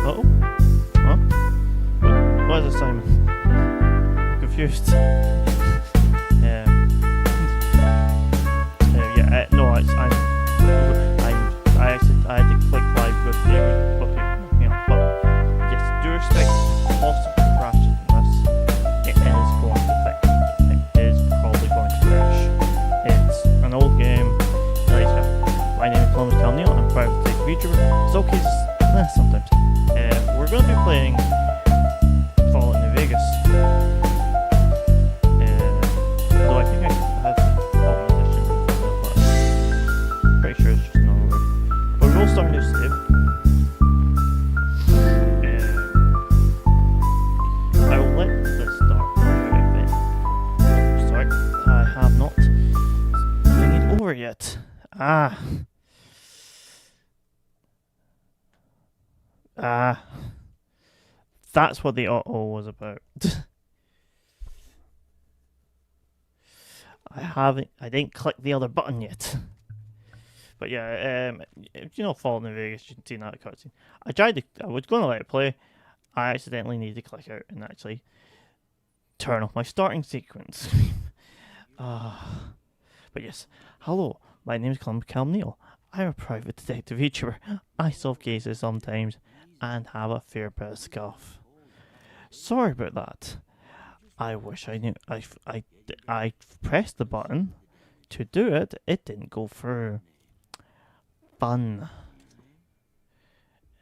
Uh-oh. Huh? What is this, Simon? I'm confused. No, I had to click live with the okay, but yes, do respect possible crashes in this. It is going to fix. It is probably going to crash. It's an old game. My name is Columbus Calneal. I'm a private tech VTuber. It's okay sometimes. We're going to be playing Fallout New Vegas. Though I think I have Fallout Edition, but I'm pretty sure it's just normal. But we will start a new save. I will let this start for a bit. Sorry, I have not been it over yet. That's what the auto was about. I didn't click the other button yet. But yeah, if you know Fallout New Vegas, you can see that cutscene. I was going to let it play. I accidentally needed to click out and actually turn off my starting sequence. But yes, hello, my name is Columbus Calneal. I'm a private detective VTuber. I solve cases sometimes and have a fair bit of scuff. Sorry about that. I wish I knew. I pressed the button to do it. It didn't go through. Fun.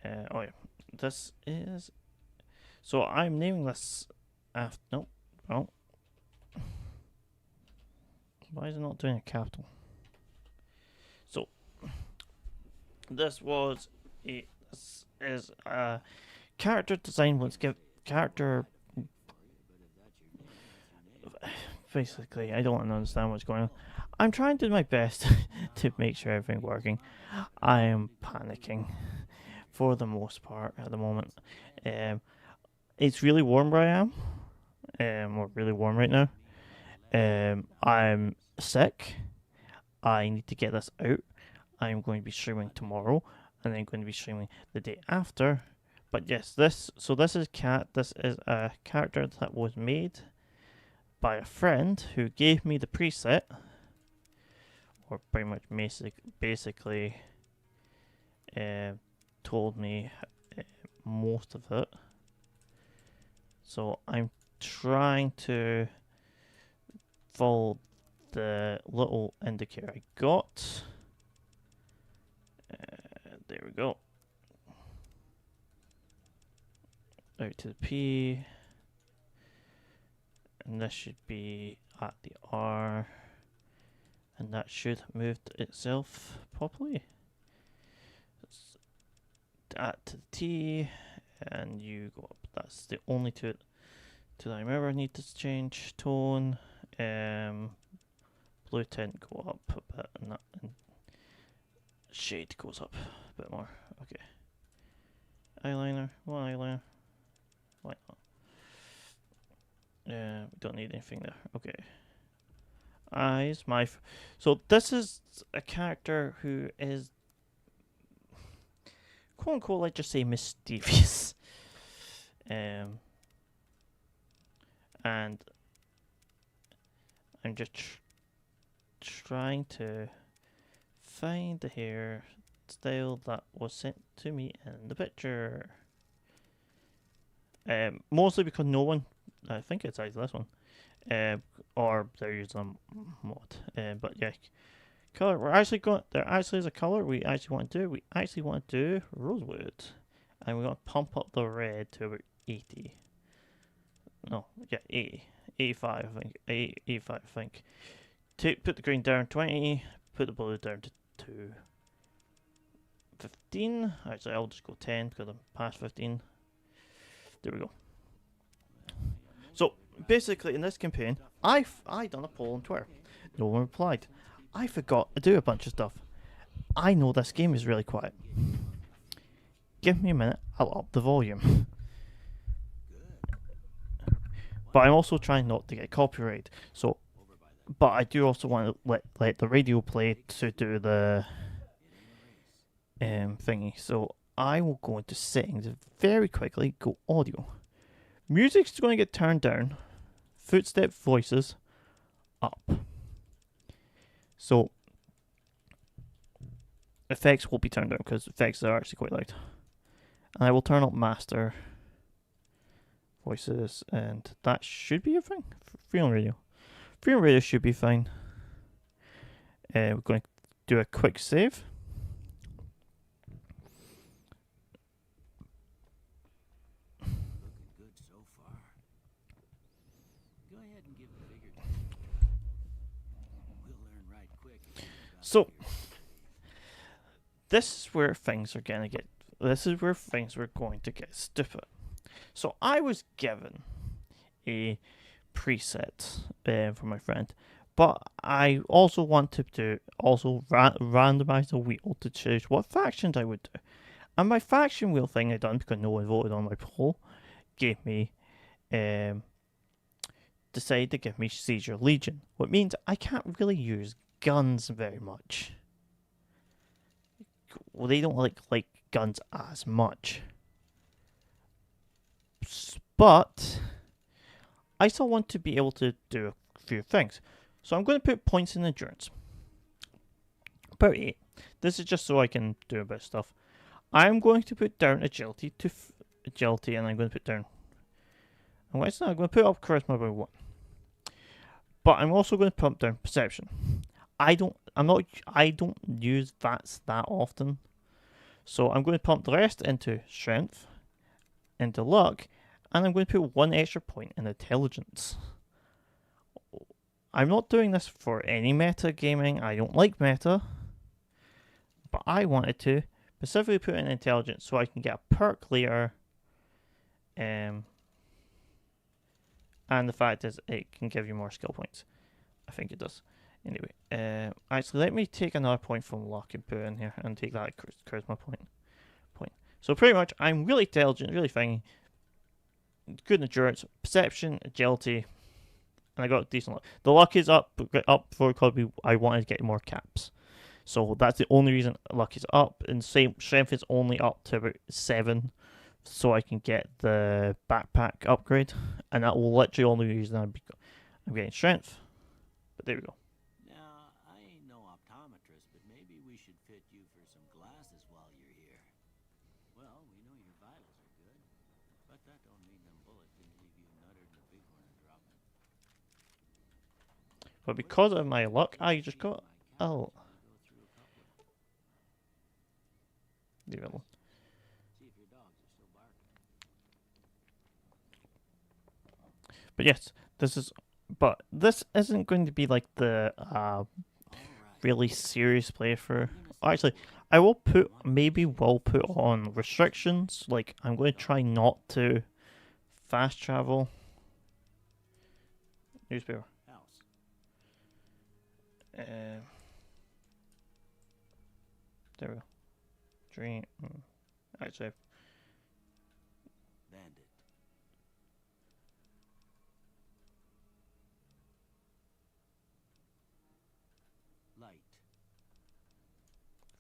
Oh yeah, this is. So I'm naming this after. Nope. Oh. Why is it not doing a capital? So this is a character design. Let's give character. Basically, I don't understand what's going on. I'm trying to do my best to make sure everything's working. I am panicking for the most part at the moment. It's really warm where I am. We're really warm right now. I'm sick. I need to get this out. I'm going to be streaming tomorrow, and then going to be streaming the day after. But yes, this is Cat. This is a character that was made by a friend who gave me the preset, or pretty much basically told me most of it. So I'm trying to follow the little indicator I got. There we go. Out to the P. And this should be at the R. And that should have moved itself properly. It's at to the T. And you go up. That's the only two that I remember. I need to change tone. Blue tint go up a bit, and shade goes up a bit more. Okay. Eyeliner. One eyeliner. Why not? We don't need anything there. Okay. Eyes. So this is a character who is, quote unquote, let's just say mischievous. And I'm just trying to find the hairstyle that was sent to me in the picture. Mostly because no one, I think it's either this one, or they're using a mod. But yeah, color. There actually is a color we actually want to do. We actually want to do rosewood, and we're going to pump up the red to about 80. No, yeah, 80. 85, I think. 85, I think. Put the green down 20. Put the blue down to 15. Actually, I'll just go 10 because I'm past 15. There we go. So basically, in this campaign, I done a poll on Twitter. No one replied. I forgot to do a bunch of stuff. I know this game is really quiet. Give me a minute. I'll up the volume. But I'm also trying not to get copyright. So, but I do also want to let the radio play to do the thingy. So I will go into settings very quickly, go audio. Music's going to get turned down. Footstep voices up. So effects will be turned down because effects are actually quite loud. And I will turn up master voices, and that should be a thing. Free on radio. Free on radio should be fine. We're going to do a quick save. Looking good so far. Go ahead and give the figure to me. We'll learn right quick. So this is where things are gonna get. This is where things were going to get stupid. So I was given a preset from my friend, but I also wanted to randomize a wheel to choose what factions I would do. And my faction wheel thing I done because no one voted on my poll gave me decided to give me Seizure Legion, what means I can't really use guns very much. Well, they don't like guns as much. But I still want to be able to do a few things. So I'm going to put points in endurance. About 8. This is just so I can do a bit of stuff. I'm going to put down agility to agility, and I'm going to put down. And what's that? I'm going to put up charisma by 1. But I'm also going to pump down perception. I don't use VATS that often. So I'm going to pump the rest into strength, into luck, and I'm going to put 1 extra point in intelligence. I'm not doing this for any meta gaming. I don't like meta. But I wanted to specifically put in intelligence so I can get a perk later. And the fact is it can give you more skill points. I think it does. Anyway, actually let me take another point from luck and put it in here and take that charisma point. So pretty much I'm really intelligent, really thingy, good endurance, perception, agility, and I got decent luck. The luck is up for because I wanted to get more caps. So that's the only reason luck is up, and same strength is only up to about 7, so I can get the backpack upgrade, and that will literally only be the reason I'm getting strength. But there we go. Now, I ain't no optometrist, but maybe we should fit you for some glasses while you're here. Well, we know your vitals are good, but that don't mean them bullets didn't leave you nuttered in the bighorn and dropping. But because of my luck, I just got leave it alone. See if your dogs are still barking. But yes, this isn't going to be like the really serious playthrough. Actually, I will put on restrictions. Like I'm going to try not to fast travel. Newspaper. House. There we go. Dream. Actually, Bandit. Light.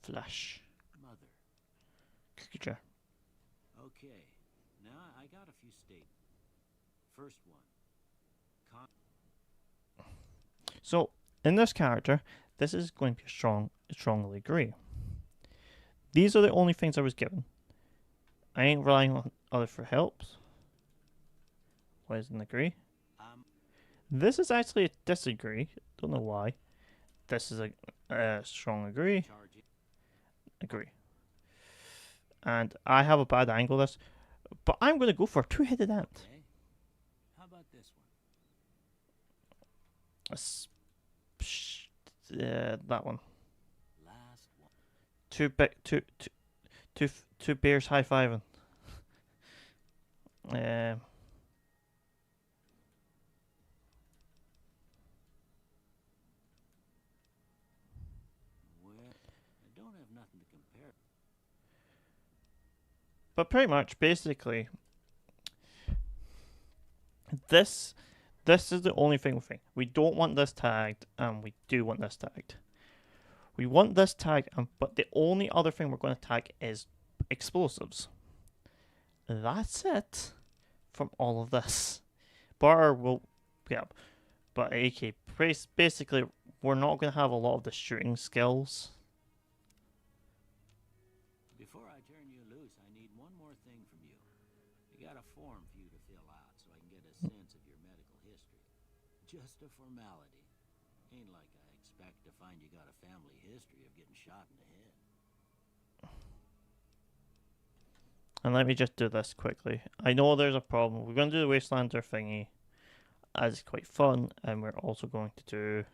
Flash. Mother. Cookie jar. Okay. Now I got a few statements. First one. So in this character, this is going to be strongly agree. These are the only things I was given. I ain't relying on other for helps. Why isn't agree? This is actually a disagree. Don't know why. This is a strong agree. Agree. And I have a bad angle this, but I'm going to go for a 2-headed ant. Okay. How about this one? That one. Last one. Two bears high-fiving. Well, I don't have nothing to compare. But pretty much, basically, this is the only thing we think. We don't want this tagged, and we do want this tagged. We want this tagged, but the only other thing we're going to tag is explosives. That's it from all of this. Barter will, yeah, but AK, basically, we're not going to have a lot of the shooting skills. Before I turn you loose, I need one more thing from you. I got a form for you to fill out so I can get a sense of your medical history. Just a formality. Ain't like I expect to find you got a family history of getting shot in the head. And let me just do this quickly. I know there's a problem. We're going to do the Wastelander thingy, as it's quite fun, and we're also going to do...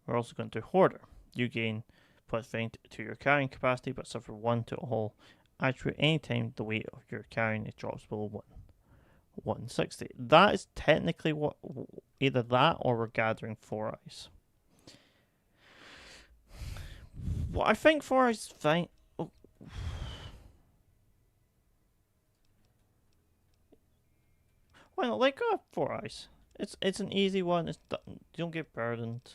We're also going to do Hoarder. You gain +5 to your carrying capacity, but suffer 1 to all attribute anytime the weight of your carrying it drops below 160. That is technically what... Either that or we're gathering 4 eyes. Well, I think 4 eyes is fine. Oh. Why not? Like, 4 eyes. It's an easy one. You don't get burdened.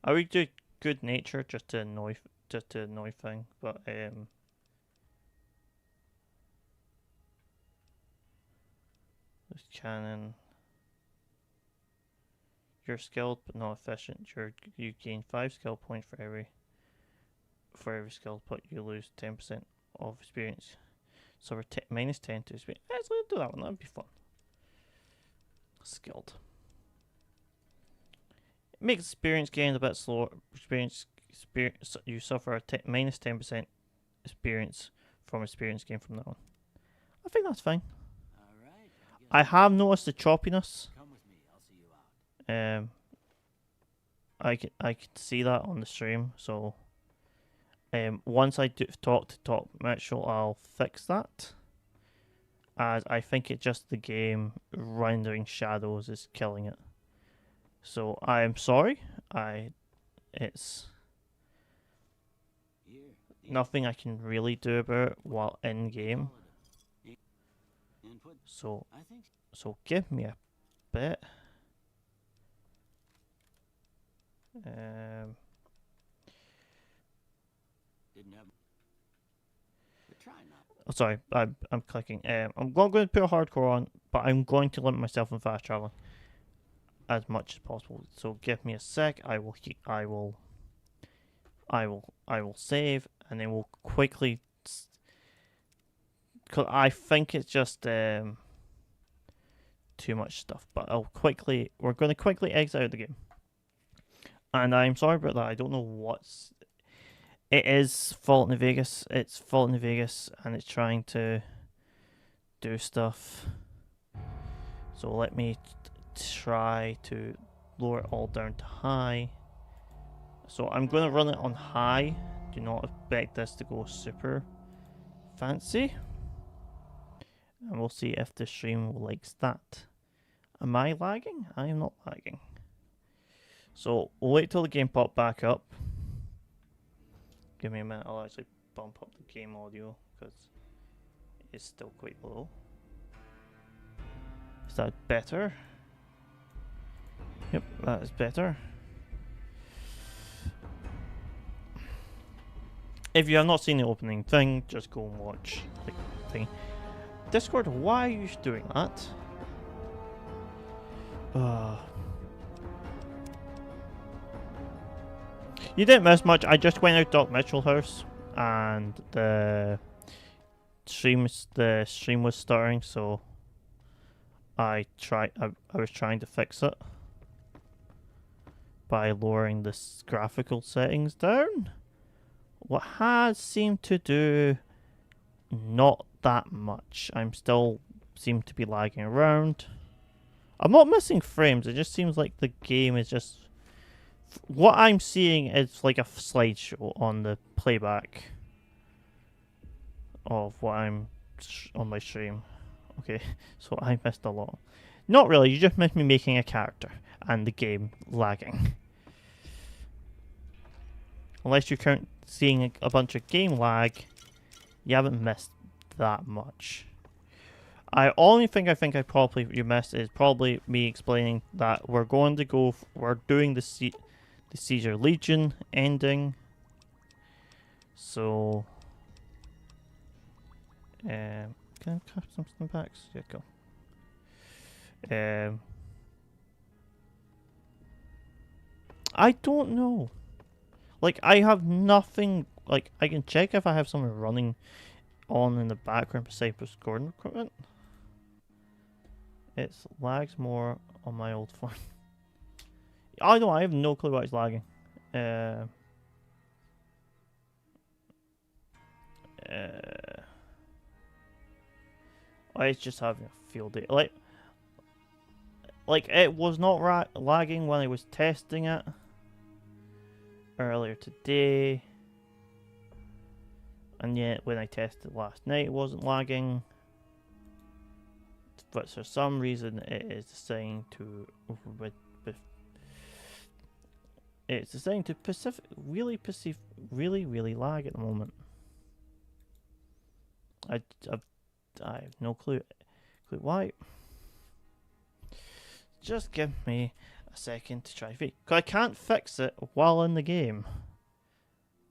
I would do good nature just to annoy thing, but this cannon. You're skilled but not efficient. You gain 5 skill points for every skill, but you lose 10% of experience. So we're -10 to experience. Let's do that one. That'd be fun. Skilled. It makes experience gain a bit slower. You suffer a -10% experience from experience gain from that one. I think that's fine. Alright. I have noticed the choppiness. Come with me, I'll see you out. I can see that on the stream, so once I talk to Top Mitchell, I'll fix that. As I think it's just the game rendering shadows is killing it. So I am sorry. It's nothing I can really do about it while in game. So give me a bit. Oh, sorry, I'm clicking. I'm going to put a hardcore on, but I'm going to limit myself in fast traveling as much as possible. So give me a sec. I will save, and then we'll quickly. Cause I think it's just too much stuff, but we're going to quickly exit out of the game. And I'm sorry about that. I don't know what's. It is Fallout New Vegas. It's Fallout New Vegas, and it's trying to do stuff. So let me try to lower it all down to high. So I'm going to run it on high. Do not expect this to go super fancy. And we'll see if the stream likes that. Am I lagging? I am not lagging. So we'll wait till the game pops back up. Give me a minute, I'll actually bump up the game audio because it's still quite low. Is that better? Yep, that is better. If you have not seen the opening thing, just go and watch the thing. Discord, why are you doing that? You didn't miss much. I just went out to Doc Mitchell's house, and the stream was starting, so I was trying to fix it by lowering the graphical settings down. What has seemed to do not that much. I'm still seem to be lagging around. I'm not missing frames. It just seems like the game is just. What I'm seeing is like a slideshow on the playback of what I'm on my stream. Okay, so I missed a lot. Not really, you just missed me making a character and the game lagging. Unless you count seeing a bunch of game lag, you haven't missed that much. I think you missed is probably me explaining that we're doing the the Caesar Legion ending. So, can I craft some stimpaks? Yeah, go. I don't know. Like, I have nothing. Like, I can check if I have something running on in the background beside Gordon equipment. It lags more on my old phone. I know, I have no clue why it's lagging. It's just having a field day. Like it was not lagging when I was testing it earlier today, and yet when I tested last night, it wasn't lagging. But for some reason, it is deciding to really lag at the moment. I have no clue why. Just give me a second to try because I can't fix it while in the game.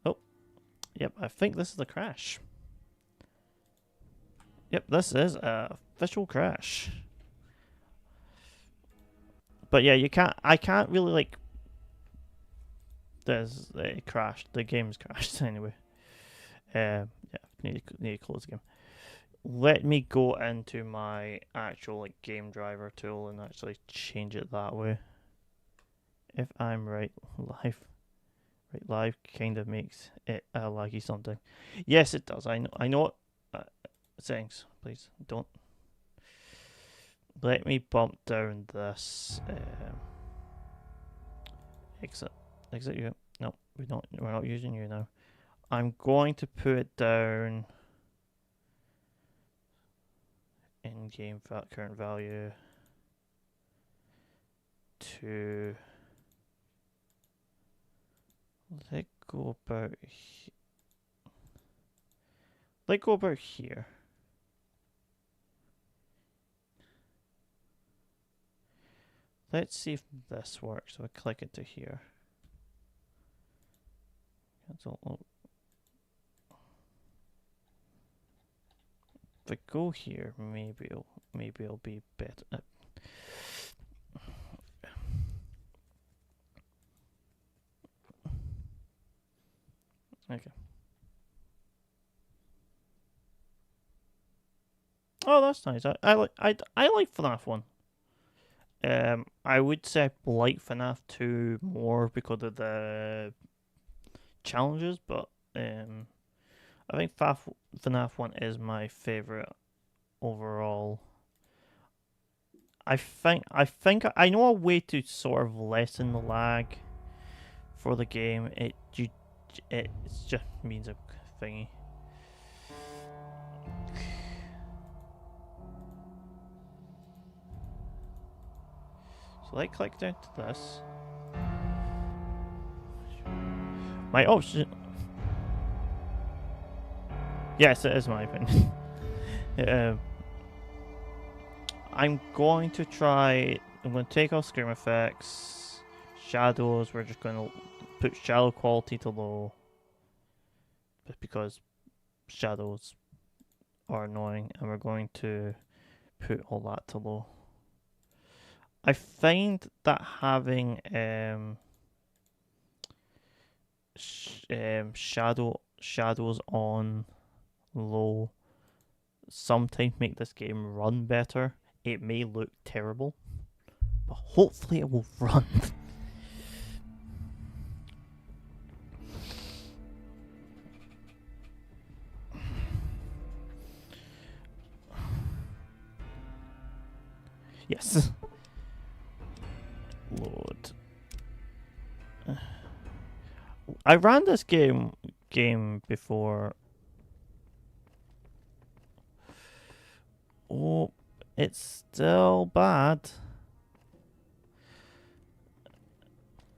Oh, yep, I think this is a crash. Yep, this is a official crash. But yeah, I can't really like. It crashed. The game's crashed anyway. Yeah, need to close the game. Let me go into my actual like game driver tool and actually change it that way. If I'm right, live kind of makes it a laggy something. Yes, it does. I know. Settings, please don't. Let me bump down this. Exit you. No, we're not using you now. I'm going to put it down. In-game current value to let go about here. Let's see if this works. So I click it to here. Cancel. If I go here, maybe it'll be better. Okay. Oh, that's nice. I like FNAF 1. I would say I like FNAF 2 more because of the challenges, but I think FNAF 1 is my favorite overall. I think I know a way to sort of lessen the lag for the game. It just means a thingy. So I click down to this. My option. Yes, it is my opinion. I'm going to take off screen effects, shadows. We're just going to put shadow quality to low, because shadows are annoying, and we're going to put all that to low. I find that having shadows on low sometimes make this game run better. It may look terrible, but hopefully it will run. Yes. Load. I ran this game before. Oh, it's still bad.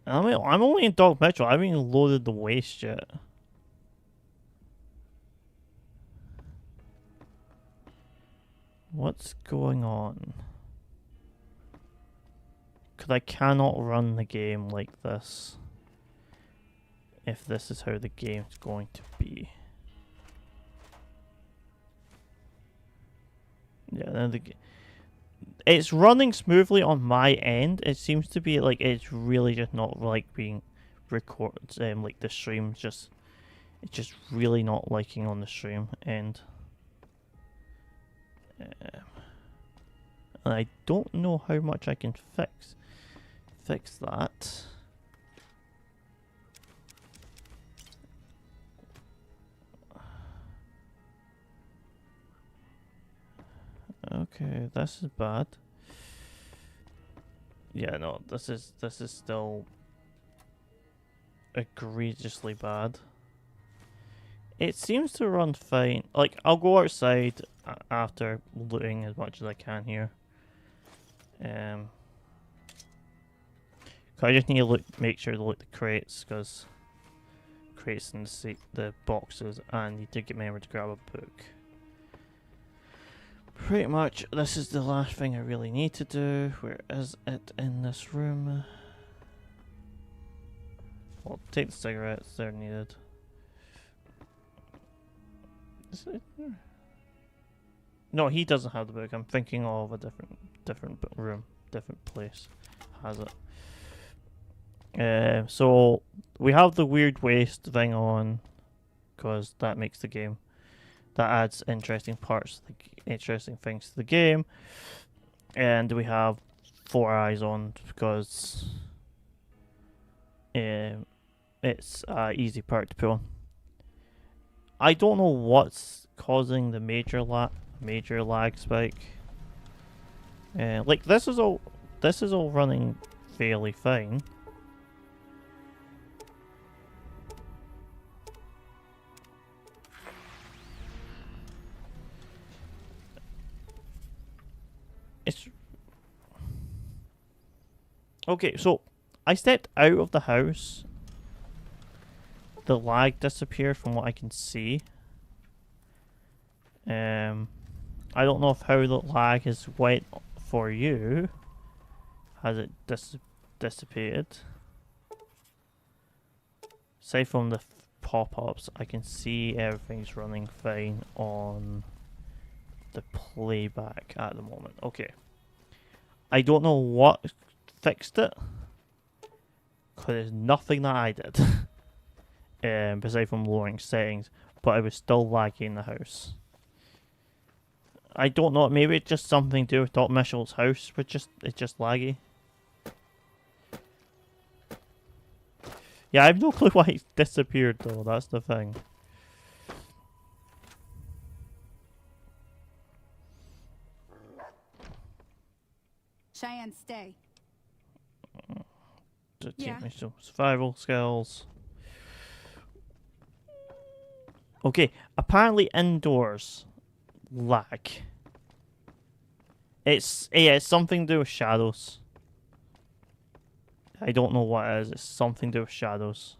I'm only in Dog Metro. I haven't even loaded the waste yet. What's going on? Because I cannot run the game like this. if this is how the game's going to be. Yeah, then it's running smoothly on my end. It seems to be like it's really just not like being recorded. Like the stream's just, it's just really not liking on the stream end. And I don't know how much I can fix that. Okay, this is bad. Yeah, no, this is still egregiously bad. It seems to run fine. Like, I'll go outside after looting as much as I can here. I just need to make sure to loot the crates, because crates and the boxes, and I need to remember to grab a book. Pretty much, this is the last thing I really need to do. Where is it in this room? Well, take the cigarettes, they're needed. Is it? No, he doesn't have the book. I'm thinking of a different room, different place has it. So we have the weird waste thing on, because that makes the game, that adds interesting interesting things to the game. And we have 4 eyes on because it's an easy part to put on. I don't know what's causing the major lag spike. Like this is all running fairly fine. It's okay, so I stepped out of the house. The lag disappeared from what I can see. I don't know if how the lag has went for you. Has it dissipated? Aside from the pop-ups, I can see everything's running fine on the playback at the moment. Okay. I don't know what fixed it, because there's nothing that I did. Aside from lowering settings, but I was still laggy in the house. I don't know, maybe it's just something to do with Doc Mitchell's house, but it's just laggy. Yeah, I have no clue why it disappeared though, that's the thing. Cheyenne, stay. To Yeah. teach me some survival skills. Okay, apparently indoors lag. It's something to do with shadows. I don't know what it is. It's something to do with shadows.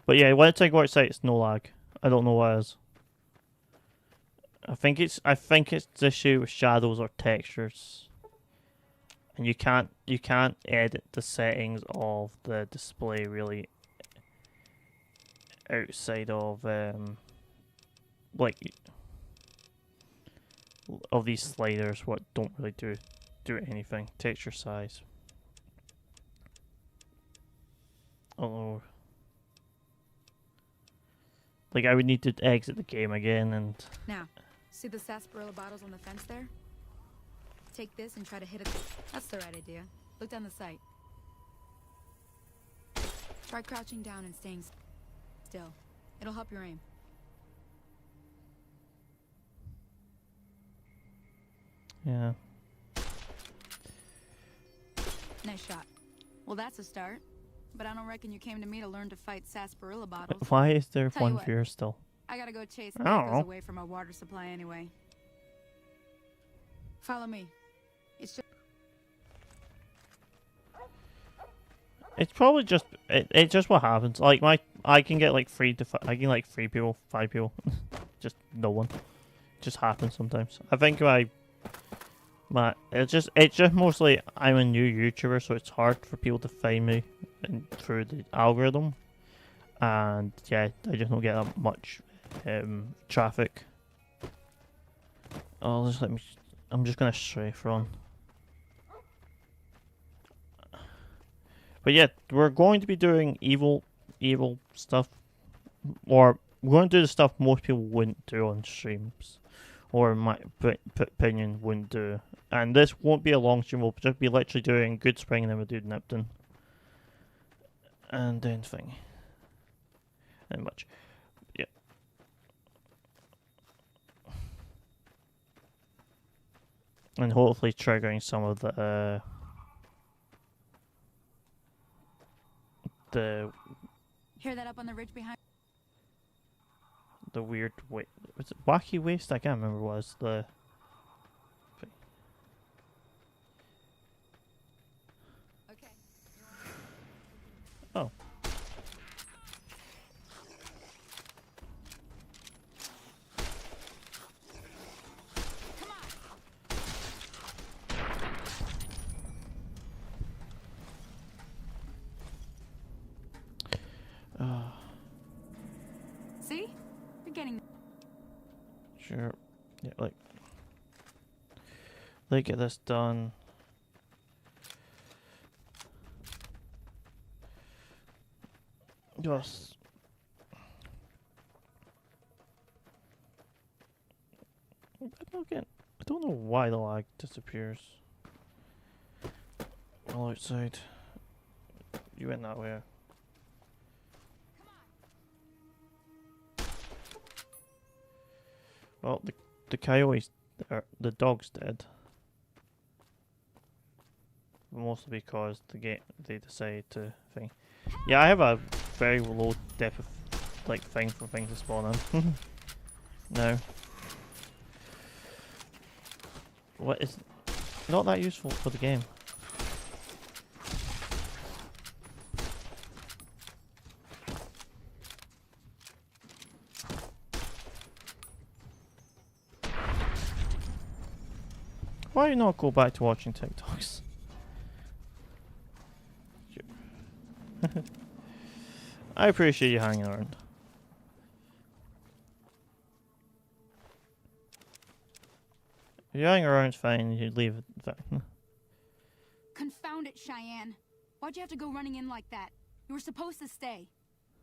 But yeah, once I go outside, it's no lag. I don't know what it is. I think it's the issue with shadows or textures. And you can't edit the settings of the display really outside of like of these sliders, what don't really do anything. Texture size. Oh, like I would need to exit the game again and. Now, see the sarsaparilla bottles on the fence there? Take this and try to hit it. That's the right idea. Look down the sight. Try crouching down and staying still. It'll help your aim. Yeah. Nice shot. Well, that's a start. But I don't reckon you came to me to learn to fight sarsaparilla bottles. Why is there Tell you one what. here still? I gotta go chase I don't geckos know. away from our water supply anyway. Follow me. It's just It's probably just it's just what happens. Like I can get like 3 people, 5 people, just no one. It just happens sometimes. I think my But it's just mostly I'm a new YouTuber, so it's hard for people to find me through the algorithm. And yeah, I just don't get that much traffic. Oh, just let me. I'm just gonna strafe run. But yeah, we're going to be doing evil stuff, or we're going to do the stuff most people wouldn't do on streams, or in my opinion wouldn't do. And this won't be a long stream. We'll just be literally doing Goodsprings, and then we'll do Nipton, and then thing, and much. Yeah. And hopefully triggering some of the Hear that up on the ridge behind? weird was it wacky waste? I can't remember what was the Okay. oh. See? You're getting. Sure. Yeah, let's get this done. Yes. I don't know why the lag disappears. All outside. You went that way. Well, the coyote's the dog's dead. Mostly because they decided to thing. Yeah, I have a very low depth of thing for things to spawn in. No. What is not that useful for the game. Why not go back to watching TikToks? I appreciate you hanging around. If you hang around, it's fine. You leave it, fine. Confound it, Cheyenne. Why'd you have to go running in like that? You were supposed to stay.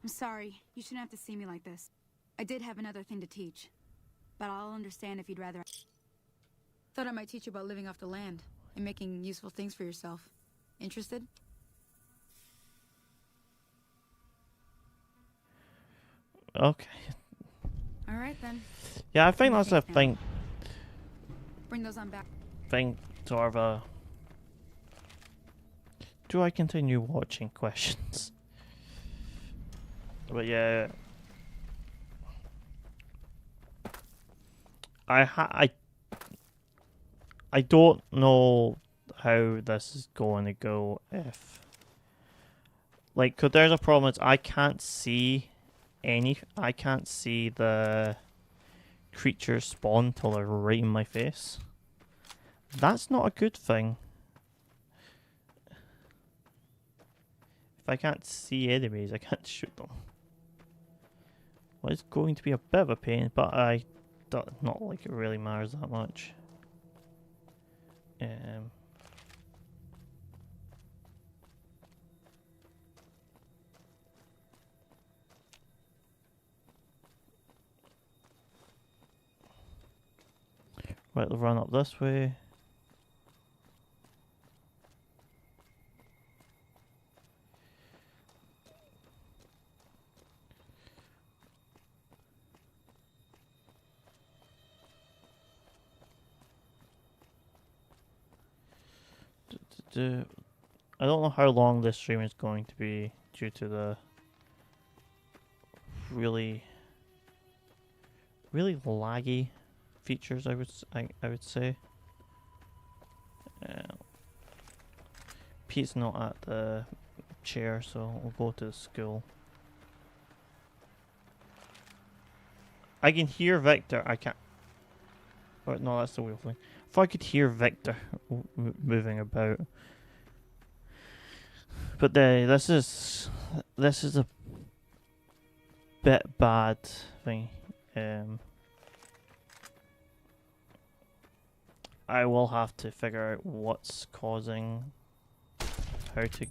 I'm sorry. You shouldn't have to see me like this. I did have another thing to teach. But I'll understand if you'd rather. Thought I might teach you about living off the land and making useful things for yourself. Interested? Okay. All right then. Yeah, I think that's a Now. thing. Bring those on back. Sort of a. Do I continue watching questions? But yeah. I don't know how this is going to go if. Cause there's a problem, is I can't see the creatures spawn till they're right in my face. That's not a good thing. If I can't see enemies, I can't shoot them. Well, it's going to be a bit of a pain, but not like it really matters that much. Right, we'll run up this way. I don't know how long this stream is going to be due to the really laggy features. I would say. Pete's not at the chair, so we'll go to the school. I can hear Victor. I can't. Oh, no, that's the wheel thing. I If I could hear Victor moving about. But this is a bit bad thing. I will have to figure out what's causing how to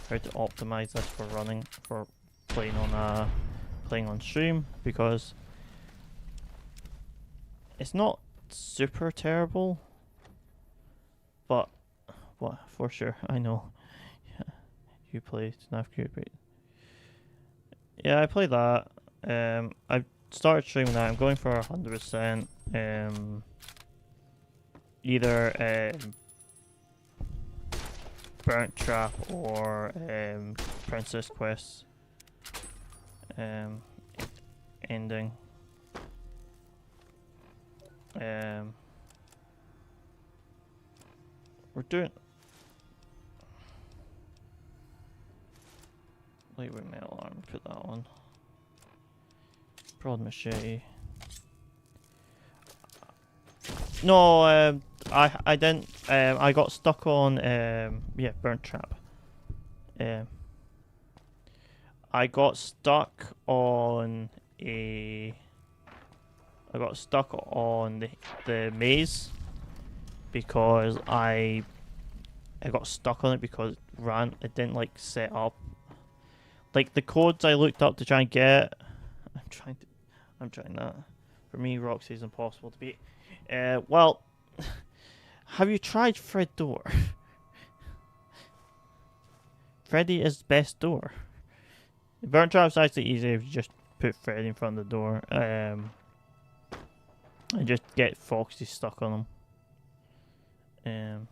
optimize this for running for playing on stream, because it's not super terrible, but what for sure I know. Yeah, you play FNAF Cupid. Yeah, I play that. I started streaming that. I'm going for 100%. Either Burnt Trap or Princess Quest ending. We're doing lightweight metal armor. Put that on. Broad machete. No, I didn't. I got stuck on yeah, Burnt Trap. I got stuck on the maze because I got stuck on it because it didn't like set up. Like the codes I looked up to try and get. I'm trying that. For me, Roxy is impossible to beat. Well, have you tried Fred Door? Freddy is best door. Burnt Trap's actually easy if you just put Freddy in front of the door. And just get Foxy stuck on him.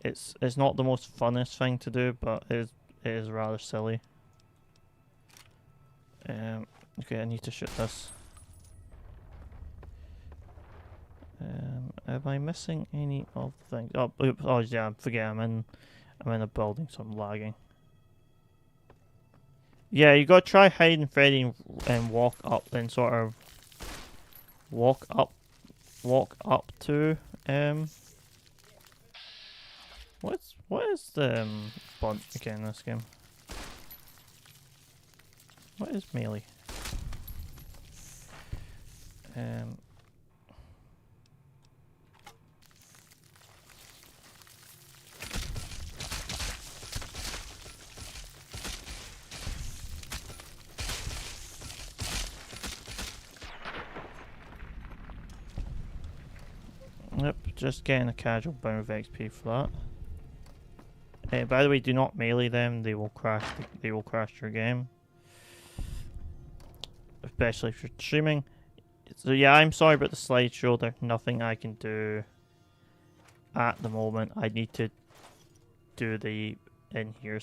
It's not the most funnest thing to do, but it is rather silly. Okay, I need to shoot this. Am I missing any of the things? Oh, oops, oh yeah, I forget I'm in a building, so I'm lagging. Yeah, you gotta try hiding Freddy and walk up and sort of walk up to what is the bunt again in this game? What is melee? Yep, just getting a casual bound of XP for that. By the way, do not melee them; they will crash. They will crash your game, especially if you're streaming. So yeah, I'm sorry about the slideshow. There's nothing I can do at the moment. I need to do the in here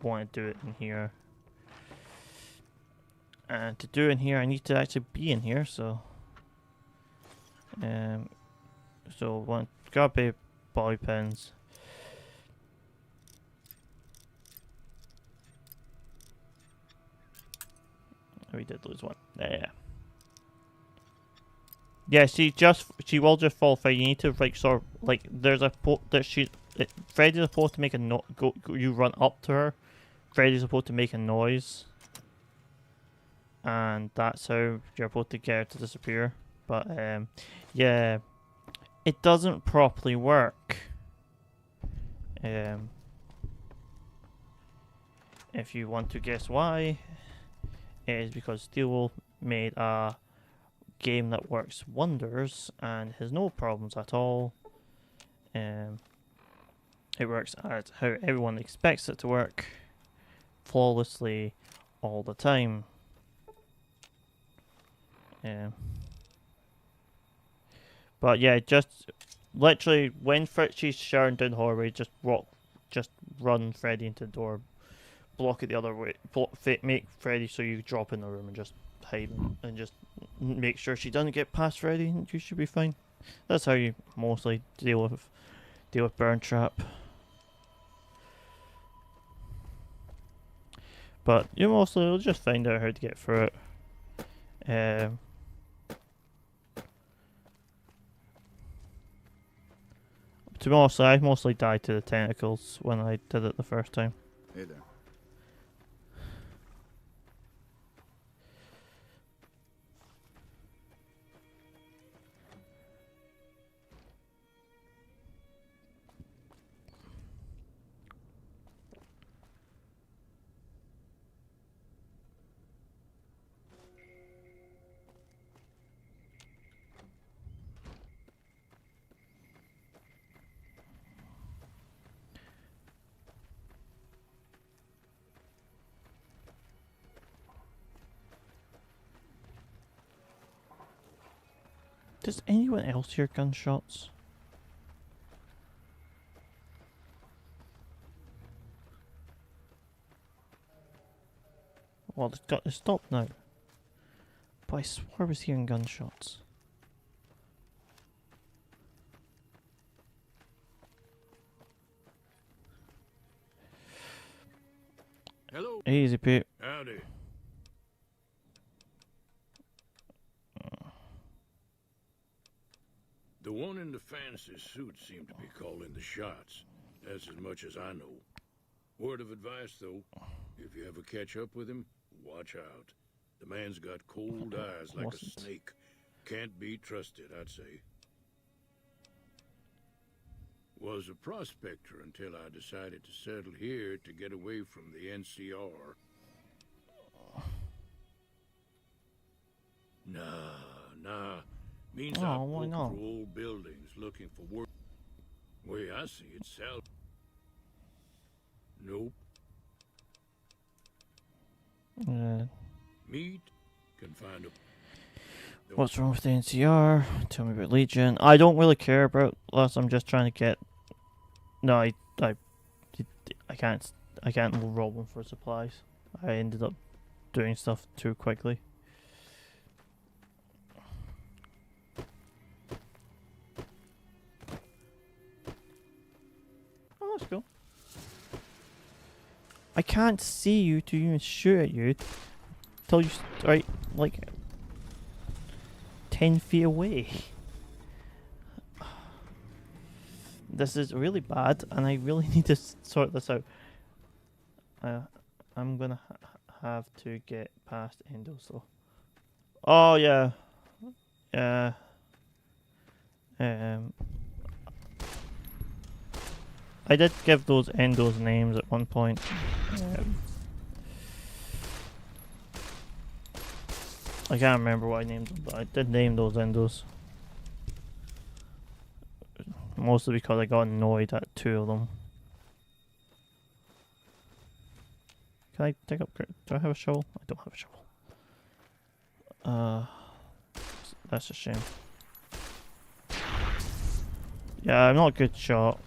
want to do it in here, and to do it in here, I need to actually be in here. So grab a bobby pins. We did lose one. Yeah. Yeah, she will just fall through. You need to like sort of like there's a Freddy's supposed to make a you run up to her. Freddy's supposed to make a noise, and that's how you're supposed to get her to disappear. But yeah, it doesn't properly work. If you want to guess why, it is because Steelwolf made a game that works wonders and has no problems at all. It works at how everyone expects it to work, flawlessly all the time. But yeah, just literally when she's shouting down the hallway, just run Freddy into the door, block it the other way, make Freddy so you drop in the room and just hide and just make sure she doesn't get past Freddy, and you should be fine. That's how you mostly deal with Burnt Trap. But you mostly will just find out how to get through it. To be honest, I mostly died to the tentacles when I did it the first time. Hey there. Does anyone else hear gunshots? Well, it's got to stop now. But I swear I was hearing gunshots. Hello. Easy, Pete. Howdy. The one in the fancy suit seemed to be calling the shots. That's as much as I know. Word of advice, though, if you ever catch up with him, watch out. The man's got cold eyes like a Wasn't. snake. Can't be trusted, I'd say. Was a prospector until I decided to settle here to get away from the NCR. Nah. Means I Oh, why poke not? through old buildings looking for work. Way I see it, Sal. Nope. Meat can find a. What's wrong with the NCR? Tell me about Legion. I don't really care about us. I'm just trying to get. No, I can't. I can't rob them for supplies. I ended up doing stuff too quickly. Oh, that's cool. I can't see you to even shoot at you till you right like 10 feet away. This is really bad, and I really need to sort this out. I'm gonna have to get past Endos though. Oh yeah, yeah. I did give those Endos names at one point. I can't remember what I named them, but I did name those Endos. Mostly because I got annoyed at two of them. Can I take up? Do I have a shovel? I don't have a shovel. That's a shame. Yeah, I'm not a good shot.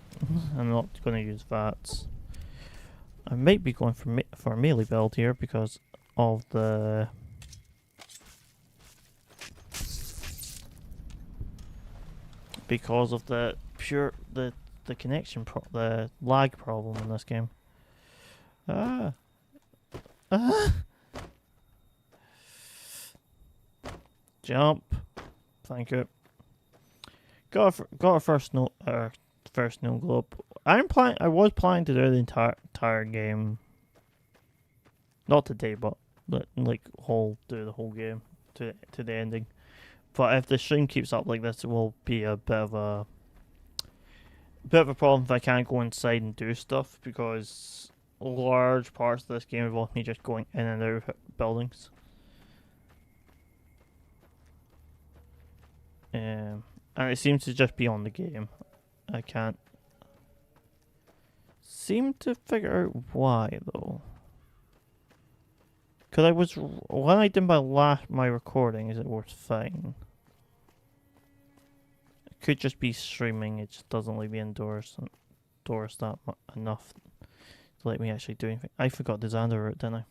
I'm not going to use VATS. I might be going for a melee build here because of the the connection the lag problem in this game. Jump. Thank you. Got a first no globe. I was planning to do the entire game. Not today, but do the whole game to the ending. But if the stream keeps up like this, it will be a bit of a problem if I can't go inside and do stuff, because large parts of this game involve me just going in and out of buildings. And it seems to just be on the game. I can't seem to figure out why though. Because when I did my recording, it worked fine. It could just be streaming. It just doesn't let me indoors that enough to let me actually do anything. I forgot the Xander route, didn't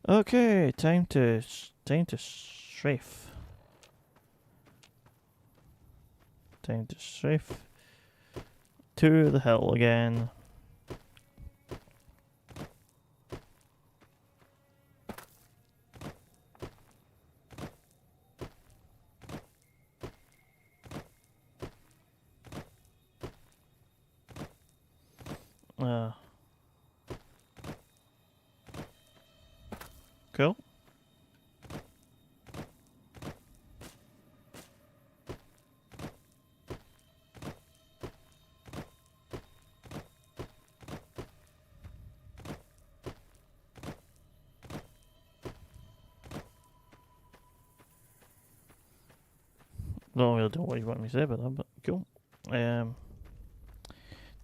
I? Okay, time to strafe. Time to strafe to the hill again. Cool. Don't really know what you want me to say about that, but cool. Now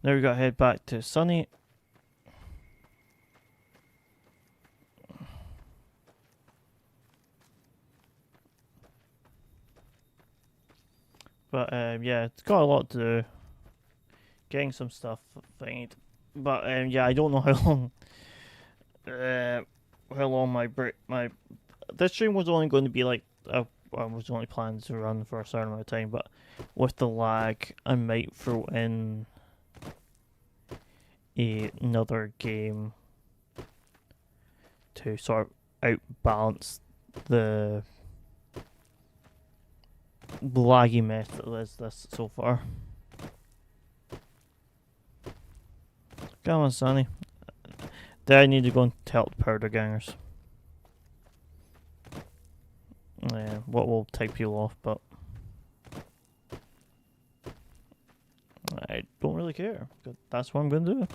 we gotta head back to Sunny. But yeah, it's got a lot to do. Getting some stuff thingied. But yeah, I don't know how long my this stream was only going to be like I was only planning to run for a certain amount of time, but with the lag, I might throw in another game to sort of outbalance the laggy mess that is this so far. Come on, Sonny. Then I need to go and help the powder gangers. What will take people off, but I don't really care. That's what I'm going to do.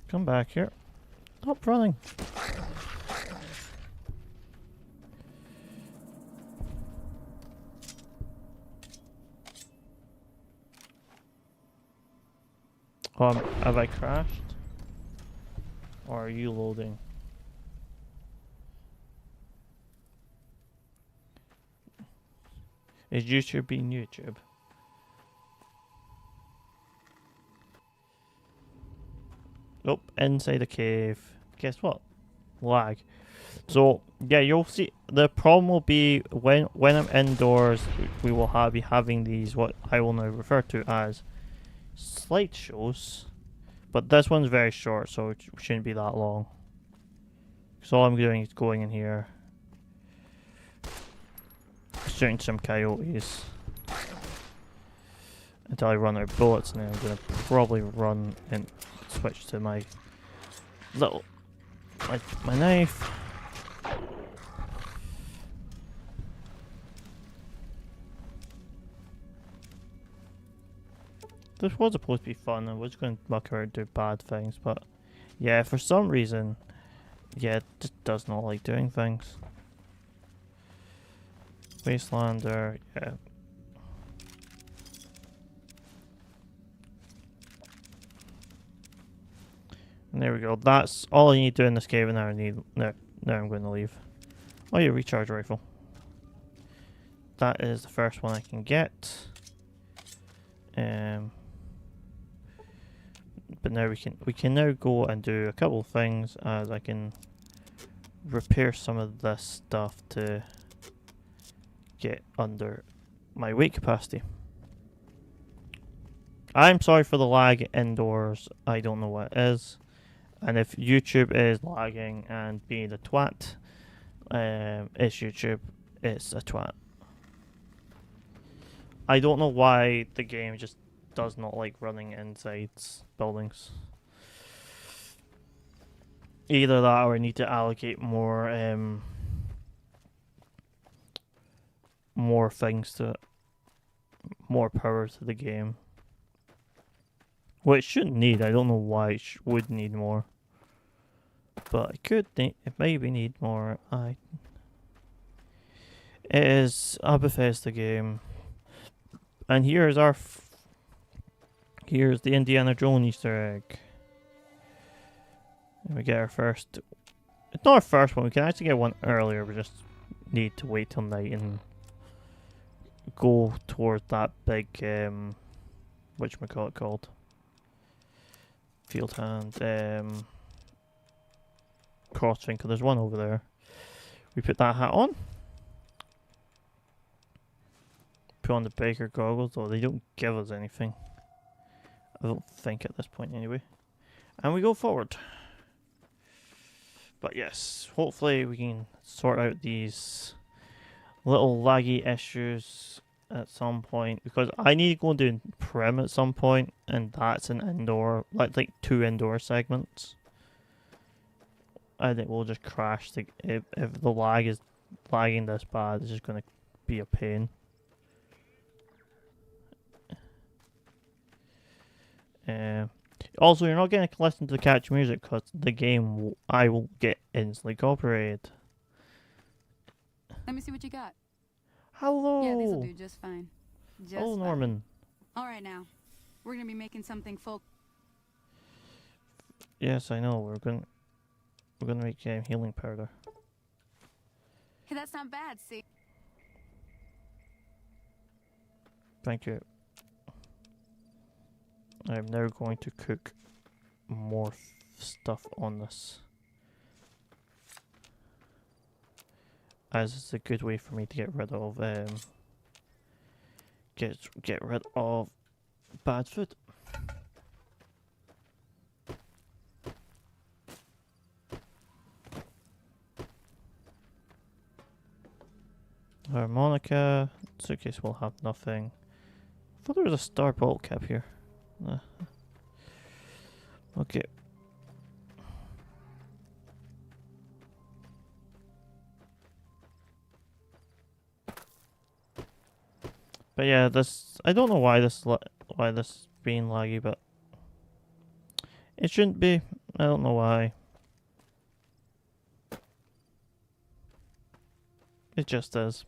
Come back here. Stop running. Have I crashed? Or are you loading? Is YouTube being YouTube? Nope, inside a cave. Guess what? Lag. So yeah, you'll see. The problem will be when I'm indoors, we will be having these what I will now refer to as slideshows. But this one's very short, so it shouldn't be that long. So all I'm doing is going in here, shooting some coyotes until I run out of bullets, and then I'm gonna probably run and switch to my little my knife. This was supposed to be fun. I was going to muck around and do bad things, but yeah, for some reason, yeah, it just does not like doing things. Wastelander, yeah. And there we go. That's all I need to do in this cave, and now I need. Now I'm going to leave. Oh, yeah, recharge rifle. That is the first one I can get. But now we can now go and do a couple of things, as I can repair some of this stuff to get under my weight capacity. I'm sorry for the lag indoors. I don't know what it is. And if YouTube is lagging and being a twat, it's YouTube. It's a twat. I don't know why the game just does not like running inside buildings. Either that, or I need to allocate more more things to it, more power to the game. Well, it shouldn't need. I don't know why it would need more, but it could need. It maybe need more. It is a Bethesda game, and here's our. Here's the Indiana Jones Easter egg. And we get our first. It's not our first one. We can actually get one earlier. We just need to wait till night and go towards that big whatchamacallit called? Field hand. Crossfinger. There's one over there. We put that hat on. Put on the Baker goggles, though they don't give us anything. I don't think at this point anyway. And we go forward. But yes, hopefully we can sort out these little laggy issues at some point, because I need to go and do Prim at some point, and that's an indoor, like 2 indoor segments. I think we'll just crash if the lag is lagging this bad. It's just gonna be a pain. Also, you're not getting to listen to the catchy music because the game I will get instantly copyrighted. Let me see what you got. Hello. Yeah, these will do just fine. Just Hello, fine. Norman. All right, now we're gonna be making something full. Yes, I know. We're gonna make healing powder. Hey, that's not bad. See. Thank you. I'm now going to cook more stuff on this, as it's a good way for me to get rid of get rid of bad food. Harmonica suitcase will have nothing. I thought there was a star bottle cap here. Okay. But yeah, I don't know why this is being laggy, but it shouldn't be. I don't know why. It just is.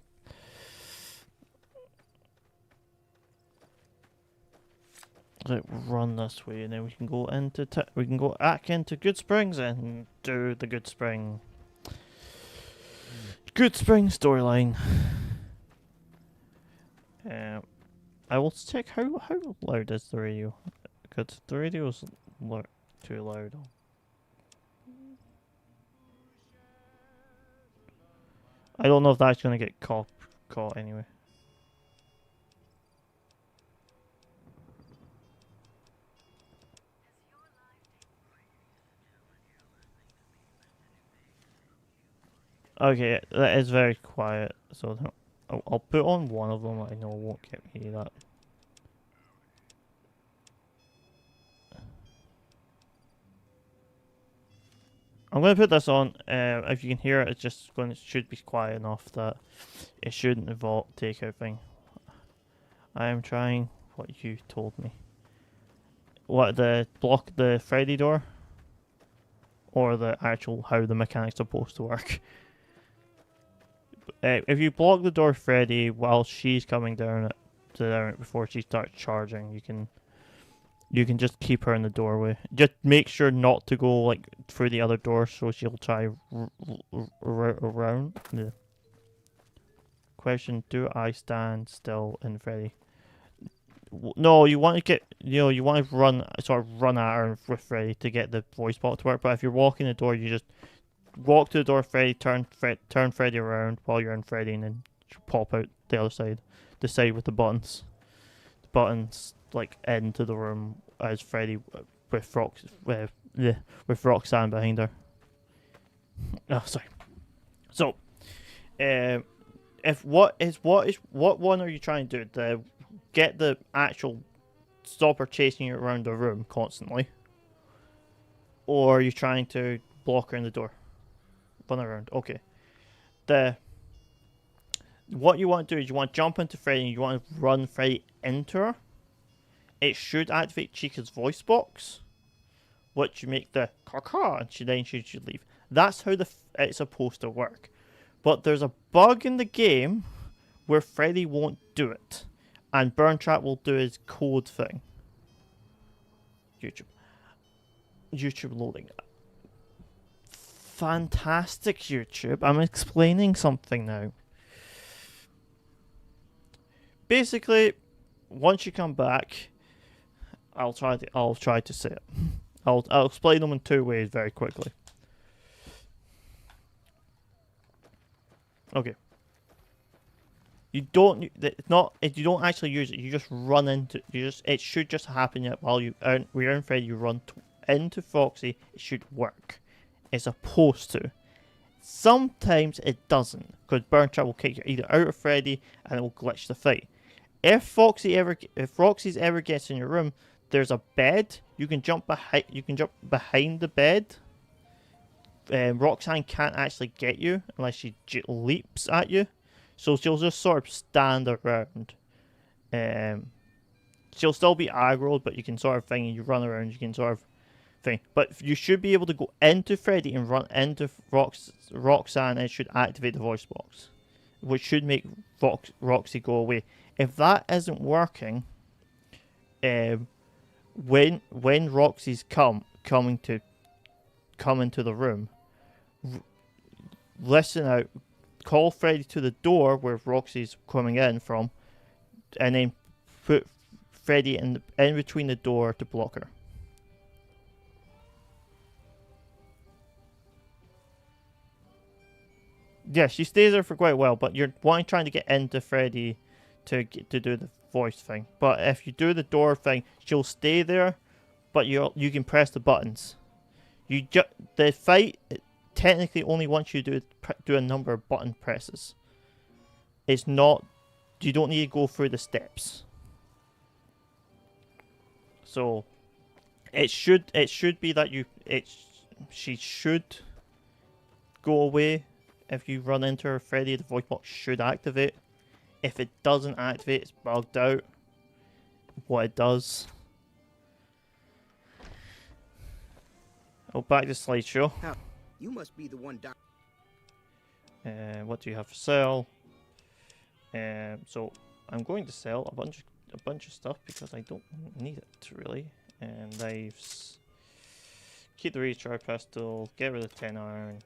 Like, run this way, and then we can go into back into Goodsprings and do the Goodsprings storyline. I will check how loud is the radio, because the radio's too loud. I don't know if that's gonna get caught anyway. Okay, that is very quiet, so I'll put on one of them. I know won't get me that. I'm going to put this on. If you can hear it, it's just should be quiet enough that it shouldn't involve takeout thing. I am trying what you told me. What, block the Freddy door? Or the actual how the mechanic's supposed to work? If you block the door Freddy while she's coming down it before she starts charging, you can just keep her in the doorway. Just make sure not to go like through the other door, so she'll try around. Yeah. Question: do I stand still in Freddy? No, you want to get you want to run at her with Freddy to get the voice box to work. But if you're walking the door, you just walk to the door, Freddy, turn Freddy around while you're in Freddy, and then pop out the other side, the side with the buttons. The buttons like into the room as Freddy with Roxanne behind her. Oh, sorry. So, what one are you trying to do? Get the actual stop her chasing you around the room constantly, or are you trying to block her in the door? Run around. Okay. What you want to do is you want to jump into Freddy and you want to run Freddy into her. It should activate Chica's voice box, which you make the caw, and she should leave. That's how it's supposed to work. But there's a bug in the game where Freddy won't do it, and Burntrap will do his code thing. YouTube loading. Fantastic, YouTube. I'm explaining something now. Basically, once you come back, I'll try to say it. I'll explain them in 2 ways very quickly. Okay. You don't actually use it. You just run into. It should just happen while we're in Freddy. You run into Foxy. It should work. it's supposed to. Sometimes it doesn't, because burn trap will kick you either out of Freddy and it will glitch the fight. If Roxy's ever gets in your room, there's a bed. You can jump behind. You can jump behind the bed. Roxanne can't actually get you unless she leaps at you, so she'll just sort of stand around. She'll still be aggroed, but you can sort of thing. You run around. You can sort of thing. But you should be able to go into Freddy and run into Roxanne, and it should activate the voice box, which should make Roxy go away. If that isn't working, when Roxy's come into the room, listen out, call Freddy to the door where Roxy's coming in from, and then put Freddy in between the door to block her. Yeah, she stays there for quite a while, but you're trying to get into Freddy to do the voice thing. But if you do the door thing, she'll stay there, but you can press the buttons. The fight technically only wants you to do a number of button presses. It's not. You don't need to go through the steps. So it should be that she should go away. If you run into her, Freddy, the voice box should activate. If it doesn't activate, it's bugged out. What it does. Oh, back to slideshow. You must be the one down. What do you have for sale? So I'm going to sell a bunch of stuff because I don't need it really. Knives. Keep the recharge pistol. Get rid of 10 iron.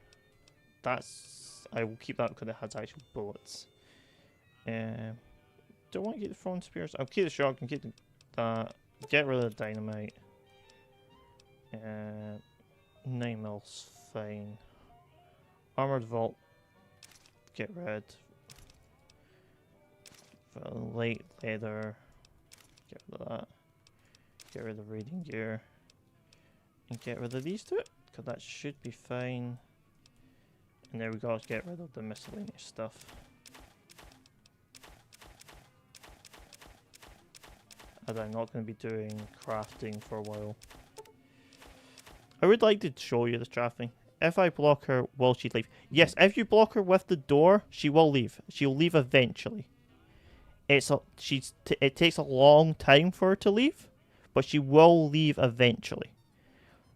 I will keep that because it has actual bullets. Do I want to keep the throwing spears? I'll keep the shotgun, keep that. Get rid of the dynamite. 9mm fine. Armored vault. Get rid. Light leather. Get rid of that. Get rid of reading gear. And get rid of these two, because that should be fine. And there we go, get rid of the miscellaneous stuff. As I'm not going to be doing crafting for a while. I would like to show you the crafting. If I block her, will she leave? Yes, if you block her with the door, she will leave. She'll leave eventually. It takes a long time for her to leave, but she will leave eventually.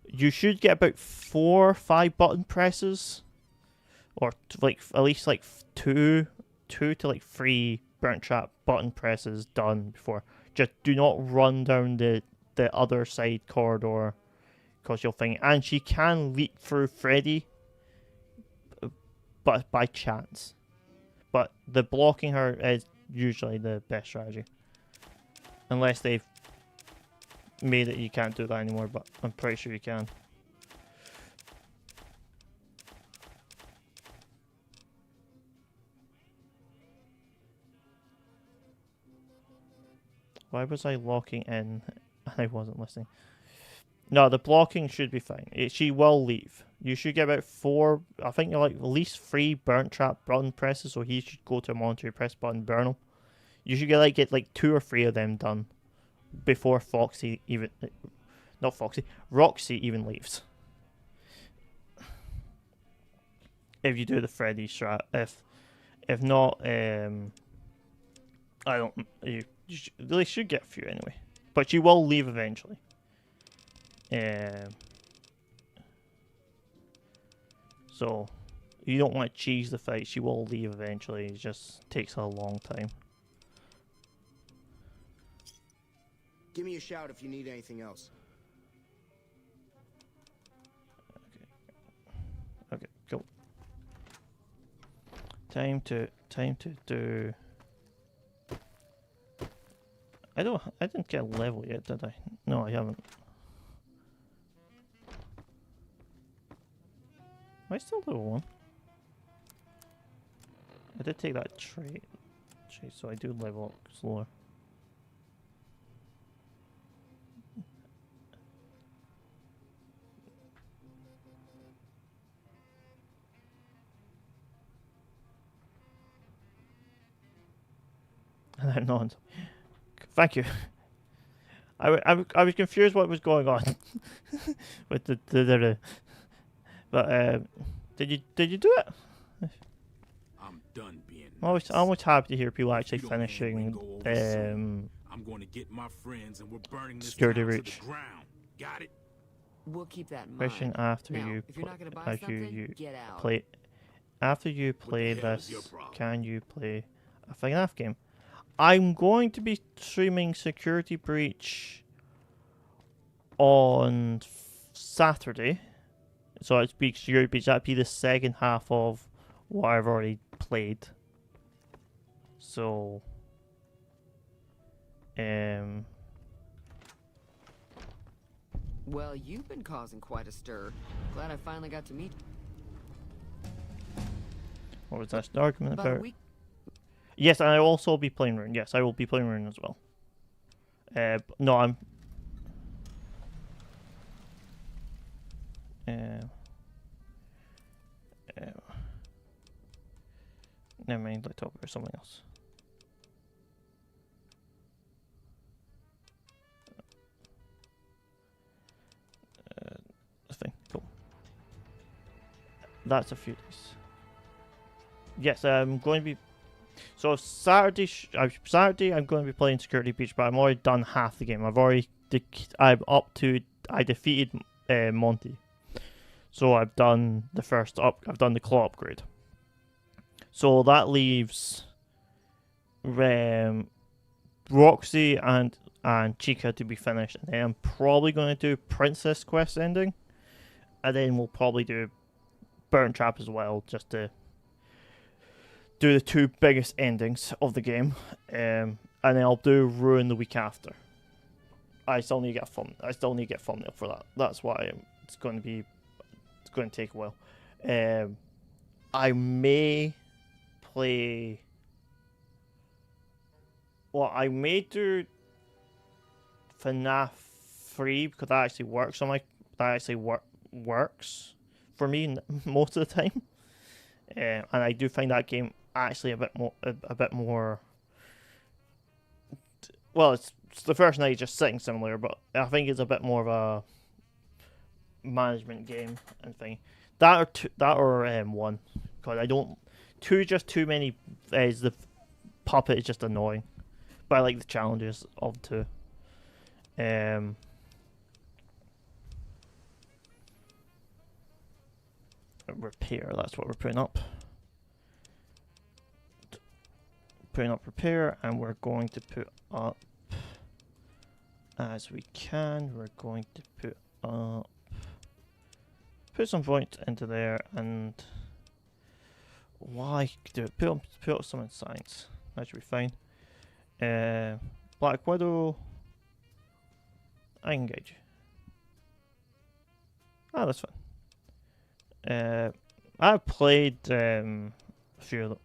You should get about 4 or 5 button presses. Or at least like two to like 3 burnt trap button presses done before. Just do not run down the other side corridor, because you'll think. And she can leap through Freddy, but by chance. But the blocking her is usually the best strategy, unless they've made it you can't do that anymore. But I'm pretty sure you can. Why was I locking in? I wasn't listening. No, the blocking should be fine. She will leave. You should get about 4, I think you're like at least 3 burnt trap button presses, so he should go to a monitor, press button, burn him. You should get like 2 or 3 of them done before Roxy even leaves. If you do the Freddy strat, if not, you really should get a few anyway, but she will leave eventually. So you don't want to cheese the fight. She will leave eventually. It just takes a long time. Give me a shout if you need anything else. Okay, go. Time to do. I didn't get a level yet, did I? No, I haven't. Am I still level 1? I did take that trait, so I do level up slower. no. Thank you. I was confused what was going on with the but did you do it? I'm done being I'm nice. always happy to hear people If actually you don't hand finishing Ringo over soon, I'm going to get my friends and we're burning this Security town breach. to the ground. Got it? We'll keep that in Question mind. after Now, you if you're not gonna buy as something, you get out. play after you play hell is your this, problem? can you play a FNAF game? I'm going to be streaming Security Breach on Saturday, so it's be Security Breach. That'd be the second half of what I've already played. So, Well, you've been causing quite a stir. Glad I finally got to meet you. what was that argument About a about? week. Yes, and I'll also be playing Rune. Yes, I will be playing Rune as well. No, I'm. Never mind. Let's talk about something else. That's fine. Cool. That's a few days. Yes, I'm going to be. So Saturday, Saturday I'm going to be playing Security Breach, but I'm already done half the game. I'm up to. I defeated Monty, so I've done the first up. I've done the claw upgrade. So that leaves Roxy and Chica to be finished, and then I'm probably going to do Princess Quest ending, and then we'll probably do Burnt Trap as well, just to do the two biggest endings of the game, and then I'll do Ruin the week after. I still need to get a thumbnail for that. That's why it's going to take a while. I may play. Well, I may do FNAF 3 because that actually works on works for me most of the time, and I do find that game actually a bit more. Well, it's the first night just sitting simulator, but I think it's a bit more of a management game and thing. That or one, because I don't just too many. The puppet is just annoying, but I like the challenges of two. Repair. That's what we're putting up. Putting up repair, and we're going to put up as we can. We're going to put some points into there, and why do it? Put up some in science. That should be fine. Black Widow. I engage. Ah, that's fine. I've played a few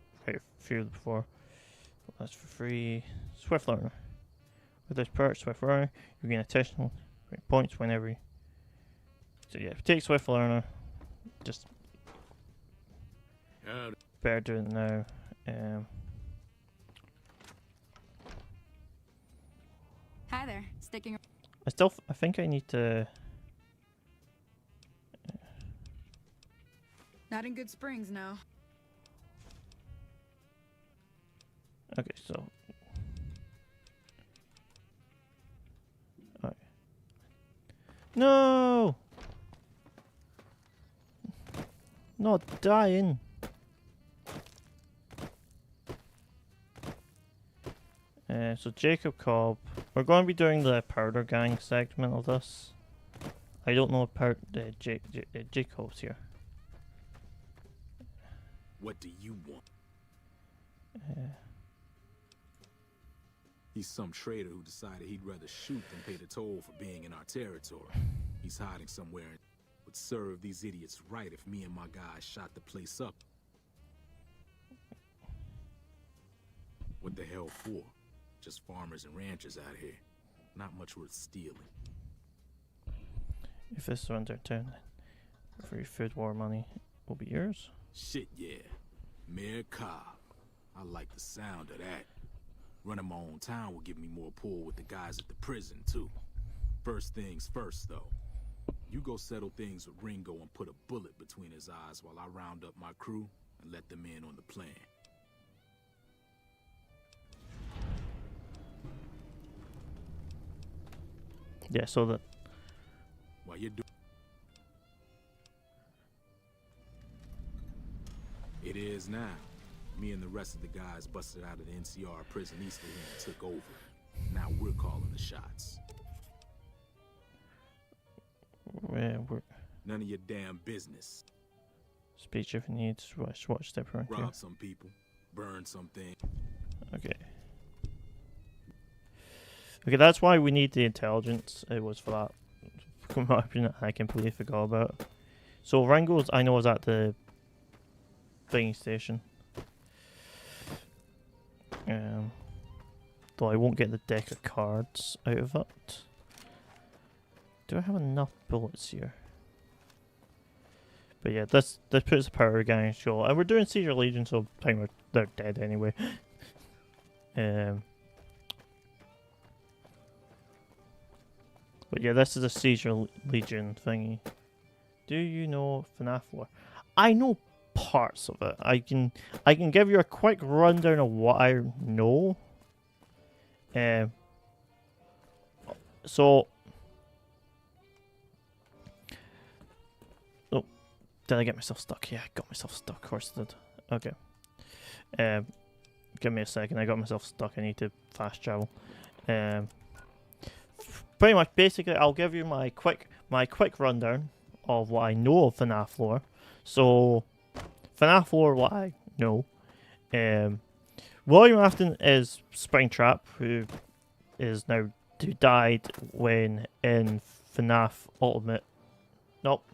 before. That's for free. Swift Learner. With this perk, Swift Learner, you gain additional points whenever you. So yeah, take Swift Learner. Just better doing it now. Hi there. Sticking. I think I need to. Not in Good Springs, no. Okay, so. Alright. No! Not dying. So Jacob Cobb. We're going to be doing the Powder Gang segment of this. I don't know if Jacob's here. What do you want? He's some traitor who decided he'd rather shoot than pay the toll for being in our territory. He's hiding somewhere and would serve these idiots right if me and my guys shot the place up. What the hell for? Just farmers and ranchers out here. Not much worth stealing. If this runs our turn, free food war money will be yours. Shit, yeah. Mayor Cobb. I like the sound of that. Running my own town will give me more pull with the guys at the prison, too. First things first, though. You go settle things with Ringo and put a bullet between his eyes while I round up my crew and let them in on the plan. Yeah, so that While you're doing it is now. Me and the rest of the guys busted out of the NCR prison east of here and took over. Now we're calling the shots. we're None of your damn business. speech if it needs. Watch step around here. Rob some people, burn something. Okay. Okay, that's why we need the intelligence. It was for that option that I completely forgot about. So Ringo's, I know, is at the filling station. Though I won't get the deck of cards out of it. Do I have enough bullets here? But yeah, this puts the power gang in show. And we're doing Seizure Legion, so pretty much they're dead anyway. But yeah, this is a Seizure Legion thingy. Do you know FNAF lore? I know parts of it. I can give you a quick rundown of what I know. So, oh, did I get myself stuck? Yeah, I got myself stuck. Of course I did. Okay. Give me a second. I got myself stuck. I need to fast travel. Pretty much, basically, I'll give you my quick rundown of what I know of FNAF lore. So, FNAF lore, what I know. William Afton is Springtrap, who died when in FNAF Ultimate. Nope,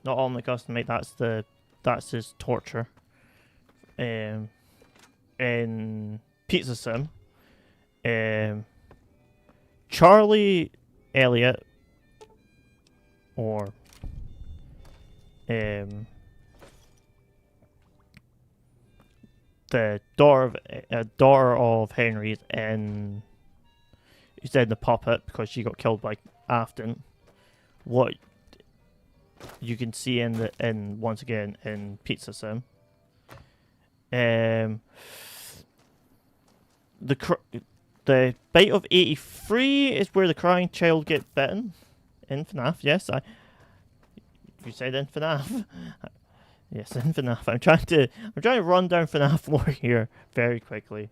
not Ultimate Custom Mate. That's his torture. In Pizza Sim. Charlie Elliott, or the daughter of Henry, and who said the puppet because she got killed by Afton. What you can see in once again in Pizza Sim. The bite of 83 is where the crying child gets bitten in FNAF. Yes, you said in FNAF. Yes, in FNAF. I'm trying to run down FNAF lore here very quickly.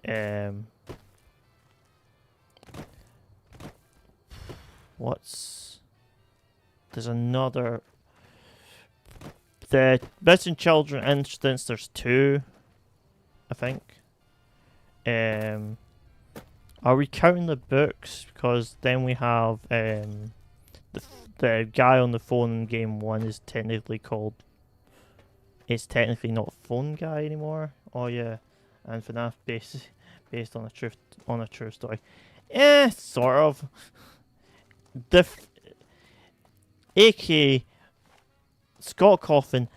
There's another. The missing children instance. There's 2, I think. Are we counting the books? Because then we have the guy on the phone in game 1 is technically called. It's technically not phone guy anymore. Oh yeah, and FNAF based on a true story. Sort of. AK Scott Coffin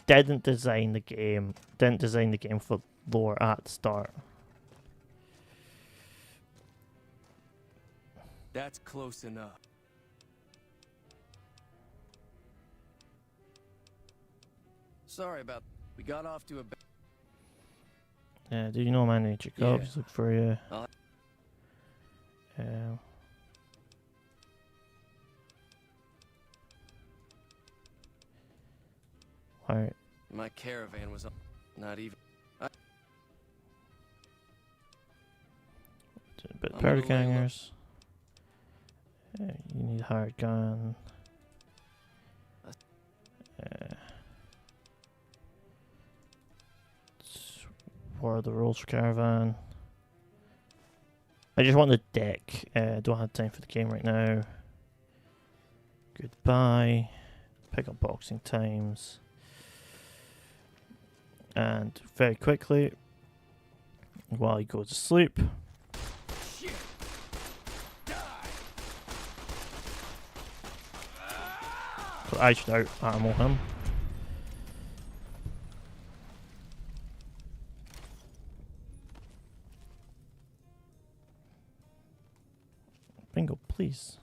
didn't design the game. Didn't design the game for lore at the start. That's close enough. Sorry about. We got off to a. Do you know my name, Jacob? Yeah. Look for you. Alright. My caravan was not even. But I'm powder gonna lay low. gangers. You need a hired gun. What are the rules for caravan? I just want the deck. Don't have time for the game right now. Goodbye. Pick up boxing times. And very quickly, while he goes to sleep. So I should out ammo him. Please.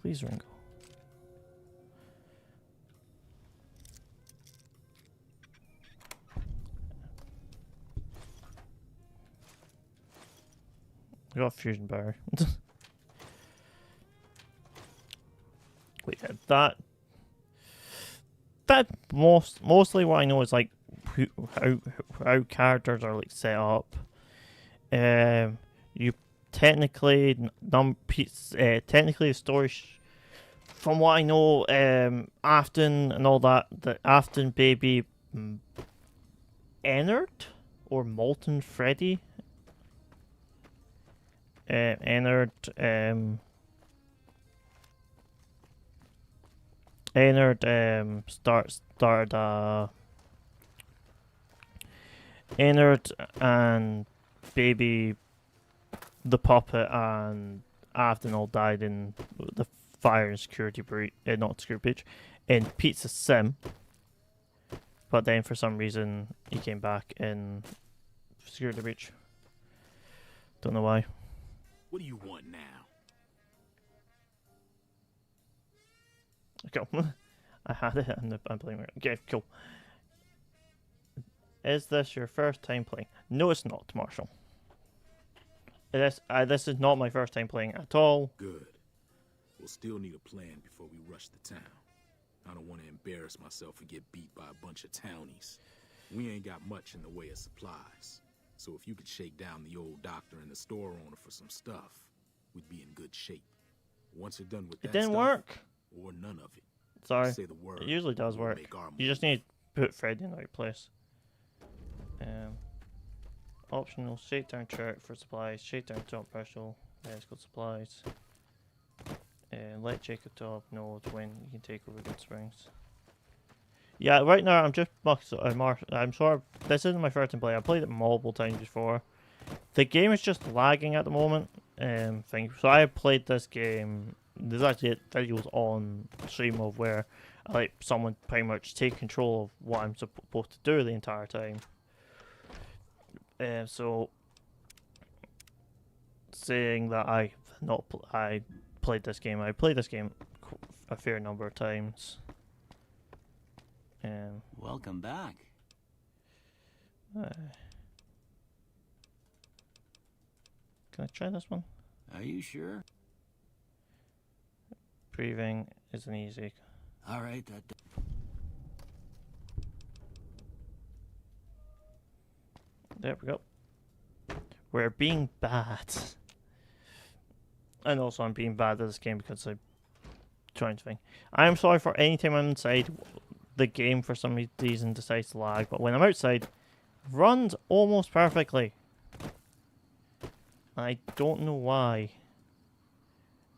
Please, Ringo. I got a fusion power. Wait, that mostly what I know is like how characters are like set up. You technically technically the story from what I know, Afton and all that, the Afton baby Ennard or Molten Freddy. Ennard Ennard and baby the puppet and Afton all died in the fire and security breach, not security breach, in Pizza Sim. But then for some reason he came back in security breach. Don't know why. What do you want now? Cool. I had it and I'm playing it. Okay, cool. Is this your first time playing? No, it's not, Marshall. This is not my first time playing at all. Good. We'll still need a plan before we rush the town. I don't want to embarrass myself and get beat by a bunch of townies. We ain't got much in the way of supplies. So if you could shake down the old doctor and the store owner for some stuff, we'd be in good shape. Once you're done with that It didn't stuff, work. or none of it, Sorry. say the word. It usually does we'll work. make our You just move. need to put Freddy in the right place. Optional shakedown chart for supplies. Shakedown top partial. Medical supplies. Let Jacob top know when you can take over Good Springs. Yeah, right now I'm just I'm sorry. This isn't my first time playing. I played it multiple times before. The game is just lagging at the moment. So I played this game. There's actually videos on stream of where I let someone pretty much take control of what I'm supposed to do the entire time. So saying that I played this game. I played this game a fair number of times. Welcome back. Can I try this one? Are you sure? Breathing isn't easy. All right, that. There we go. We're being bad. And also I'm being bad at this game because I'm trying to think. I'm sorry for any time I'm inside, the game for some reason decides to lag, but when I'm outside, it runs almost perfectly. I don't know why.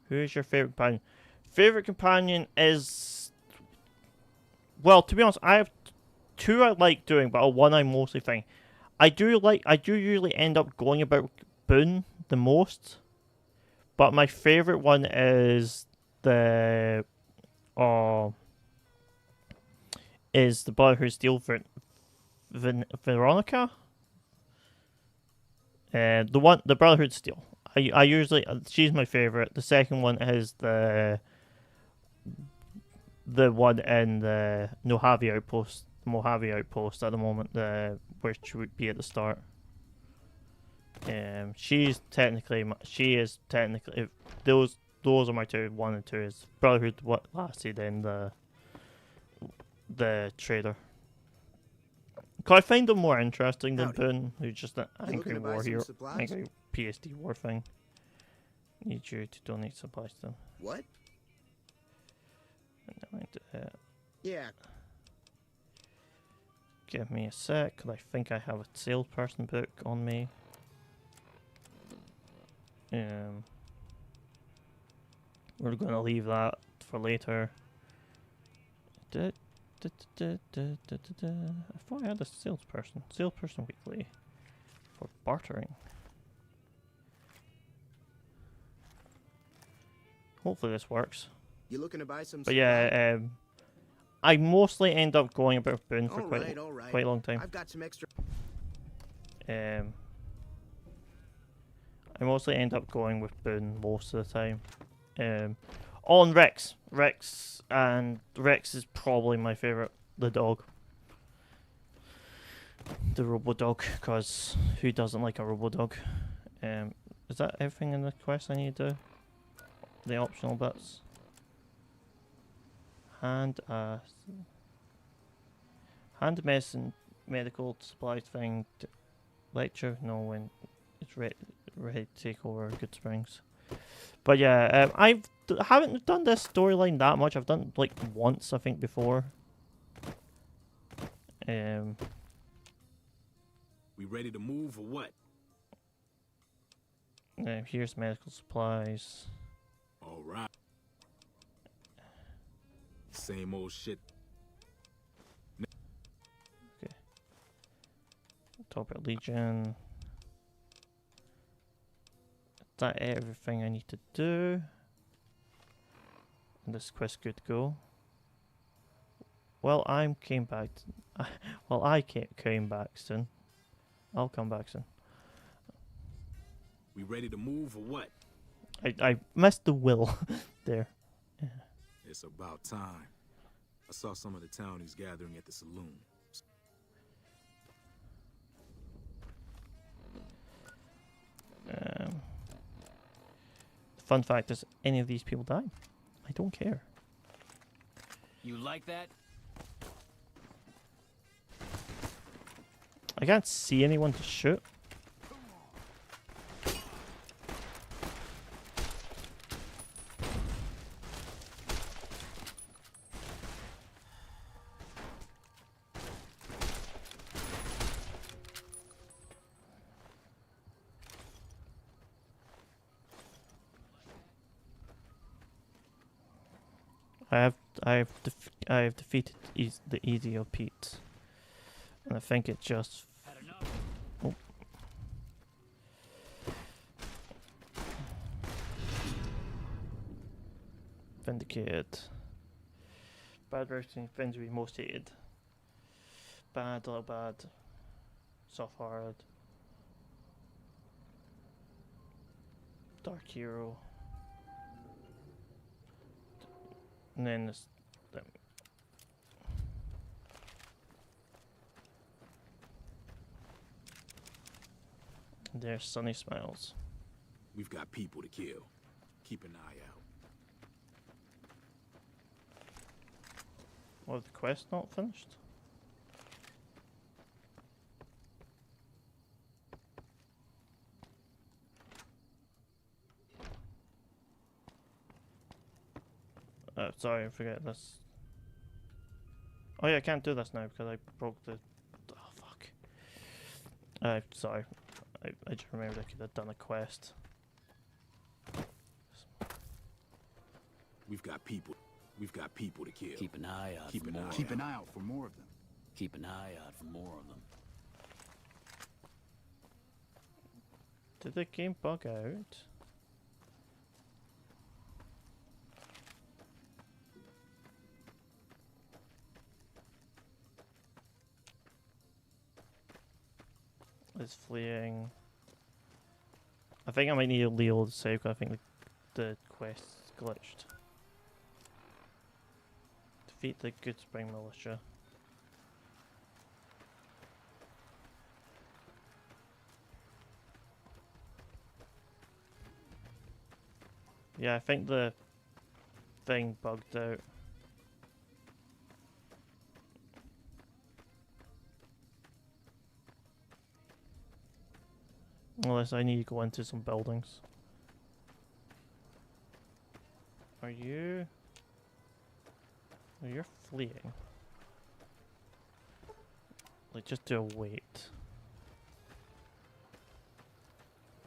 Who is your favorite companion? Favorite companion is... Well, to be honest, I have two I like doing, but one I mostly think. I do usually end up going about Boone the most, but my favorite one is the Brotherhood Steel Veronica. The Brotherhood Steel. I usually she's my favorite. The second one is the one in the Mojave Outpost at the moment, which would be at the start. She is technically those are my two. 1 and 2 is Brotherhood what lasted, then the trader. Cause I find them more interesting than Boone, who's just an angry looking to buy war some hero, supplies? angry PSD war thing. Need you to donate supplies to them. What? Yeah. Give me a sec, cause I think I have a salesperson book on me. We're gonna leave that for later. I thought I had a salesperson. Salesperson weekly for bartering. Hopefully this works. You looking to buy some? But yeah, I mostly end up going about Boone for quite a long time. I've got some extra. I mostly end up going with Boone most of the time. On Rex. Rex is probably my favourite, the dog. The robo-dog, because who doesn't like a robo-dog? Is that everything in the quest I need to do? The optional bits? Hand medicine, medical supplies thing, lecture, no, when it's ready to take over Goodsprings. But yeah, I haven't done this storyline that much. I've done like once, I think, before. We ready to move or what? Here's medical supplies. All right. Same old shit. Okay. Talk about Legion. Is that everything I need to do? And this quest good to go. Well, I came back soon. I'll come back soon. We ready to move or what? I missed the will there. Yeah. It's about time. I saw some of the townies gathering at the saloon. Fun fact is, any of these people die? I don't care. You like that? I can't see anyone to shoot. I have defeated the Easy Pete, and I think it just. Oh. Vindicated. Bad roasting friends we most hated. Bad, little bad. Soft hard. Dark hero. And then this. There's Sunny Smiles. We've got people to kill. Keep an eye out. Well, the quest not finished? Sorry, I forget this. Oh yeah, I can't do this now because I broke the... Oh, fuck. Sorry. I just remembered I could have done a quest. We've got people to kill. Keep an eye out Keep for an more. eye Keep an eye out for more of them. Keep an eye out for more of them. Did the game bug out? It's fleeing. I think I might need Leo to save because I think the quest's glitched. Defeat the Goodspring Militia. Yeah, I think the thing bugged out. Unless I need to go into some buildings. Are you... Oh, you're fleeing. Like, just do a wait.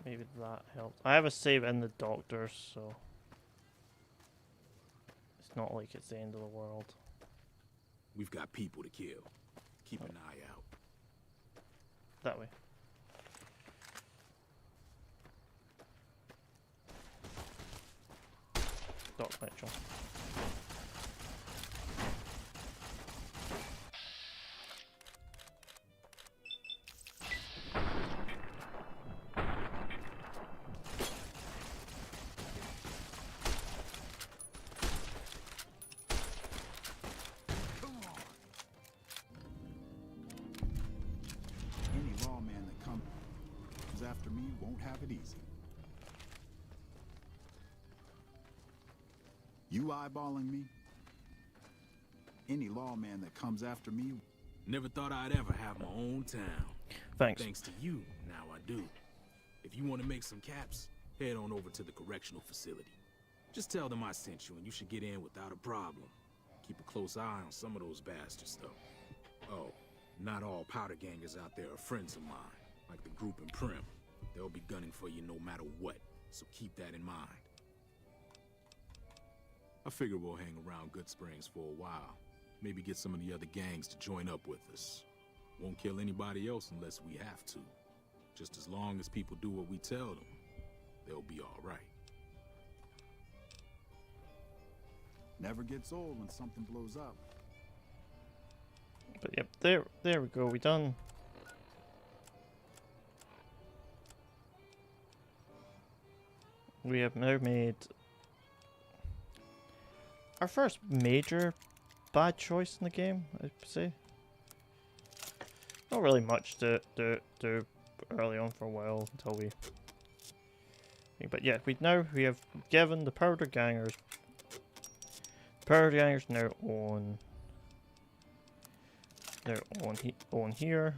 Maybe that helps. I have a save in the doctors, so... It's not like it's the end of the world. We've got people to kill. Keep an eye out. That way. Doc Mitchell. me won't have it easy. You eyeballing me? Any lawman that comes after me. Never thought I'd ever have my own town. Thanks. Thanks to you, now I do. If you want to make some caps, head on over to the correctional facility. Just tell them I sent you and you should get in without a problem. Keep a close eye on some of those bastards, though. Oh, not all powder gangers out there are friends of mine, like the group in Prim. They'll be gunning for you no matter what, so keep that in mind. I figure we'll hang around Good Springs for a while. Maybe get some of the other gangs to join up with us. Won't kill anybody else unless we have to. Just as long as people do what we tell them, they'll be all right. Never gets old when something blows up. But yep, there we go. We done. We have now made our first major bad choice in the game, I'd say. Not really much to do early on for a while until we. But yeah, we have given the powder gangers. Powder gangers now own. They're on here.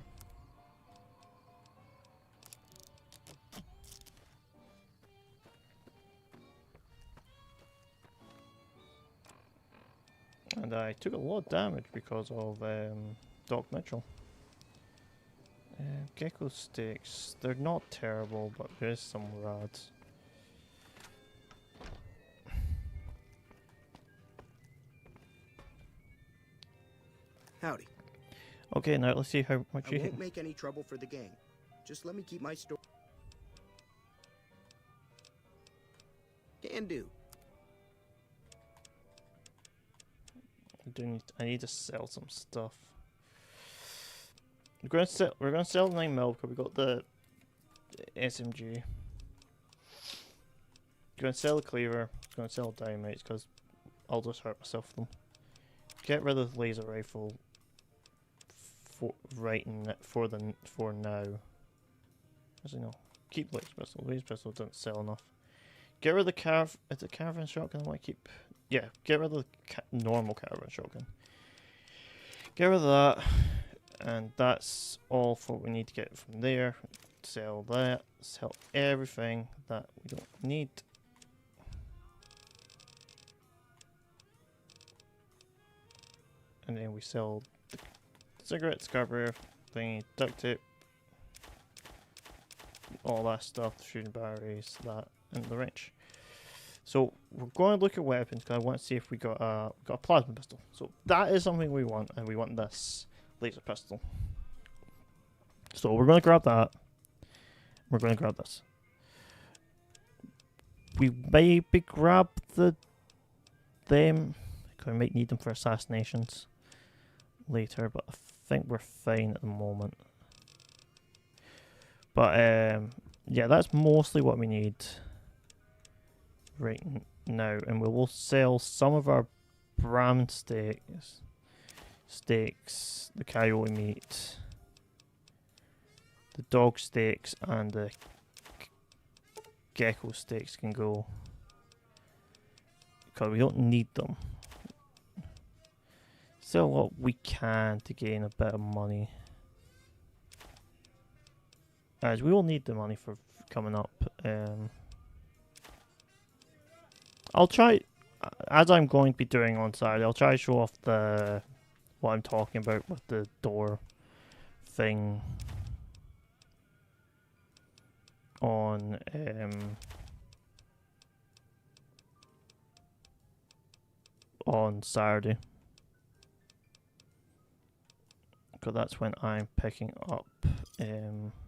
And I took a lot of damage because of Doc Mitchell. Gecko sticks, they're not terrible, but there's some rads. Howdy. Okay, now let's see how much I you won't hit. make any trouble for the gang. Just let me keep my store. Can do. I need to sell some stuff. We're gonna sell the 9mm because we got the SMG. Gonna sell the cleaver. Gonna sell dynamites because I'll just hurt myself with them. Get rid of the laser rifle for now. Actually no. Keep the laser pistol. Laser pistol doesn't sell enough. Get rid of the is it caravan shotgun I want to keep? Yeah, get rid of the normal caravan shotgun. Get rid of that. And that's all for what we need to get from there. Sell that. Sell everything that we don't need. And then we sell the cigarettes, carburetor, thingy, duct tape, all that stuff, the shooting batteries, that, and the wrench. So we're going to look at weapons because I want to see if we got a plasma pistol. So that is something we want, and we want this laser pistol. So we're going to grab that. We're going to grab this. We maybe grab them. Because we might need them for assassinations later, but I think we're fine at the moment. But yeah, that's mostly what we need right now, and we will sell some of our Bram steaks, the coyote meat, the dog steaks, and the gecko steaks can go because we don't need them. Sell what we can to gain a bit of money, as we will need the money for coming up. I'll try, as I'm going to be doing on Saturday, I'll try to show off what I'm talking about with the door thing on Saturday, because that's when I'm picking up.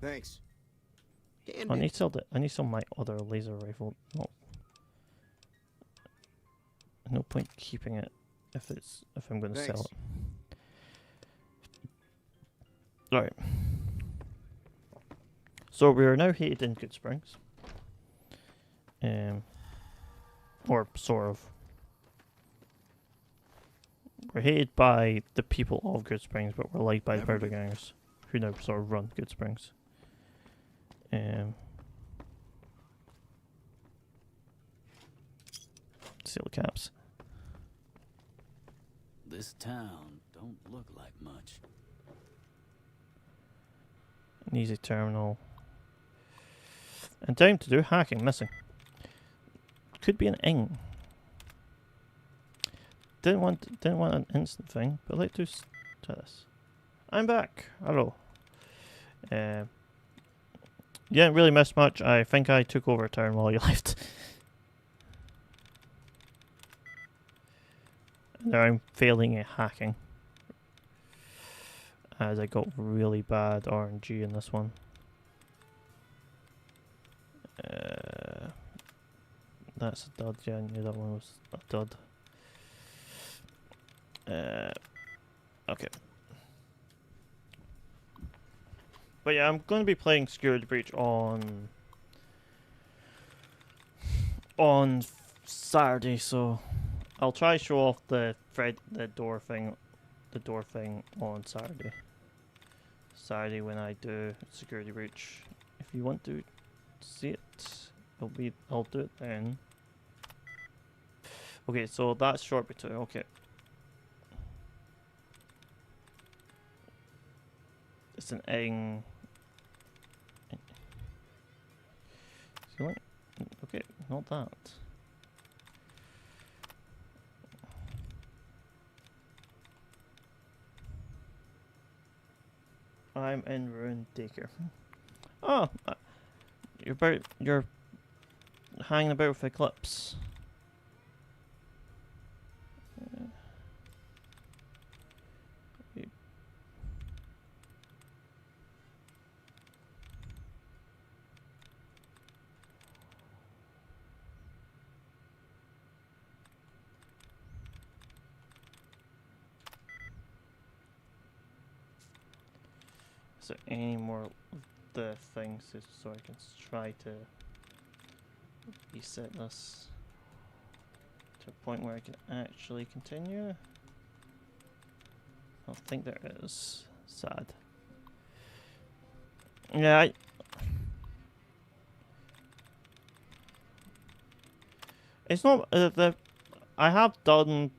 Thanks. Can I do. need to sell I need to sell my other laser rifle. No point keeping it if I'm going to sell Thanks. it. Right. So we are now headed in Good Springs. Or sort of. We're hated by the people of Good Springs, but we're liked by the Never powder knew. gangers, who now sort of run Good Springs. steel caps. This town don't look like much. An easy terminal. And time to do hacking missing. Could be an ing. Didn't want an instant thing, but let's do this. I'm back. Hello. Yeah, didn't really miss much. I think I took over a turn while you left. Now I'm failing at hacking, as I got really bad RNG in this one. That's a dud. Yeah, I knew that one was a dud. Okay. But yeah, I'm going to be playing Security Breach on Saturday, so I'll try to show off the door thing on Saturday. Saturday when I do Security Breach. If you want to see it, I'll do it then. Okay, so that's short between. Okay. It's an ing. Okay, not that. I'm in Ruined Daycare. Oh, you're hanging about with Eclipse. Is there any more of the things so I can try to reset this to a point where I can actually continue? I don't think there is. Sad. Yeah, it's not I have done.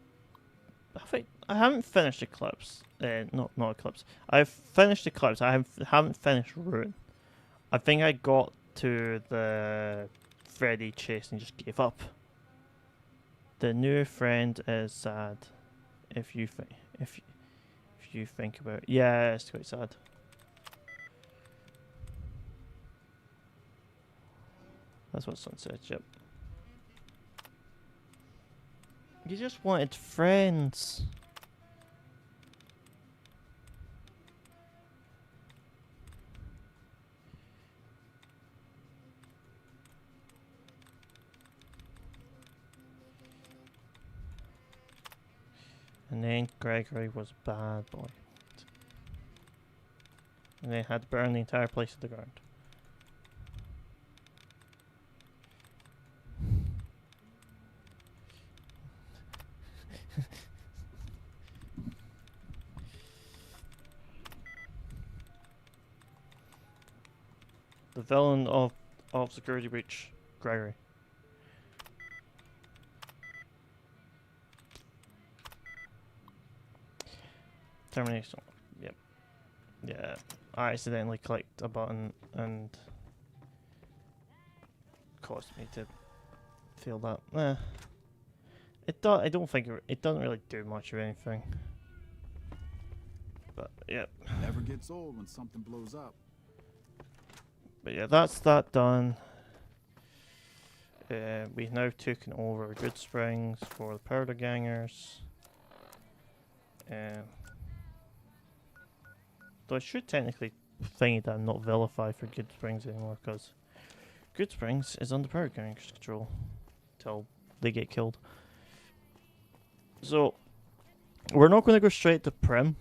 I haven't finished Eclipse. Not Eclipse. I've finished Eclipse. I haven't finished Ruin. I think I got to the Freddy chase and just gave up. The new friend is sad. If you think about it. Yeah, it's quite sad. That's what Sun said. Yep. You just wanted friends. And then Gregory was a bad boy. And they had to burn the entire place to the ground. The villain of Security Breach, Gregory. Termination. Yep. Yeah. I accidentally clicked a button and caused me to feel that. I don't think it doesn't really do much of anything. But yeah. Never gets old when something blows up. But yeah, that's that done. We've now taken over Goodsprings for the Powder Gangers. Though I should technically think that I'm not vilified for Goodsprings anymore, because Goodsprings is under Powder Gangers' control till they get killed. So we're not going to go straight to Prim.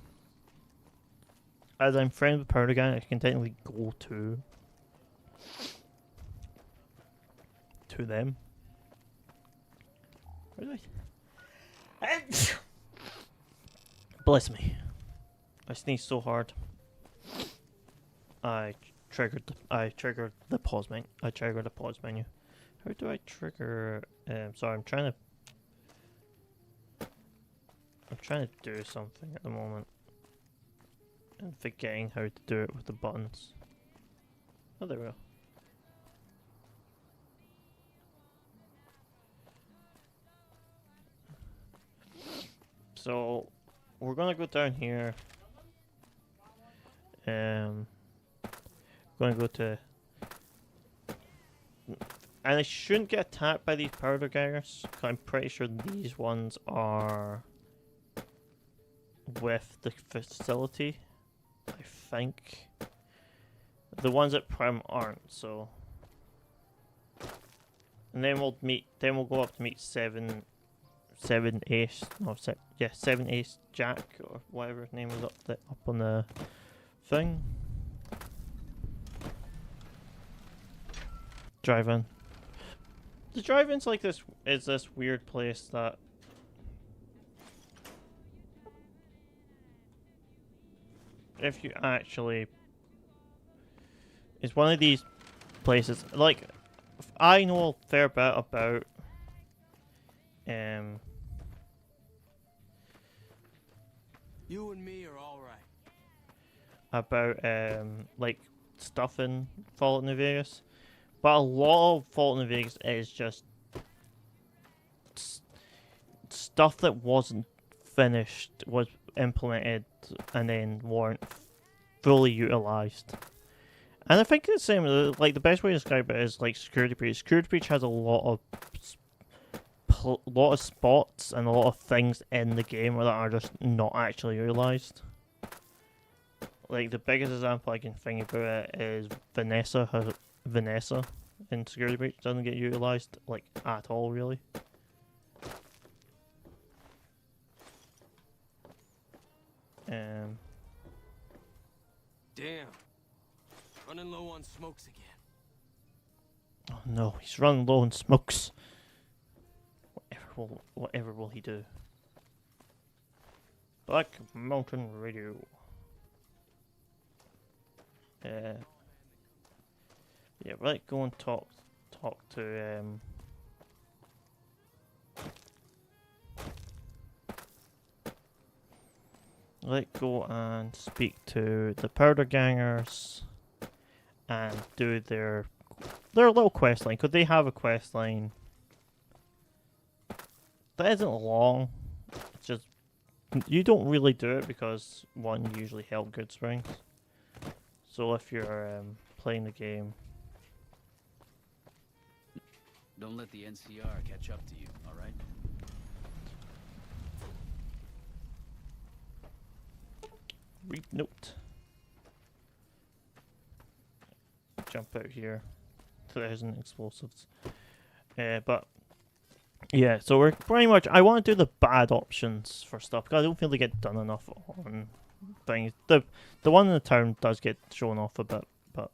As I'm friends with Powder Gang, I can technically go to them. Where do I? Bless me. I sneezed so hard. I triggered the pause menu. I triggered the pause menu. How do I trigger? Sorry, I'm trying to trying to do something at the moment and forgetting how to do it with the buttons. Oh, there we go. So we're gonna go down here. Gonna go to, and I shouldn't get attacked by these powder gangers, 'cause I'm pretty sure these ones are with the facility. I think the ones at Prim aren't. So, and then we'll meet. Then we'll go up to meet seven Ace. No, seven Ace Jack or whatever his name was up on the thing. Drive-in. The drive-in's like this. Is this weird place that if you actually, it's one of these places. Like, I know a fair bit about You and me are all right. about like stuff in Fallout New Vegas, but a lot of Fallout New Vegas is just stuff that wasn't finished, was implemented, and then weren't fully utilized. And I think it's the same. Like, the best way to describe it is like Security Breach. Security Breach has a lot of spots and a lot of things in the game that are just not actually utilized. Like, the biggest example I can think about it is Vanessa in Security Breach doesn't get utilized like at all, really. Damn. Running low on smokes again. Oh no, he's running low on smokes. Whatever will he do? Black Mountain Radio. Yeah, right. Go and talk to Let's go and speak to the Powder Gangers and do their little quest line. Could they have a quest line that isn't long? It's just, you don't really do it because one, you usually help Goodsprings. So if you're playing the game, don't let the NCR catch up to you, all right? read note. Jump out here. 1,000 explosives. But yeah, so we're pretty much. I want to do the bad options for stuff because I don't feel they get done enough on things. The one in the town does get shown off a bit, but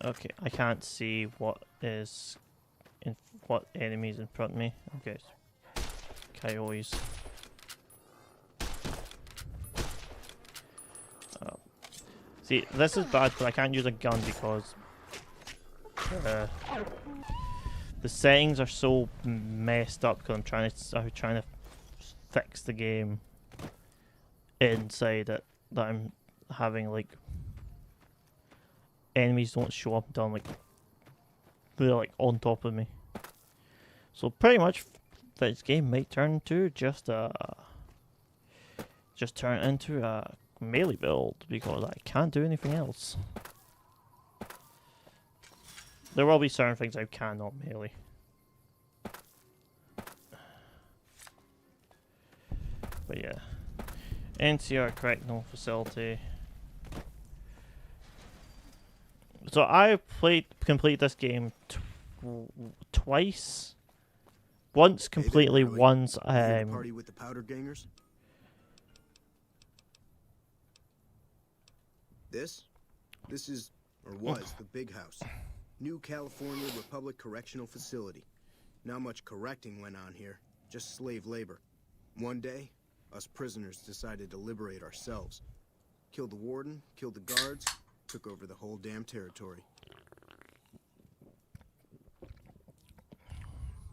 okay, I can't see what enemies in front of me. Okay, coyotes. See, this is bad because I can't use a gun because the settings are so messed up because I'm trying to fix the game inside it that I'm having like enemies don't show up until they're like on top of me. So pretty much this game might turn into just turn into a melee build because I can't do anything else. There will be certain things I cannot melee. But yeah. NCR Correctional Facility. So I completed this game twice. Once completely, hey there, once party with the Powder Gangers? This is, or was, the Big House. New California Republic Correctional Facility. Not much correcting went on here, just slave labor. One day, us prisoners decided to liberate ourselves. Killed the warden, killed the guards, took over the whole damn territory.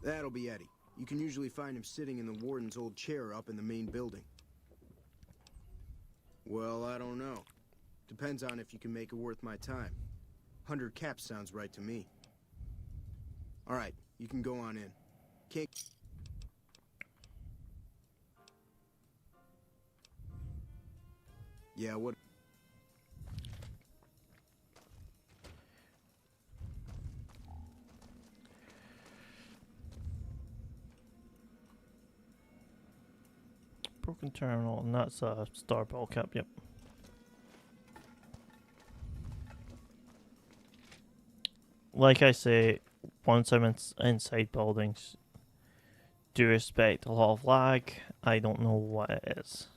That'll be Eddie. You can usually find him sitting in the warden's old chair up in the main building. Well, I don't know. Depends on if you can make it worth my time. 100 caps sounds right to me. All right, you can go on in. Can't... Yeah, what... Broken terminal, and that's a star ball cap, yep. Like I say, once I'm inside buildings, do expect a lot of lag. I don't know what it is.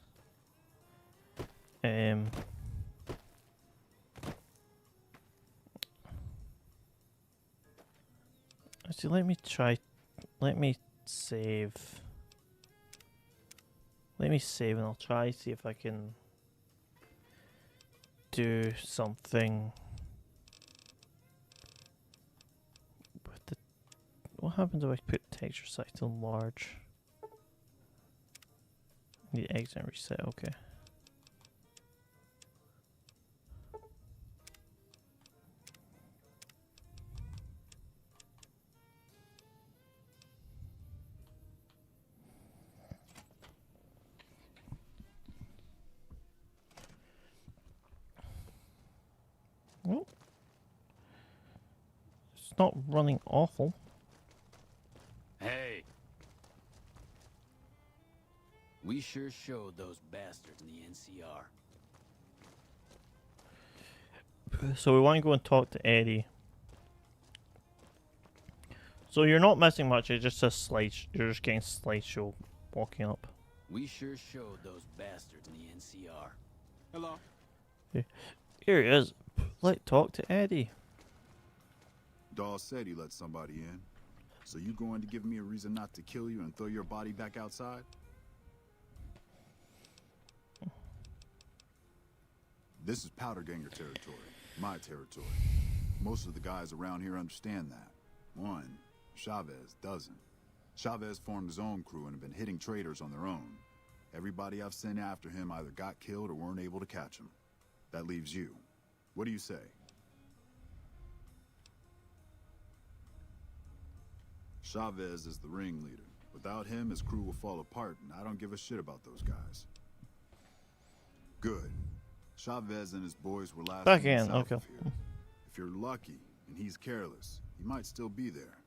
Actually, let me save. Let me save and I'll try see if I can do something with the... What happens if I put texture size to large? Need exit and reset, okay. Oh. It's not running awful. Hey! We sure showed those bastards in the NCR. So we want to go and talk to Eddie. So you're not missing much, it's just a you're just getting slideshow walking up. We sure showed those bastards in the NCR. Hello. Here he is. Let's talk to Eddie. Dawes said he let somebody in. So you going to give me a reason not to kill you and throw your body back outside? This is Powder Ganger territory. My territory. Most of the guys around here understand that. One, Chavez doesn't. Chavez formed his own crew and have been hitting traitors on their own. Everybody I've sent after him either got killed or weren't able to catch him. That leaves you. What do you say? Chavez is the ringleader. Without him, his crew will fall apart, and I don't give a shit about those guys. Good. Chavez and his boys were last Back seen in, south okay. of here. If you're lucky, and he's careless, he might still be there.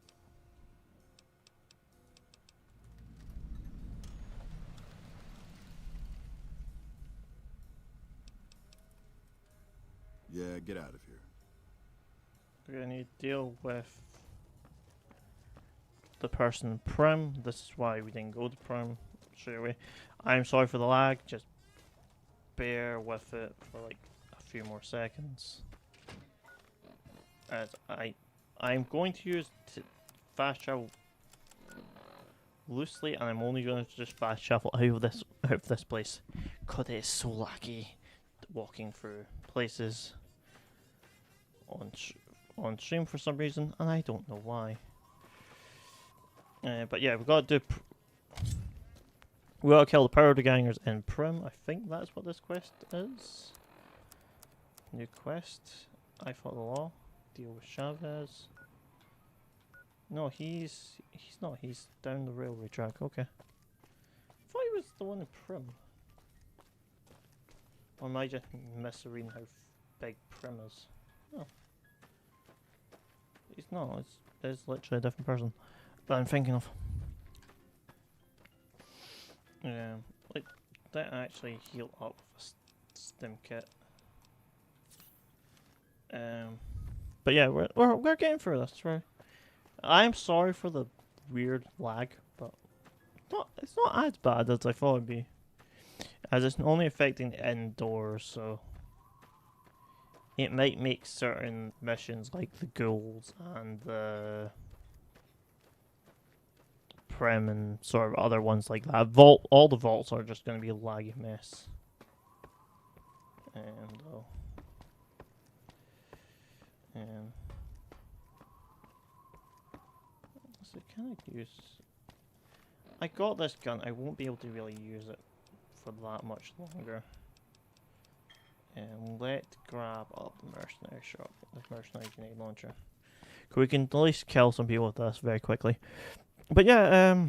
Yeah, get out of here. We're gonna need to deal with the person in Prim. This is why we didn't go to Prim straight away. I'm sorry for the lag, just bear with it for like a few more seconds. As I'm going to use fast travel loosely, and I'm only going to just fast travel out of this place because it is so laggy walking through places on stream for some reason, and I don't know why. But yeah, we've got to do. We gotta kill the Powder Gangers in Prim. I think that's what this quest is. New quest. I fought the law. Deal with Chavez. No, he's not. He's down the railway track. Okay. I thought he was the one in Prim. Or am I just misreading how big Prim is? No. He's not. It's literally a different person that I'm thinking of. Like that actually heal up with a stim kit. But yeah, we're getting through this. Right. I'm sorry for the weird lag, but it's not as bad as I thought it'd be. As it's only affecting indoors, so it might make certain missions like the ghouls and the Prim and sort of other ones like that. All the vaults are just going to be a laggy mess. So can I use I got this gun. I won't be able to really use it for that much longer. And let's grab up the mercenary shop, the mercenary grenade launcher. We can at least kill some people with this very quickly. But yeah,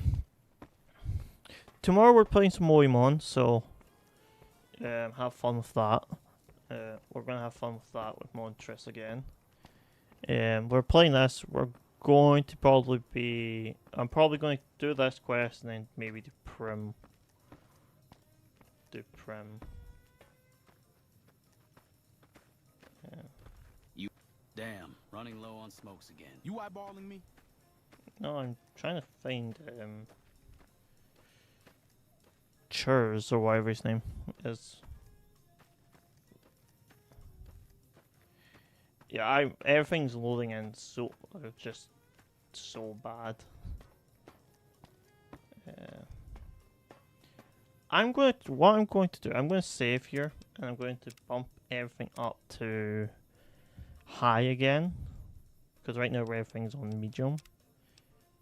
tomorrow we're playing some Moemon, so have fun with that. We're gonna have fun with that with Montress again. We're playing this. We're going to probably be. I'm probably going to do this quest and then maybe do Prim. Damn, running low on smokes again. You eyeballing me? No, I'm trying to find Churs or whatever his name is. Yeah, everything's loading in so just so bad. What I'm going to do, I'm going to save here and I'm going to bump everything up to high again, because right now everything's on medium.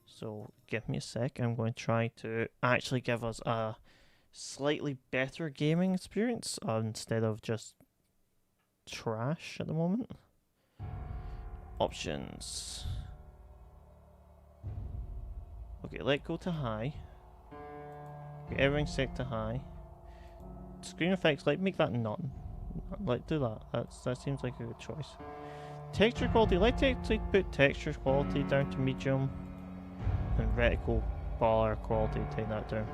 So give me a sec. I'm going to try to actually give us a slightly better gaming experience instead of just trash at the moment. Options. Okay, let go to high. Okay, everything's set to high. Screen effects, like make that none. Like do that. That seems like a good choice. Texture quality, let's actually put texture quality down to medium. And reticle bar quality, take that down.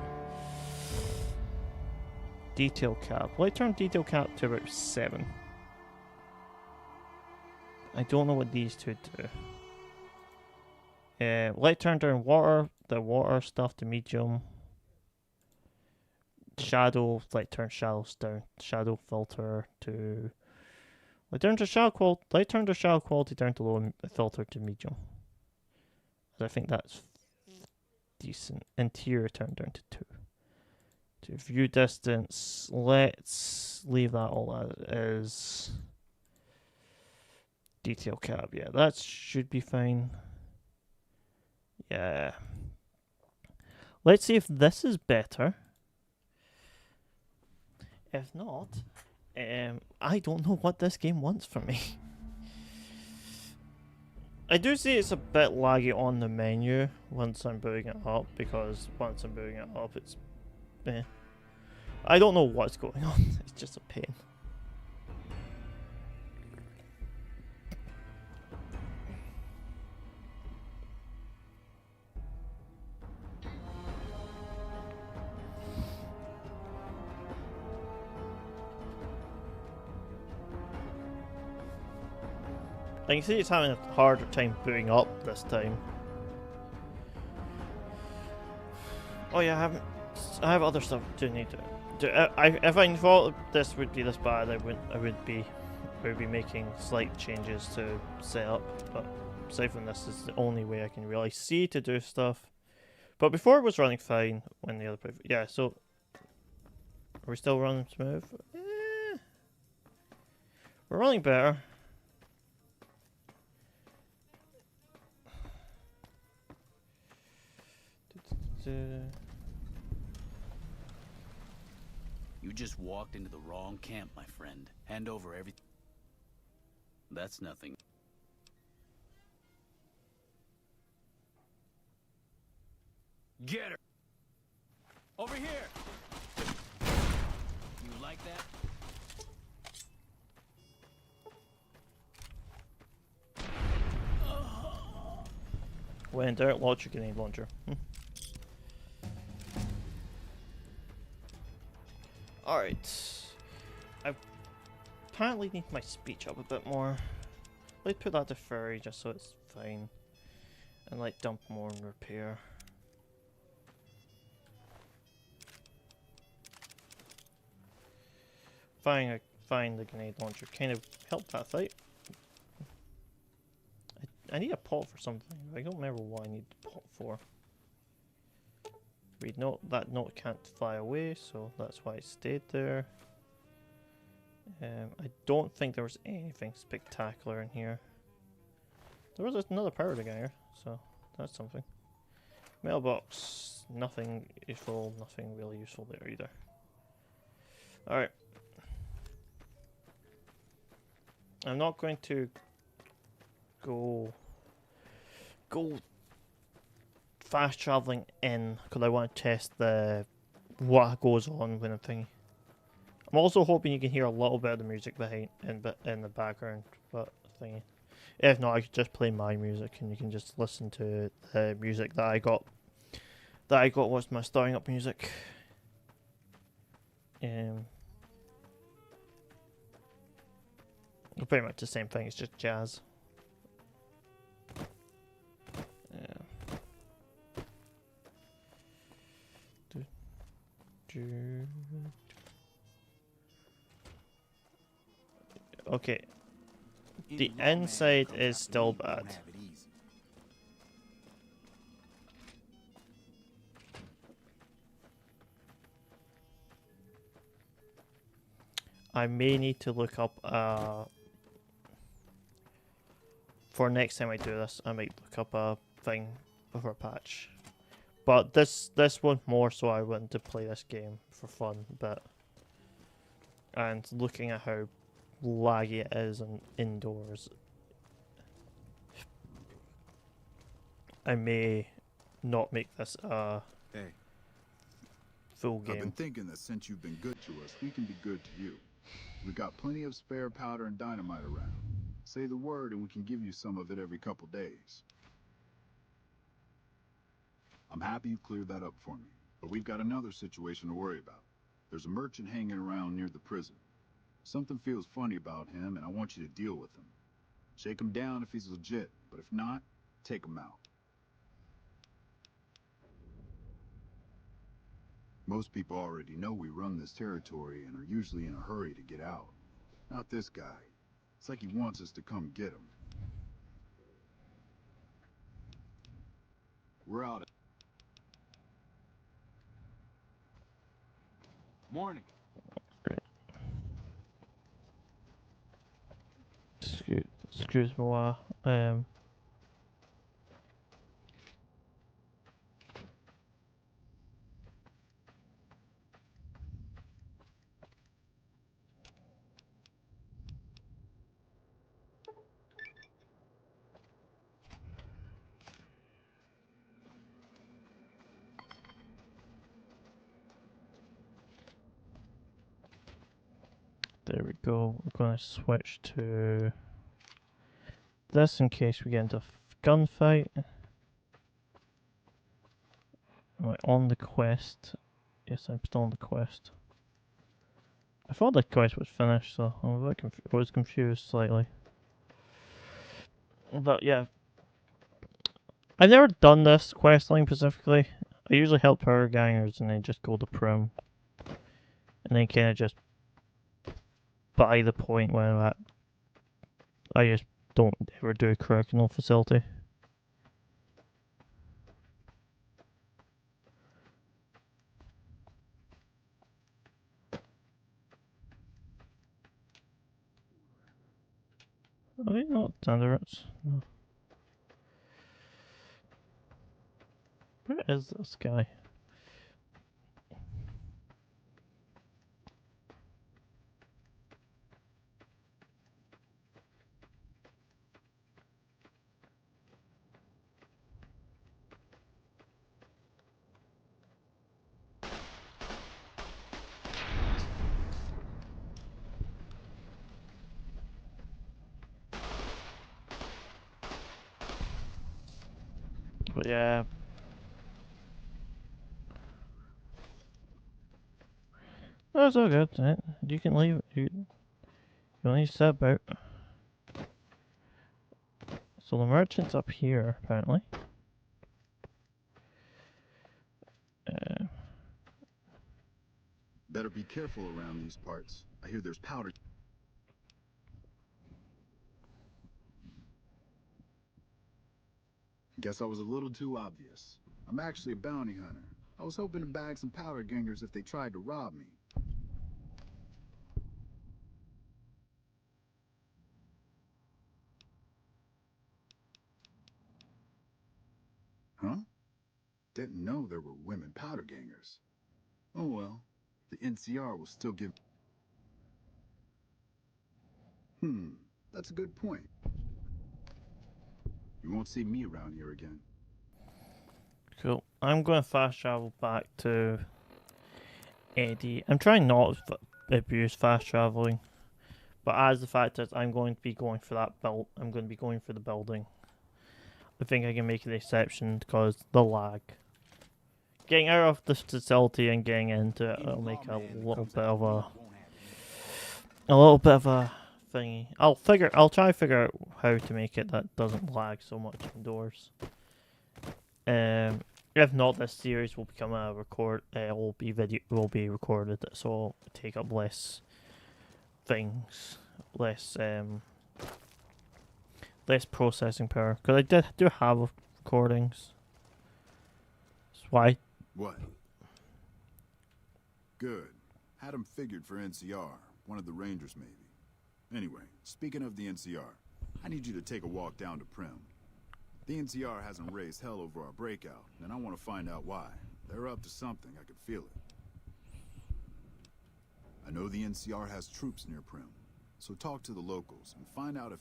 Detail cap. Let's turn detail cap to about 7. I don't know what these two do. Let's turn down the water stuff to medium. Shadow, let's turn shadows down. Shadow filter to. Let's turn the shadow quality down to low and filter to medium. I think that's decent. Interior turn down to 2. To view distance, let's leave that all as is. Detail cap, yeah, that should be fine. Yeah. Let's see if this is better. If not, I don't know what this game wants from me. I do see it's a bit laggy on the menu once I'm booting it up, because once I'm booting it up, it's... I don't know what's going on, it's just a pain. I can see it's having a harder time booting up this time. Oh yeah, I have other stuff to need to do. If I thought this would be this bad, I would be making slight changes to setup. But aside from this, is the only way I can really see to do stuff. But before it was running fine when the other yeah. So are we still running smooth? We're running better. You just walked into the wrong camp, my friend. Hand over everything. That's nothing. Get her! Over here! You like that? When don't launch your grenade launcher. Alright. I apparently need my speech up a bit more. Let's put that to furry just so it's fine. And like dump more and repair. Find the grenade launcher kind of helped that fight. I need a pot for something. I don't remember what I need a pot for. Read note. That note can't fly away, so that's why it stayed there. I don't think there was anything spectacular in here. There was another power dagger, so that's something. Mailbox. Nothing useful, nothing really useful there either. Alright. I'm not going to go fast traveling in because I want to test what goes on when I'm thinking. I'm also hoping you can hear a little bit of the music behind in the background, but thingy. If not, I could just play my music and you can just listen to the music that I got. That I got was my starting up music. Pretty much the same thing. It's just jazz. Okay. The inside is still bad. I may need to look up for next time I do this, I might look up a thing for a patch. But this one more so I wanted to play this game for fun, and looking at how laggy it is indoors, I may not make this a full game. I've been thinking that since you've been good to us, we can be good to you. We've got plenty of spare powder and dynamite around. Say the word and we can give you some of it every couple days. I'm happy you cleared that up for me, but we've got another situation to worry about. There's a merchant hanging around near the prison. Something feels funny about him, and I want you to deal with him. Shake him down if he's legit, but if not, take him out. Most people already know we run this territory and are usually in a hurry to get out. Not this guy. It's like he wants us to come get him. We're out. Morning. Excuse me while there we go. We're going to switch to this in case we get into a gunfight. Am I on the quest? Yes, I'm still on the quest. I thought the quest was finished, so I was confused slightly. But yeah, I've never done this quest line specifically. I usually help power gangers and then just go to prim, and then kind of just by the point where I'm at, I just don't ever do a correctional facility. Are they not Thunderets? No. Where is this guy? But yeah. That's all good. You can leave. You don't need to step out. So the merchant's up here, apparently. Better be careful around these parts. I hear there's powder. Guess I was a little too obvious. I'm actually a bounty hunter. I was hoping to bag some powder gangers if they tried to rob me. Huh? Didn't know there were women powder gangers. Oh well, the NCR will still give... That's a good point. You won't see me around here again. Cool. I'm going to fast travel back to Eddie. I'm trying not to abuse fast traveling, but as the fact is, I'm going to be going for that build. I'm going to be going for the building. I think I can make an exception because the lag. Getting out of this facility and getting into it, it'll make a little bit of a thingy. I'll try to figure out how to make it that doesn't lag so much indoors. If not, this series will become a will be recorded, so it'll take up less things, less processing power. Because I do have recordings. That's why. What? Good. Had him figured for NCR. One of the Rangers, maybe. Anyway, speaking of the NCR, I need you to take a walk down to Prim. The NCR hasn't raised hell over our breakout, and I want to find out why. They're up to something, I can feel it. I know the NCR has troops near Prim, so talk to the locals and find out if...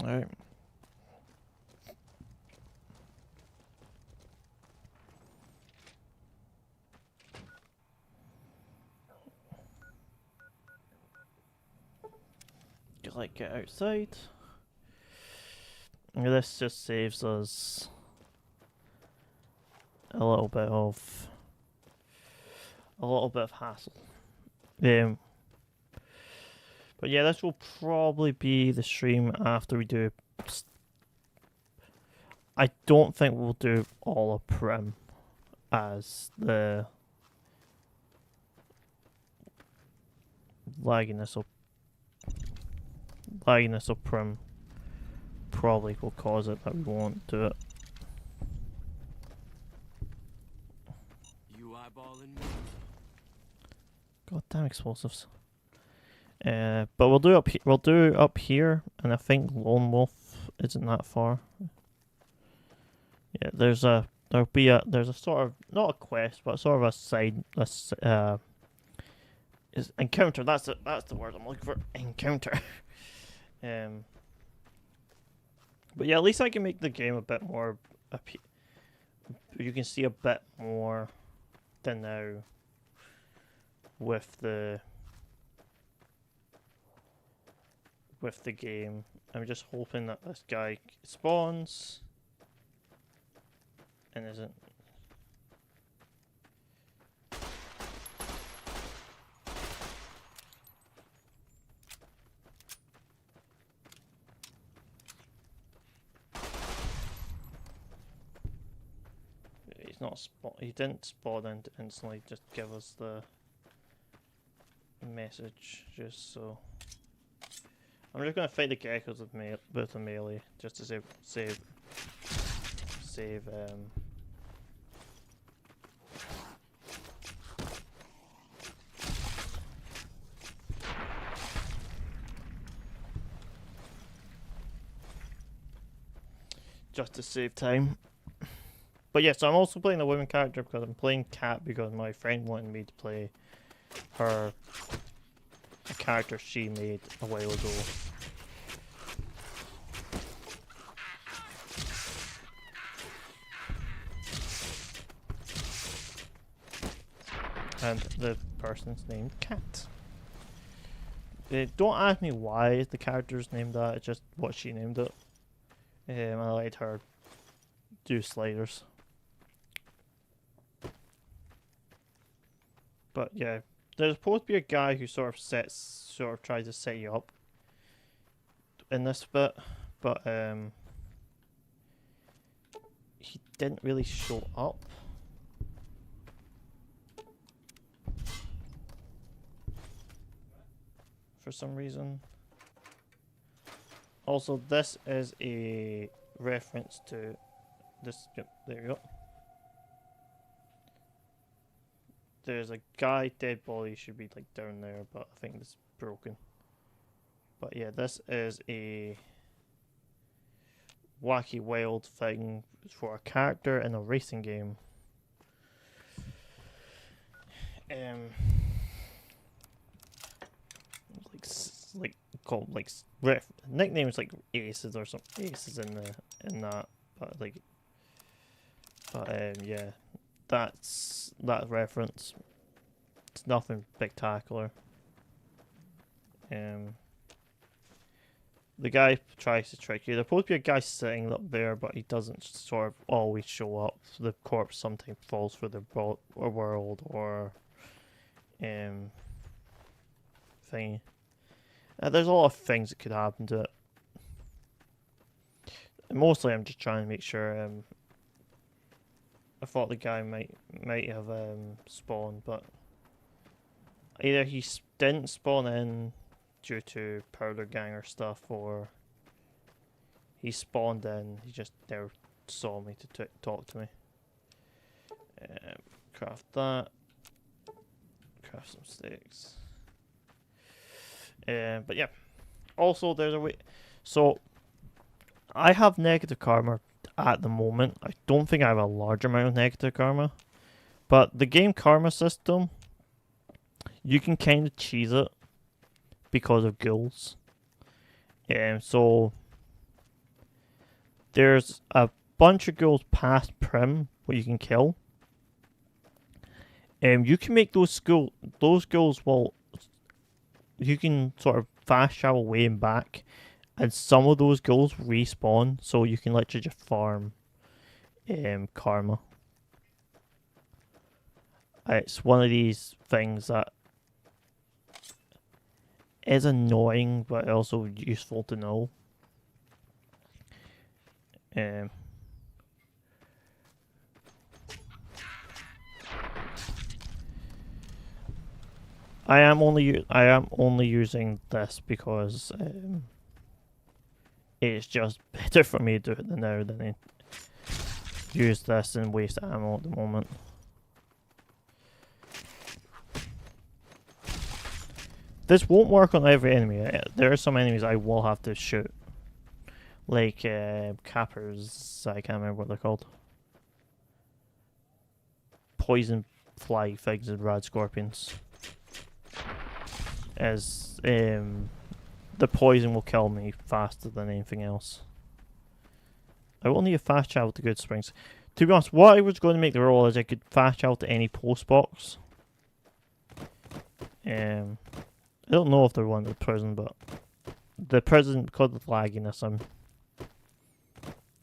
Alright. Get outside. This just saves us a little bit of hassle. But yeah, this will probably be the stream after we do. I don't think we'll do all of Prim as the lagginess of Prim probably will cause it that we won't do it. You eyeballing me? God damn explosives. But we'll do up here, and I think Lone Wolf isn't that far. Yeah, there's a sort of, not a quest, but sort of a side is encounter. That's the word I'm looking for. Encounter. But yeah, at least I can make the game a bit more. You can see a bit more than now with the game. I'm just hoping that this guy spawns and isn't. He's not he didn't spawn and instantly just give us the message, just so. I'm just gonna fight the geckos with a melee, just to save. Just to save time. But yes, I'm also playing the women character because I'm playing Cat because my friend wanted me to play her, a character she made a while ago. And the person's named Cat. Don't ask me why the character's named that, it's just what she named it. I let her do sliders. But yeah, there's supposed to be a guy who sort of tries to set you up in this bit, but he didn't really show up. For some reason. Also, this is a reference to this. Yep, there you go. There's a guy dead body should be like down there, but I think it's broken. But yeah, this is a wacky wild thing for a character in a racing game. Like called like nicknames like Aces or some Aces in that, yeah, that's that reference. It's nothing spectacular. The guy tries to trick you. There's supposed to be a guy sitting up there, but he doesn't sort of always show up. So the corpse sometimes falls for the world or thing. There's a lot of things that could happen to it. Mostly, I'm just trying to make sure. I thought the guy might have spawned, but either he didn't spawn in due to powder ganger stuff, or he spawned in. He just never saw me to talk to me. Craft that. Craft some sticks. But yeah. Also, there's a way. So, I have negative karma at the moment. I don't think I have a large amount of negative karma. But the game karma system, you can kind of cheese it because of ghouls. So, there's a bunch of ghouls past Prim what you can kill. You can make those ghouls will. You can sort of fast travel way and back, and some of those ghouls respawn, so you can literally just farm karma. It's one of these things that is annoying, but also useful to know. I am only using this because it's just better for me to do it now than I use this and waste ammo at the moment. This won't work on every enemy. There are some enemies I will have to shoot, like cappers. I can't remember what they're called. Poison fly things and rad scorpions. As the poison will kill me faster than anything else. I will need a fast travel to Goodsprings. To be honest, what I was going to make the rule is I could fast travel to any post box. I don't know if they're one of the prison, but the prison, because of the lagginess, I'm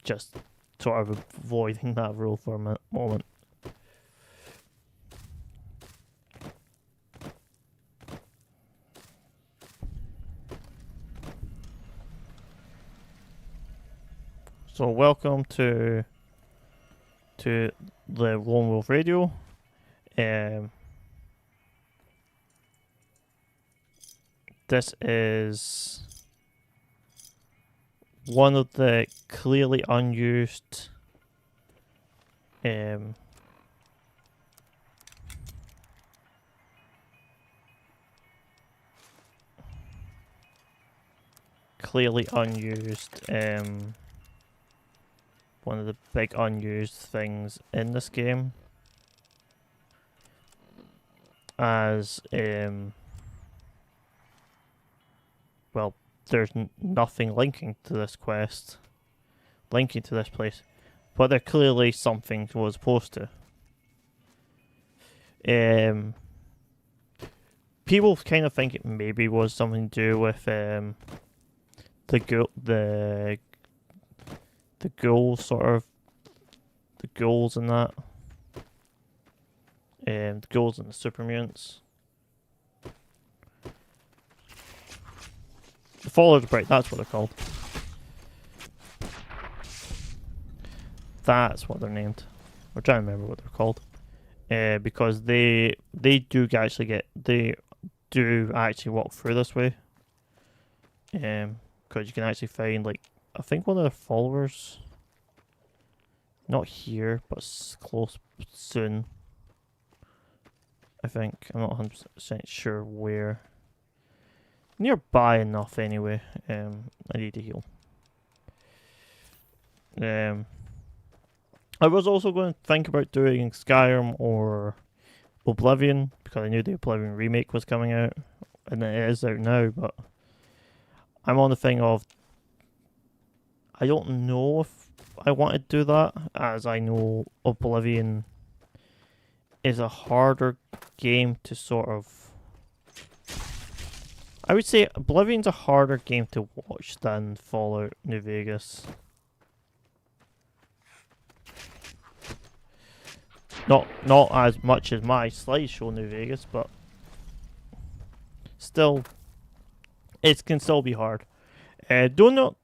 just sort of avoiding that rule for a moment. So welcome to the Lone Wolf Radio. This is one of the clearly unused one of the big unused things in this game, as well, there's nothing linking to this quest, linking to this place, but there clearly something was supposed to. People kind of think it maybe was something to do with the ghouls, sort of the ghouls and that, the ghouls and the super mutants. The Followers of Bright, that's what they're called. That's what they're named. We're trying to remember what they're called. Because they do actually walk through this way. Because you can actually find, like, I think one of their followers. Not here, but close soon. I think. I'm not 100% sure where. nearby enough anyway. I need to heal. I was also going to think about doing Skyrim or Oblivion because I knew the Oblivion remake was coming out, and it is out now. But I'm on the thing of I don't know if I want to do that, as I know Oblivion is a harder game to sort of. I would say Oblivion's a harder game to watch than Fallout New Vegas. Not as much as my slideshow New Vegas, but still, it can still be hard. I do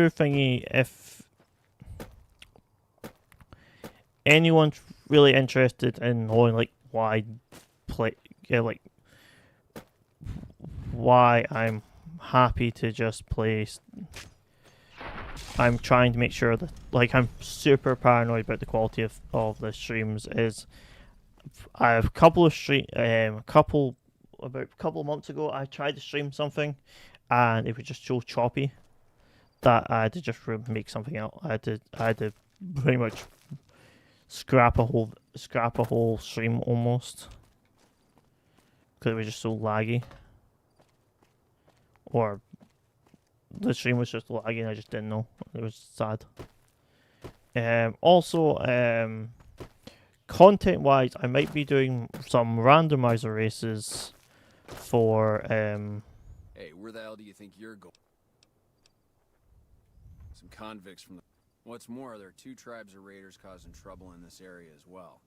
think if anyone's really interested in knowing like why why I'm happy to just play. I'm trying to make sure that, like, I'm super paranoid about the quality of the streams. Is I have a couple of about a couple of months ago, I tried to stream something, and it was just so choppy that I had to just make something out. I had to pretty much scrap a whole stream almost because it was just so laggy, or the stream was just laggy and I just didn't know. It was sad. Also, content-wise, I might be doing some randomizer races for Hey, where the hell do you think you're going? Some convicts from the... What's more, there are 2 tribes of raiders causing trouble in this area as well.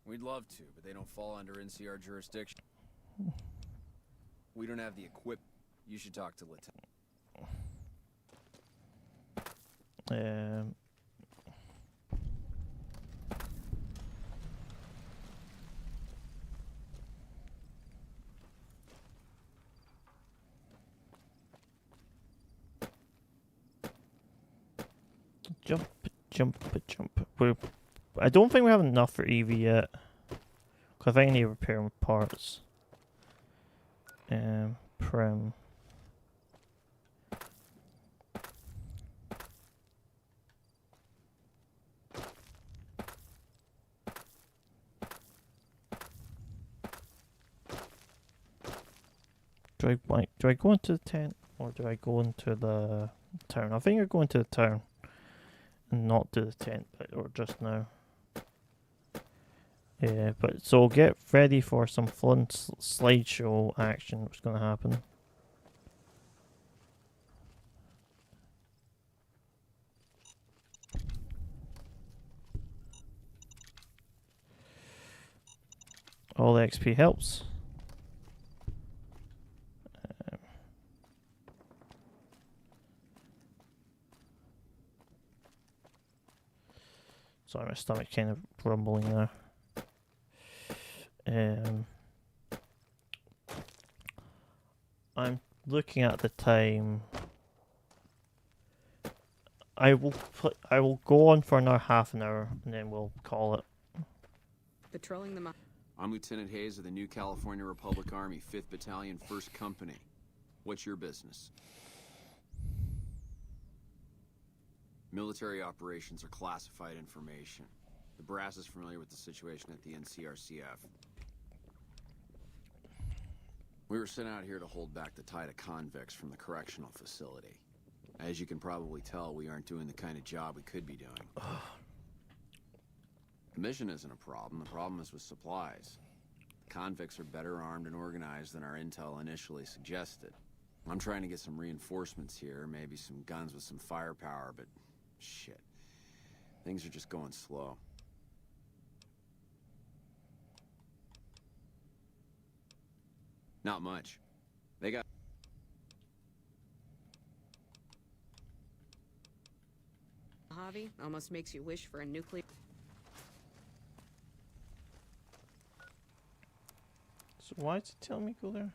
We'd love to, but they don't fall under NCR jurisdiction. We don't have the equip. You should talk to Lieutenant. Jump. I don't think we have enough for EV yet. Cause I think I need to repair parts. Prim. Do I go into the tent or do I go into the town? I think I go into the town and not do the tent, or just now. Yeah, but so get ready for some fun slideshow action. What's going to happen? All the XP helps. Sorry, my stomach kind of rumbling there. I'm looking at the time. I will go on for another half an hour and then we'll call it. Patrolling the I'm Lieutenant Hayes of the New California Republic Army, 5th Battalion, 1st Company. What's your business? Military operations are classified information. The brass is familiar with the situation at the NCRCF. We were sent out here to hold back the tide of convicts from the correctional facility. As you can probably tell, we aren't doing the kind of job we could be doing. The mission isn't a problem. The problem is with supplies. The convicts are better armed and organized than our intel initially suggested. I'm trying to get some reinforcements here, maybe some guns with some firepower, but shit. Things are just going slow. Not much. They got... Javi almost makes you wish for a nuclear... So why is it telling me go there?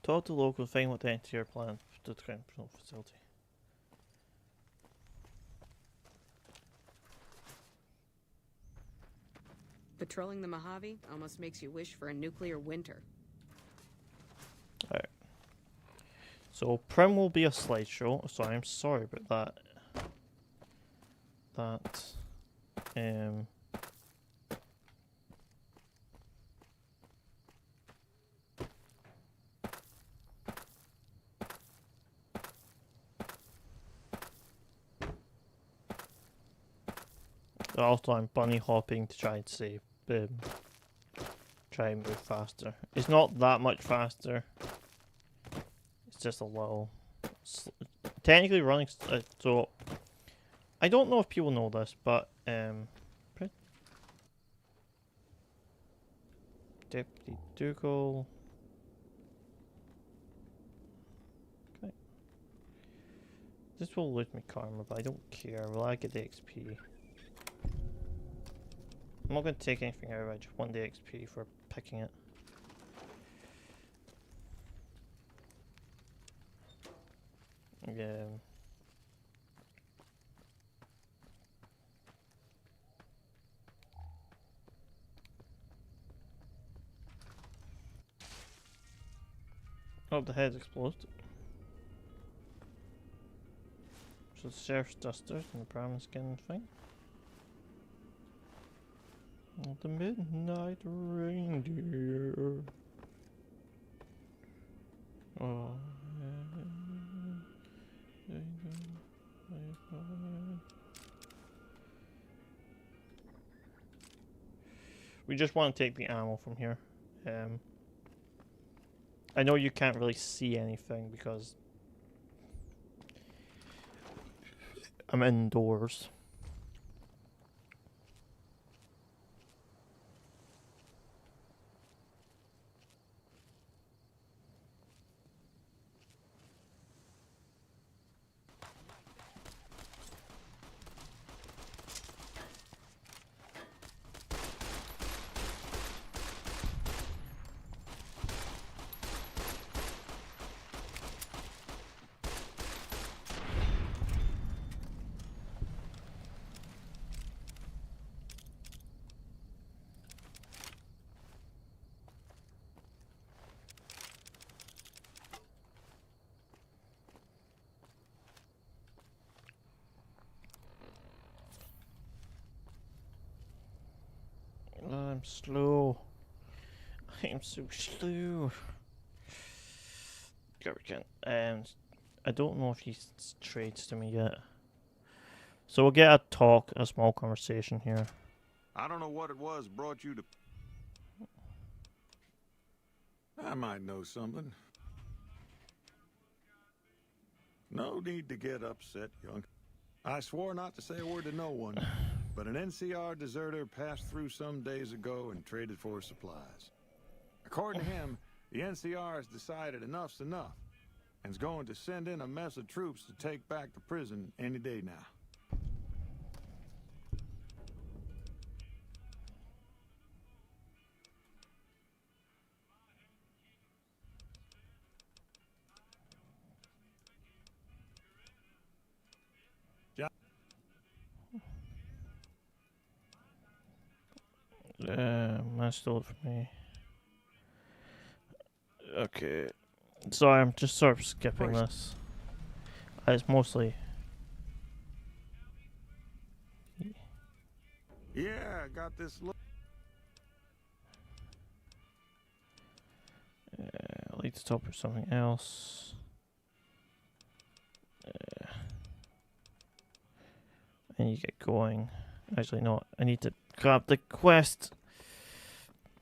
Talk to local, find what the NTR plan to the correctional facility. Patrolling the Mojave almost makes you wish for a nuclear winter. Alright. So Prim will be a slideshow, so I'm sorry about that. Also, I'm bunny hopping to try and save, try and move faster. It's not that much faster. It's just a little. Technically running. So I don't know if people know this, but Deputy Dougal. Okay. This will lose me karma, but I don't care. Will I get the XP? I'm not going to take anything out of it, I just want the XP for picking it. Yeah. Oh, the head's exploded. So the sheriff's dusters and the brown skin thing. The Midnight Reindeer. Oh. We just want to take the ammo from here. I know you can't really see anything because I'm indoors. I'm slow. I am so slow. There we go. I don't know if he trades to me yet. So we'll get a small conversation here. I don't know what it was brought you to... I might know something. No need to get upset, young. I swore not to say a word to no one, but an NCR deserter passed through some days ago and traded for supplies. According to him, the NCR has decided enough's enough and is going to send in a mess of troops to take back the prison any day now. That's still for me. Okay. Sorry, I'm just sort of skipping this. It's mostly... Yeah, I got this look. I'd like to talk about something else. I need to get going. Actually, no, I need to grab the quest.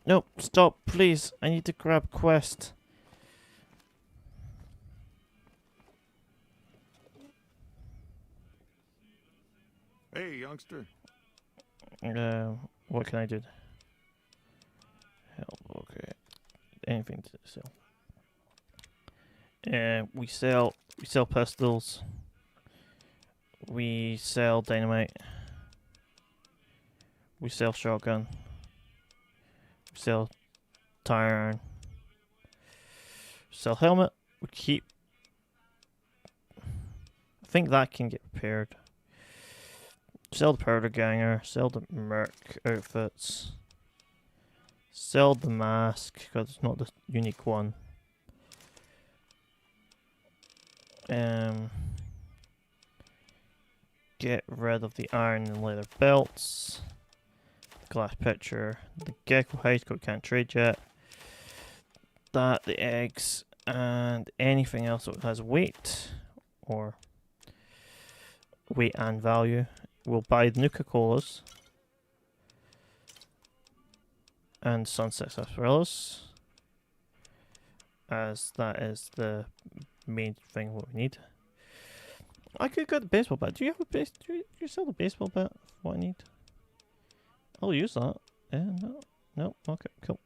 No, stop, please. I need to grab quest. Hey, youngster. What can I do? Help, okay. Anything to sell. We sell pistols. We sell dynamite. We sell shotgun. We sell tire iron. We sell helmet. We keep... I think that can get repaired. Sell the powder ganger. Sell the merc outfits. Sell the mask, because it's not the unique one. Get rid of the iron and leather belts. Glass pitcher. The gecko hide coat can't trade yet. That, the eggs, and anything else that has weight or weight and value. We'll buy the Nuka-Colas and Sunset Sarsaparillas, as that is the main thing what we need. I could get the baseball bat. Do you have a base? Do you sell the baseball bat? What I need? I'll use that. No. Okay, cool.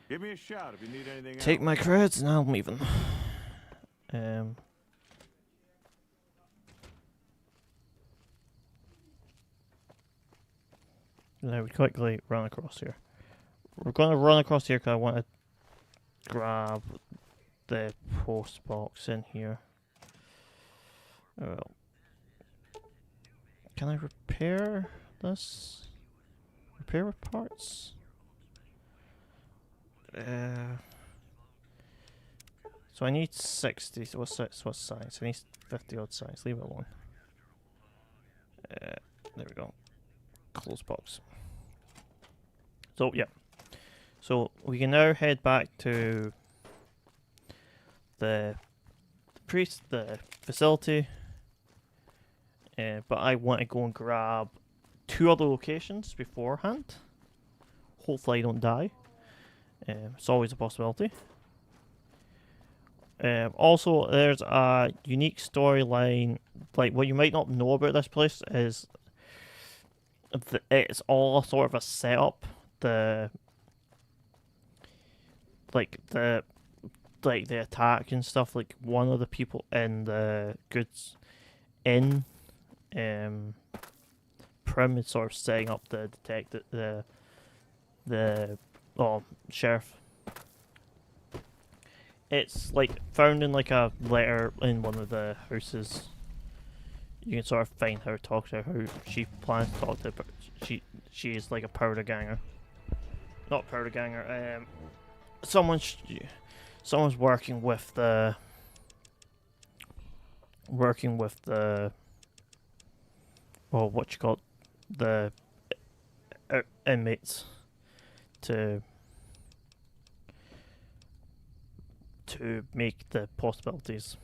Give me a shout if you need anything else. Take my creds and I'll leave them. Now we quickly run across here. We're going to run across here because I want to grab the post box in here. Well, can I repair this? Repair with parts? So I need 60. So what's size? I need 50 odd size. Leave it alone. There we go. Close box. So yeah. So we can now head back to the facility. But I want to go and grab 2 other locations beforehand. Hopefully I don't die. It's always a possibility. Also, there's a unique storyline. Like, what you might not know about this place is it's all sort of a setup. The attack and stuff. Like, one of the people in the goods inn, Prim is sort of setting up the detective, the sheriff. It's like found in like a letter in one of the houses. You can sort of find her, talk to her, how she plans to talk to her, but she is like a powder ganger. Not powder ganger, someone's working with the what you call it, the inmates to make the possibilities.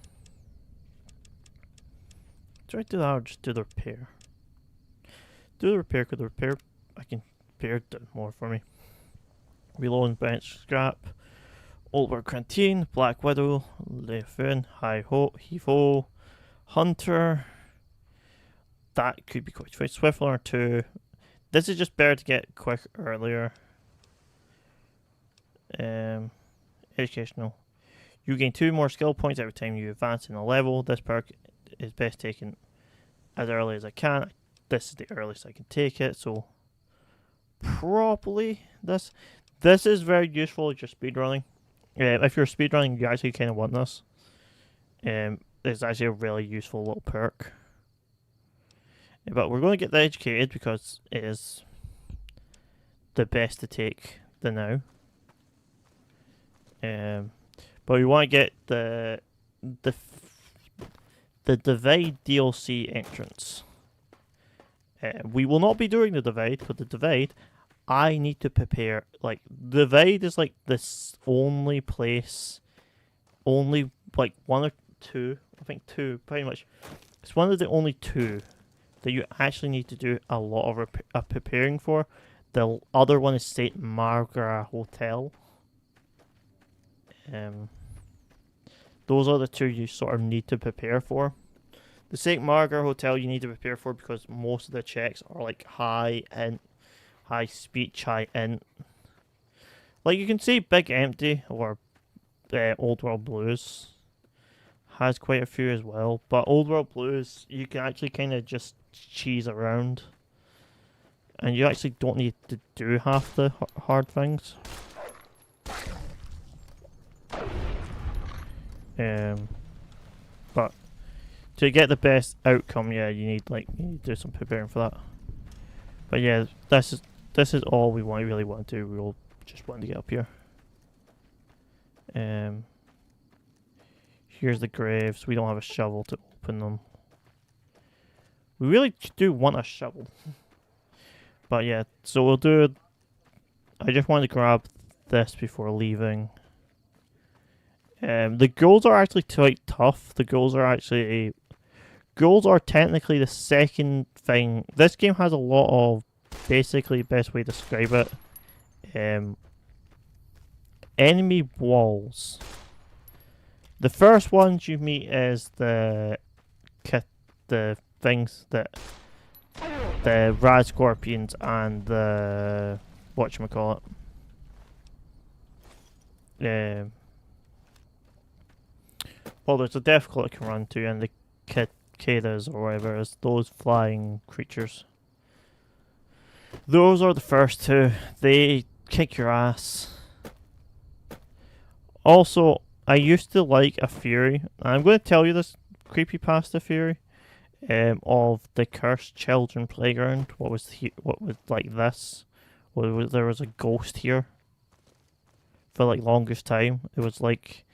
Do I do that or just do the repair? Do the repair, because the repair, I can repair it more for me. Reload bench scrap. Old World Canteen, Black Widow, Le Fun, Hi Ho, Heave Ho, Hunter. That could be quite swift. Swift Learner 2. This is just better to get quick earlier. Educational. You gain 2 more skill points every time you advance in a level. This perk is best taken as early as I can. This is the earliest I can take it, so probably this is very useful if you're speedrunning. If you're speedrunning, you actually kind of want this. It's actually a really useful little perk. But we're going to get the educated because it is the best to take the now. But we want to get the Divide DLC entrance. We will not be doing the Divide, because the Divide, I need to prepare. Like, Divide is like this only place, only like 1 or 2, I think 2, pretty much. It's one of the only 2 that you actually need to do a lot of preparing for. The other one is St. Margaret Hotel. Those are the 2 you sort of need to prepare for. The St. Margaret Hotel you need to prepare for because most of the checks are like high speech, high int. Like you can see Big Empty or Old World Blues has quite a few as well. But Old World Blues, you can actually kind of just cheese around. And you actually don't need to do half the hard things. But to get the best outcome, yeah, you need to do some preparing for that. But yeah, this this is all we really want to do. We'll just want to get up here. Here's the graves. We don't have a shovel to open them. We really do want a shovel. But yeah, so we'll do... I just want to grab this before leaving. The ghouls are actually quite tough. The ghouls are actually... Ghouls are technically the second thing. This game has a lot of... Basically, best way to describe it. Enemy walls. The first ones you meet is the things that... The rad scorpions and the... Whatchamacallit. Well, there's a Deathclaw you can run to, and the cicadas or whatever, is those flying creatures. Those are the first two. They kick your ass. Also, I used to like a theory, and I'm going to tell you this creepypasta theory, of the Cursed Children Playground. What was like this? There was a ghost here for like longest time. It was like,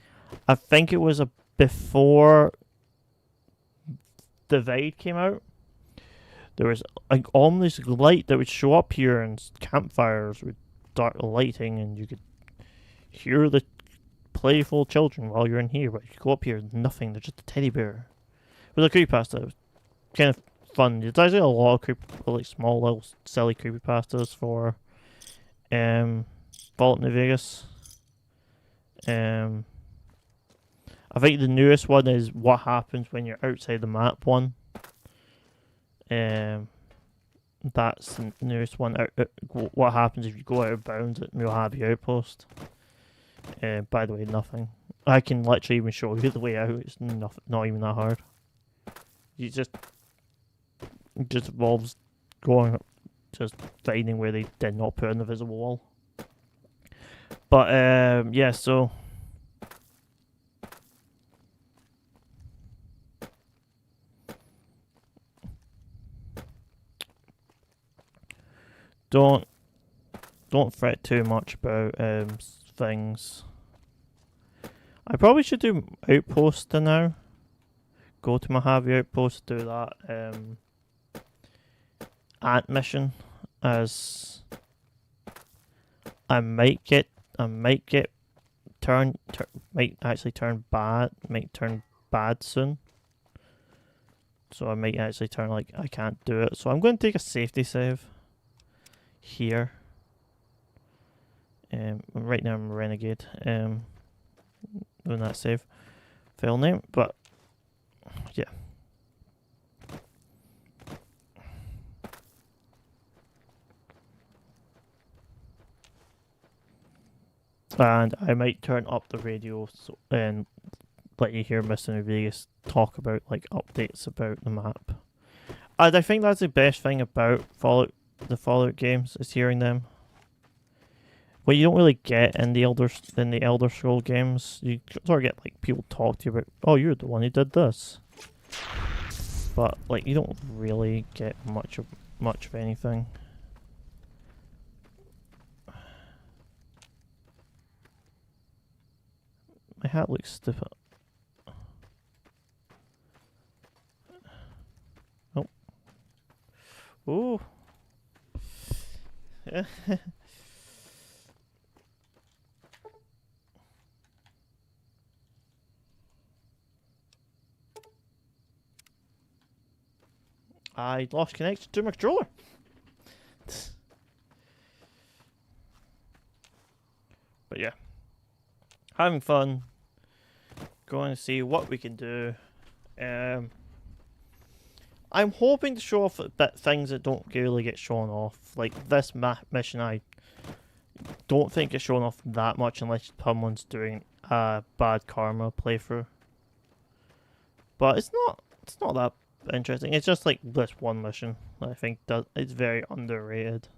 I think it was before Divide came out. There was like ominous light that would show up here, and campfires with dark lighting, and you could hear the playful children while you're in here. But you go up here, nothing. There's just a teddy bear. It was a creepypasta. It was kind of fun. There's actually a lot of like small little silly creepypastas for Fallout New Vegas. I think the newest one is what happens when you're outside the map one. That's the newest one. What happens if you go out of bounds at Mojave Outpost? By the way, nothing. I can literally even show you the way out. It's not even that hard. You it just involves going, just finding where they did not put an invisible wall. But yeah, so don't fret too much about things. I probably should do Outpost now. Go to Mojave Outpost, do that ant mission, as I might actually turn bad soon. So I might actually turn like I can't do it. So I'm going to take a safety save here. Right now I'm a renegade. Doing that save. File name, but yeah. And I might turn up the radio and let you hear Mr. New Vegas talk about like updates about the map. And I think that's the best thing about the Fallout games, is hearing them. What you don't really get in the Elder Scroll games, you sort of get like people talk to you about, oh, you're the one who did this. But like you don't really get much of anything. My hat looks stupid. Oh. Ooh. Yeah. I lost connection to my controller. But yeah. Having fun. Going to see what we can do. I'm hoping to show off things that don't really get shown off. Like this mission, I don't think it's shown off that much unless someone's doing a Bad Karma playthrough. But it's not that interesting. It's just like this one mission that I think it's very underrated.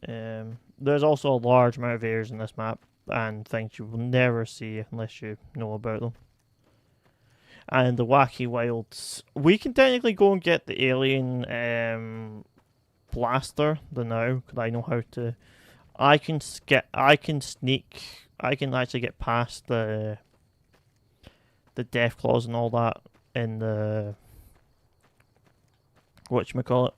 There's also a large amount of areas in this map and things you will never see unless you know about them. And the Wacky Wilds, we can technically go and get the alien blaster than now because I know how to. I can sneak. I can actually get past the death claws and all that in the whatchamacallit.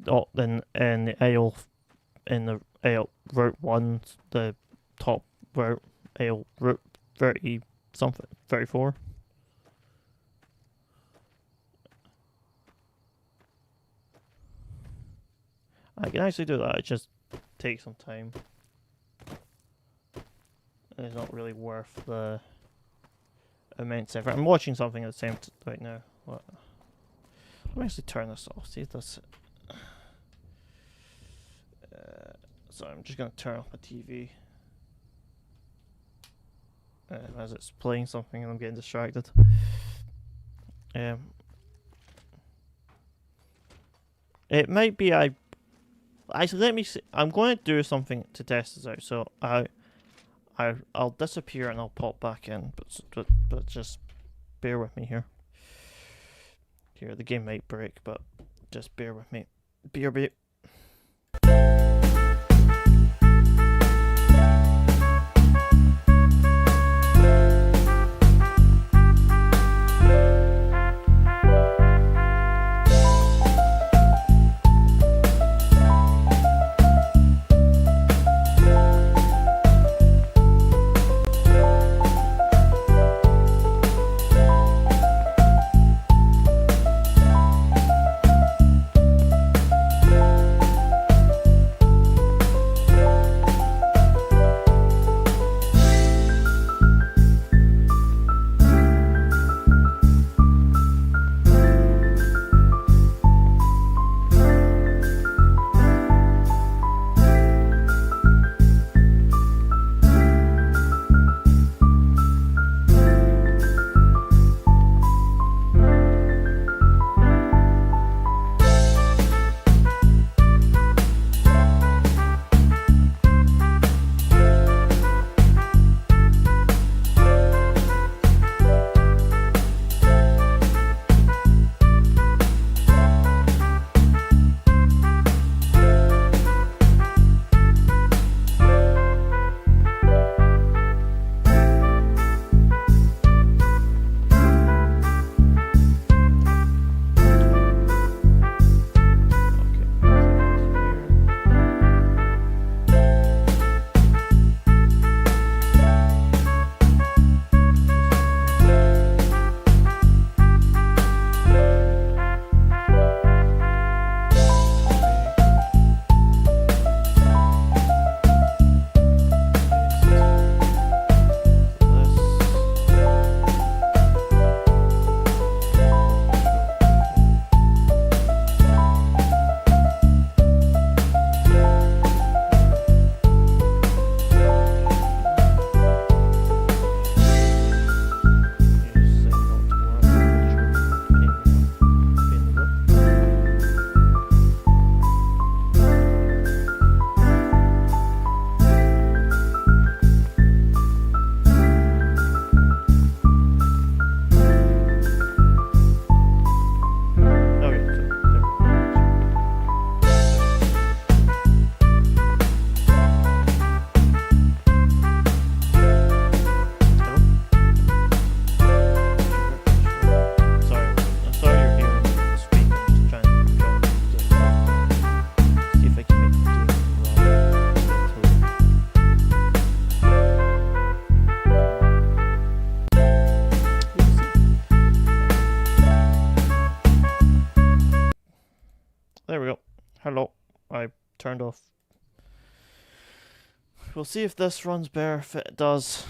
Oh, then in the Ale Route 1, the top route, Ale Route 30 something, 34. I can actually do that, it just takes some time. And it's not really worth the immense effort. I'm watching something at the same right now. What? Let me actually turn this off, see if this... so I'm just going to turn off my TV. As it's playing something and I'm getting distracted. It might be actually, let me see. I'm going to do something to test this out. So I'll disappear and I'll pop back in, but just bear with me here. Here, the game might break, but just bear with me. Bear. There we go. Hello. I turned off. We'll see if this runs better. If it does,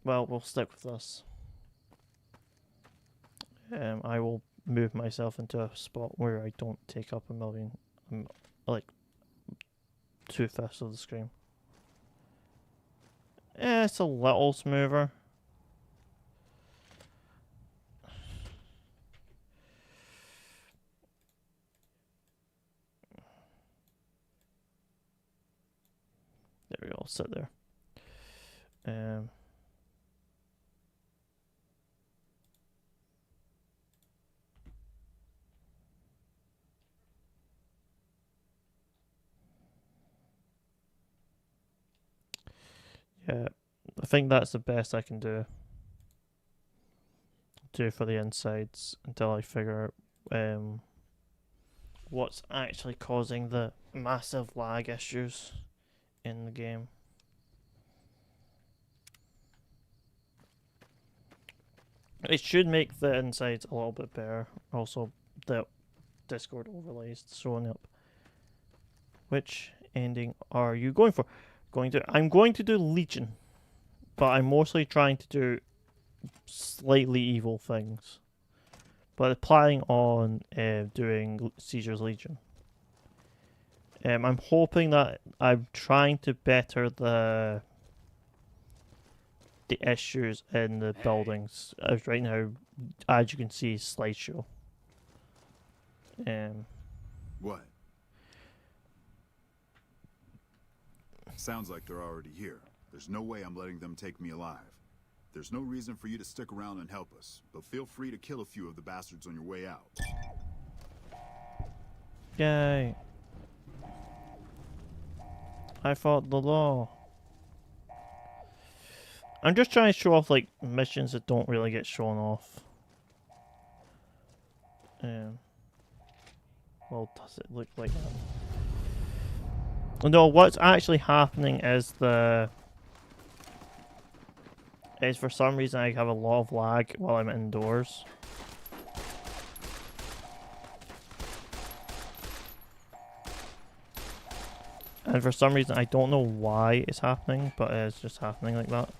well, we'll stick with this. I will move myself into a spot where I don't take up a million, like 2/5 of the screen. Yeah, it's a little smoother. There we go, I'll sit there. Yeah, I think that's the best I can do for the insides until I figure out what's actually causing the massive lag issues in the game. It should make the insides a little bit better. Also, the Discord overlays showing up. Which ending are you going for? I'm going to do Legion, but I'm mostly trying to do slightly evil things. But planning on doing Caesar's Legion. I'm hoping that I'm trying to better the issues in the buildings. Right now, as you can see, slideshow. What? Sounds like they're already here. There's no way I'm letting them take me alive. There's no reason for you to stick around and help us, but feel free to kill a few of the bastards on your way out. Yay. I fought the law. I'm just trying to show off like missions that don't really get shown off. Well, does it look like that? No, what's actually happening is for some reason I have a lot of lag while I'm indoors. And for some reason I don't know why it's happening, but it's just happening like that.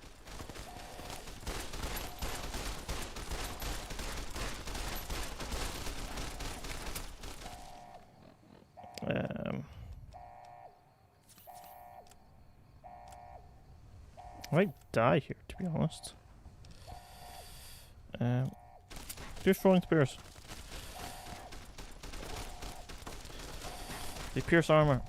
I might die here, to be honest. Do throwing spears. They pierce armor.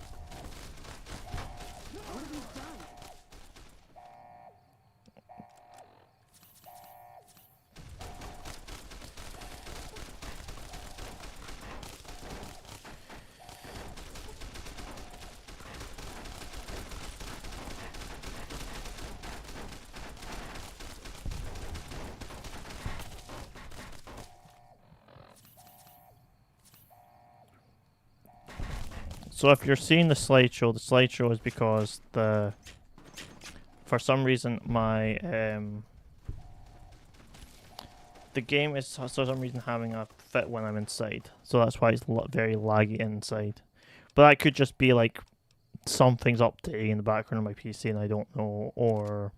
So if you're seeing the slideshow is because for some reason my the game is for some reason having a fit when I'm inside. So that's why it's very laggy inside. But that could just be like something's updating in the background of my PC and I don't know, or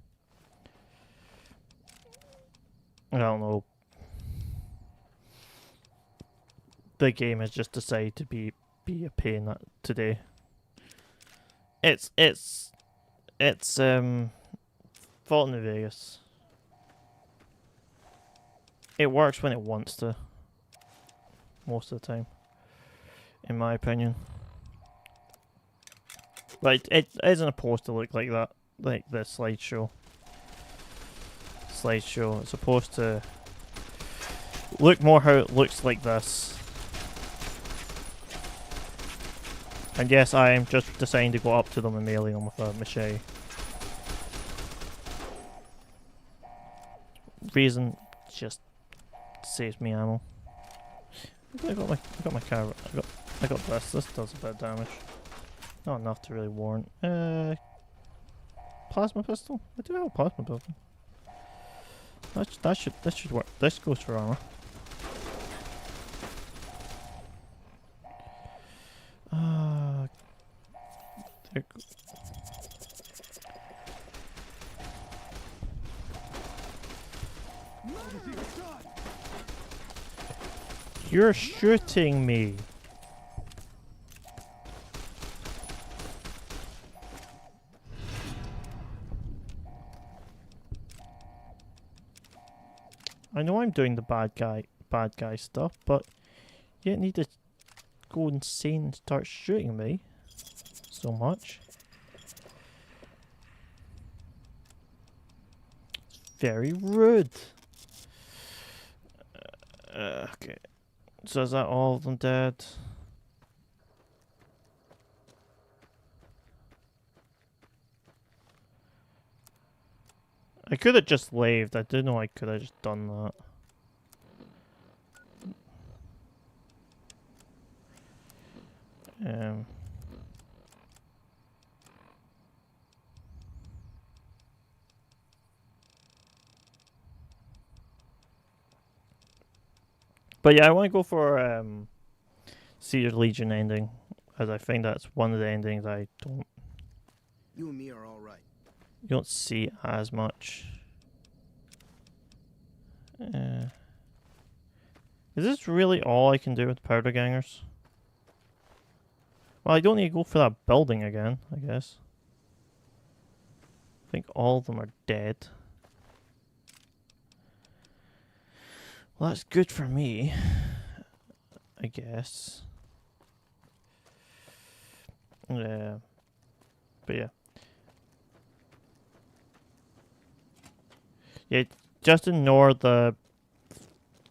I don't know. The game has just decided to be a pain today. It's Fallout New Vegas. It works when it wants to. Most of the time. In my opinion. But it isn't supposed to look like that. Like the slideshow. It's supposed to look more how it looks like this. And yes, I am just deciding to go up to them and melee them with a machete. Reason just saves me ammo. I got my carrot. I got this. This does a bit of damage. Not enough to really warrant. Plasma pistol. I do have a plasma pistol. This should work. This goes for armor. There goes. You're shooting me. I know I'm doing the bad guy stuff, but you don't need to go insane and start shooting me so much. It's very rude. Okay. So is that all of them dead? I could have just laved. I didn't know I could have just done that. But yeah, I want to go for Caesar Legion ending, as I think that's one of the endings I don't. You and me are all right. You don't see as much. Is this really all I can do with Powder Gangers? Well, I don't need to go for that building again, I guess. I think all of them are dead. Well, that's good for me, I guess. Yeah. But yeah. Yeah, just ignore the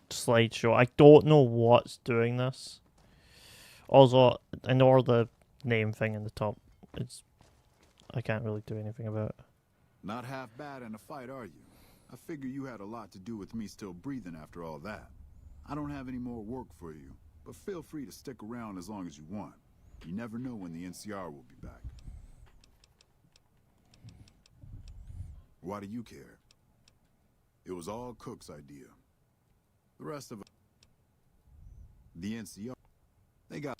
slideshow. I don't know what's doing this. Also, ignore the name thing in the top. I can't really do anything about it. Not half bad in a fight, are you? I figure you had a lot to do with me still breathing after all that. I don't have any more work for you, but feel free to stick around as long as you want. You never know when the NCR will be back. Why do you care? It was all Cook's idea. The rest of the NCR, they got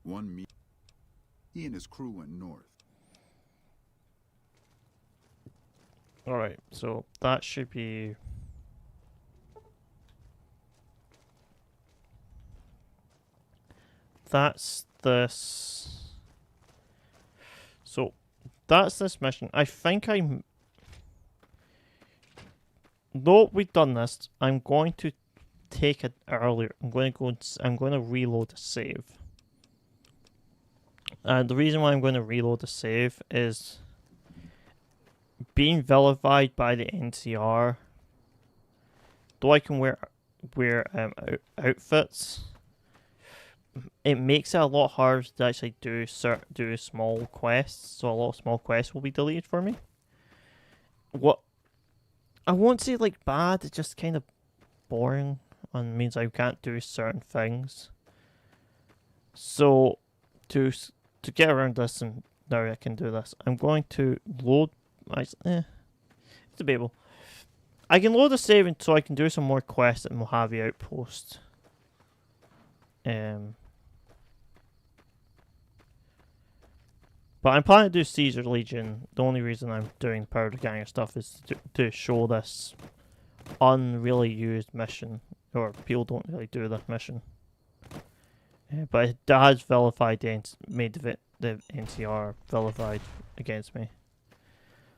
one me. He and his crew went north. Alright, so that should be... That's this... So, that's this mission. I think I'm... Though we've done this, I'm going to take it earlier. I'm going to reload the save. And the reason why I'm going to reload the save is being vilified by the NCR. Though I can wear outfits, it makes it a lot harder to actually do small quests. So a lot of small quests will be deleted for me. What I won't say like bad, it's just kind of boring and means I can't do certain things. So to get around this, and now I can do this, I'm going to load. It's debatable. I can load the save so I can do some more quests at Mojave Outpost. But I'm planning to do Caesar Legion. The only reason I'm doing Powder Ganger stuff is to show this unreally used mission. Or people don't really do this mission. But it has vilified made the NCR vilified against me.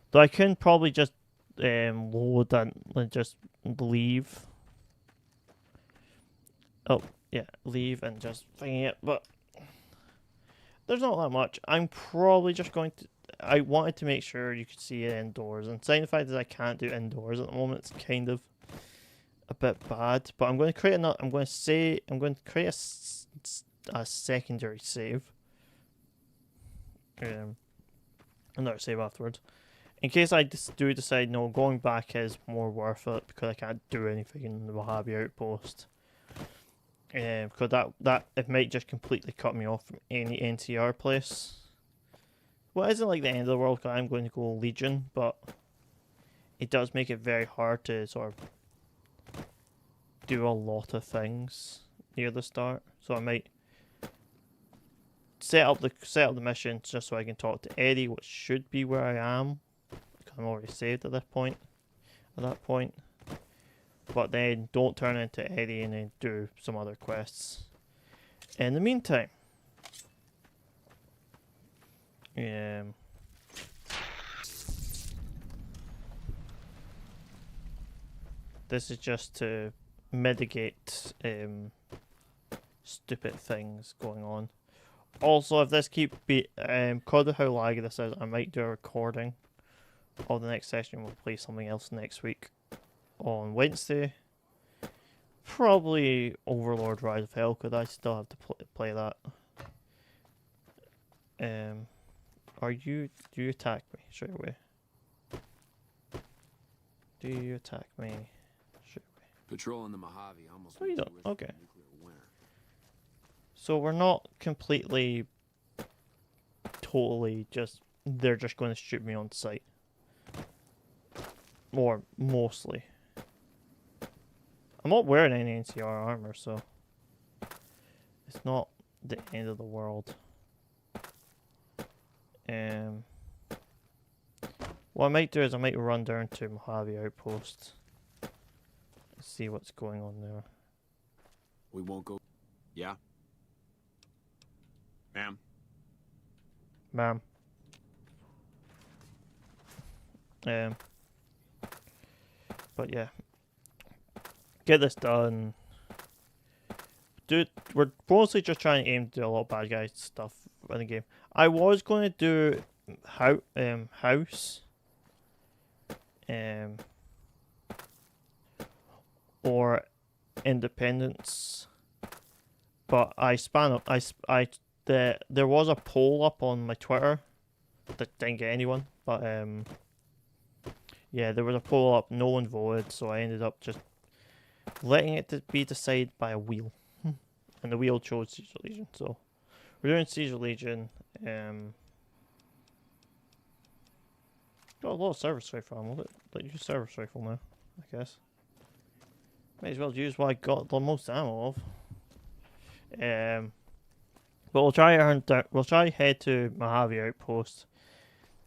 Though I can probably just load and just leave. Oh, yeah, leave and just thing it, but there's not that much. I'm probably just going to... I wanted to make sure you could see it indoors, and saying the fact that I can't do indoors at the moment, it's kind of a bit bad. But I'm going to create another... I'm going to create a secondary save. Another save afterwards. In case I do decide, no, going back is more worth it because I can't do anything in the Mojave Outpost. Because that it might just completely cut me off from any NCR place. Well, it isn't like the end of the world because I'm going to go Legion, but it does make it very hard to sort of do a lot of things near the start. So I might set up the mission just so I can talk to Eddie, which should be where I am. I'm already saved at that point. But then don't turn into Eddie and then do some other quests. In the meantime, this is just to mitigate stupid things going on. Also, if this keeps because of how laggy this is, I might do a recording of the next session. We'll play something else next week on Wednesday. Probably Overlord Rise of Hell, because I still have to play that. Do you attack me straight away? Do you attack me? Shoot me. Patrolling the Mojave almost Oh, you makes don't. wish for a Okay. nuclear winter. So we're not completely, totally just, they're just going to shoot me on sight. Or mostly. I'm not wearing any NCR armor, so it's not the end of the world. What I might do is I might run down to Mojave Outpost and see what's going on there. We won't go. Yeah? Ma'am? Ma'am. But yeah. Get this done. Dude, we're mostly just trying to aim to do a lot of bad guy stuff in the game. I was going to do House. Or Independence. But there was a poll up on my Twitter that didn't get anyone, but yeah, there was a poll up, no one voted, so I ended up just letting it be decided by a wheel, and the wheel chose Siege of Legion. So we're doing Siege of Legion. Got a lot of service rifle ammo. Let use service rifle now, I guess. May as well use what I got the most ammo of. But we'll try head to Mojave Outpost,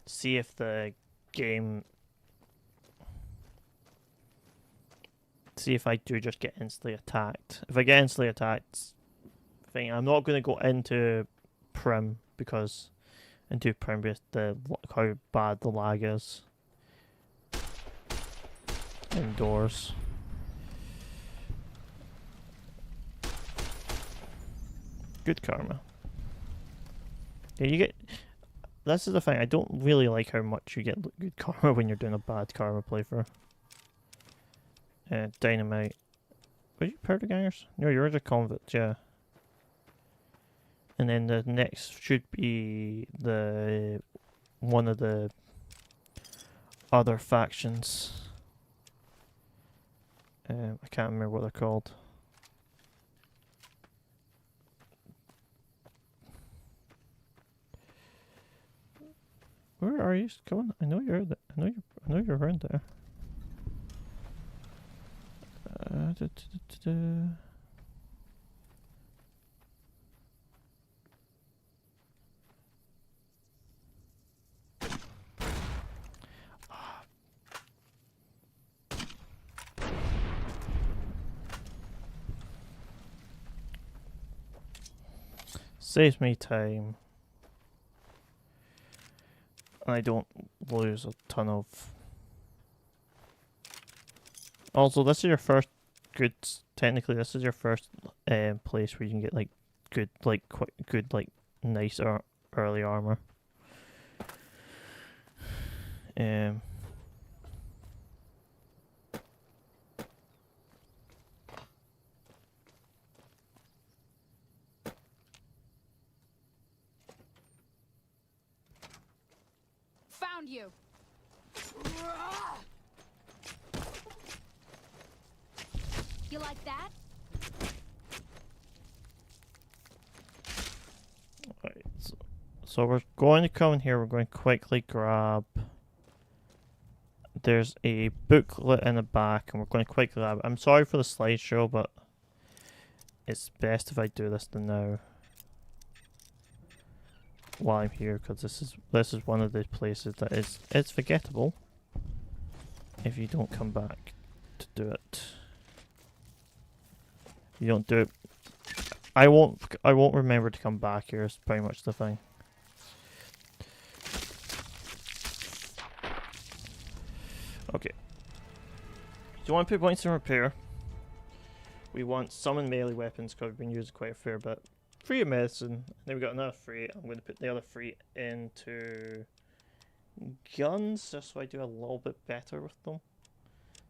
see if the game, see if I do just get instantly attacked. If I get instantly attacked, I'm not going to go into Prim because how bad the lag is indoors. Good karma. Yeah, you get. This is the thing. I don't really like how much you get good karma when you're doing a bad karma playthrough. Dynamite. Were you Powder Gangers? No, you're the convict. Yeah. And then the next should be one of the other factions. I can't remember what they're called. Where are you? Come on! I know you're there. I know you're around there. Saves me time. I don't lose a ton of. Also, this is your first good. Technically, this is your first place where you can get like good, like quite good, like nice early armor. Found you. You like that? Right, so we're going to come in here. We're going to quickly grab. There's a booklet in the back, and we're going to quickly grab. I'm sorry for the slideshow, but it's best if I do this now while I'm here, because this is one of the places that it's forgettable if you don't come back to do it. You don't do it. I won't remember to come back here. Is pretty much the thing. Okay. Do you want to put points in repair? We want summon melee weapons because we've been using quite a fair bit. 3 of medicine. Then we got another 3. I'm going to put the other 3 into guns just so I do a little bit better with them.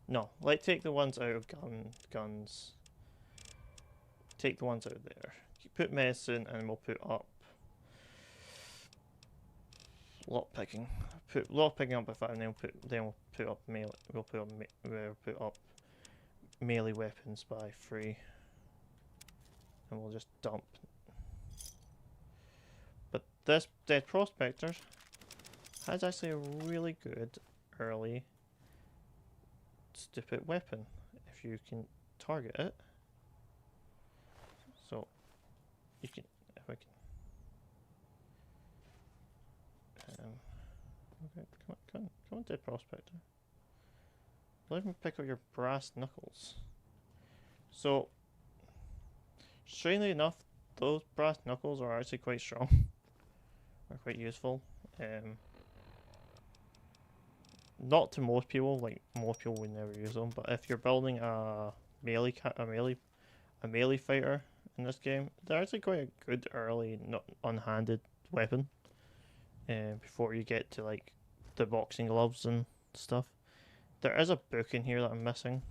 No, like take the ones out of guns. Take the ones out there. You put medicine and we'll put up. Lock picking. Put lock picking up by 5, and then we'll put up melee. We'll put up melee weapons by 3, and we'll just dump. But this Dead Prospector has actually a really good early stupid weapon if you can target it. So you can, if I can, okay, come on, Dead Prospector. Let me pick up your brass knuckles. So, strangely enough, those brass knuckles are actually quite strong. Are quite useful. Not to most people, like most people would never use them. But if you're building a melee fighter in this game, they're actually quite a good early unhanded weapon. Before you get to like the boxing gloves and stuff. There is a book in here that I'm missing.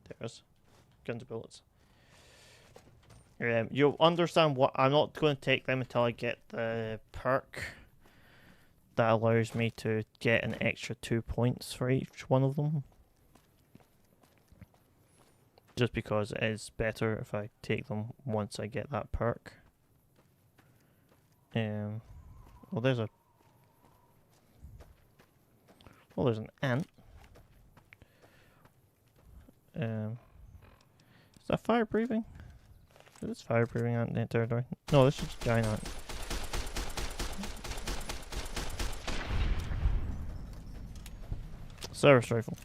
There is. Guns and bullets. You'll understand what I'm not going to take them until I get the perk that allows me to get an extra 2 points for each one of them. Just because it is better if I take them once I get that perk. Well, there's an ant. Is that fire breathing? Is this fire breathing ant in the territory? No, this is just giant ant. Service rifle.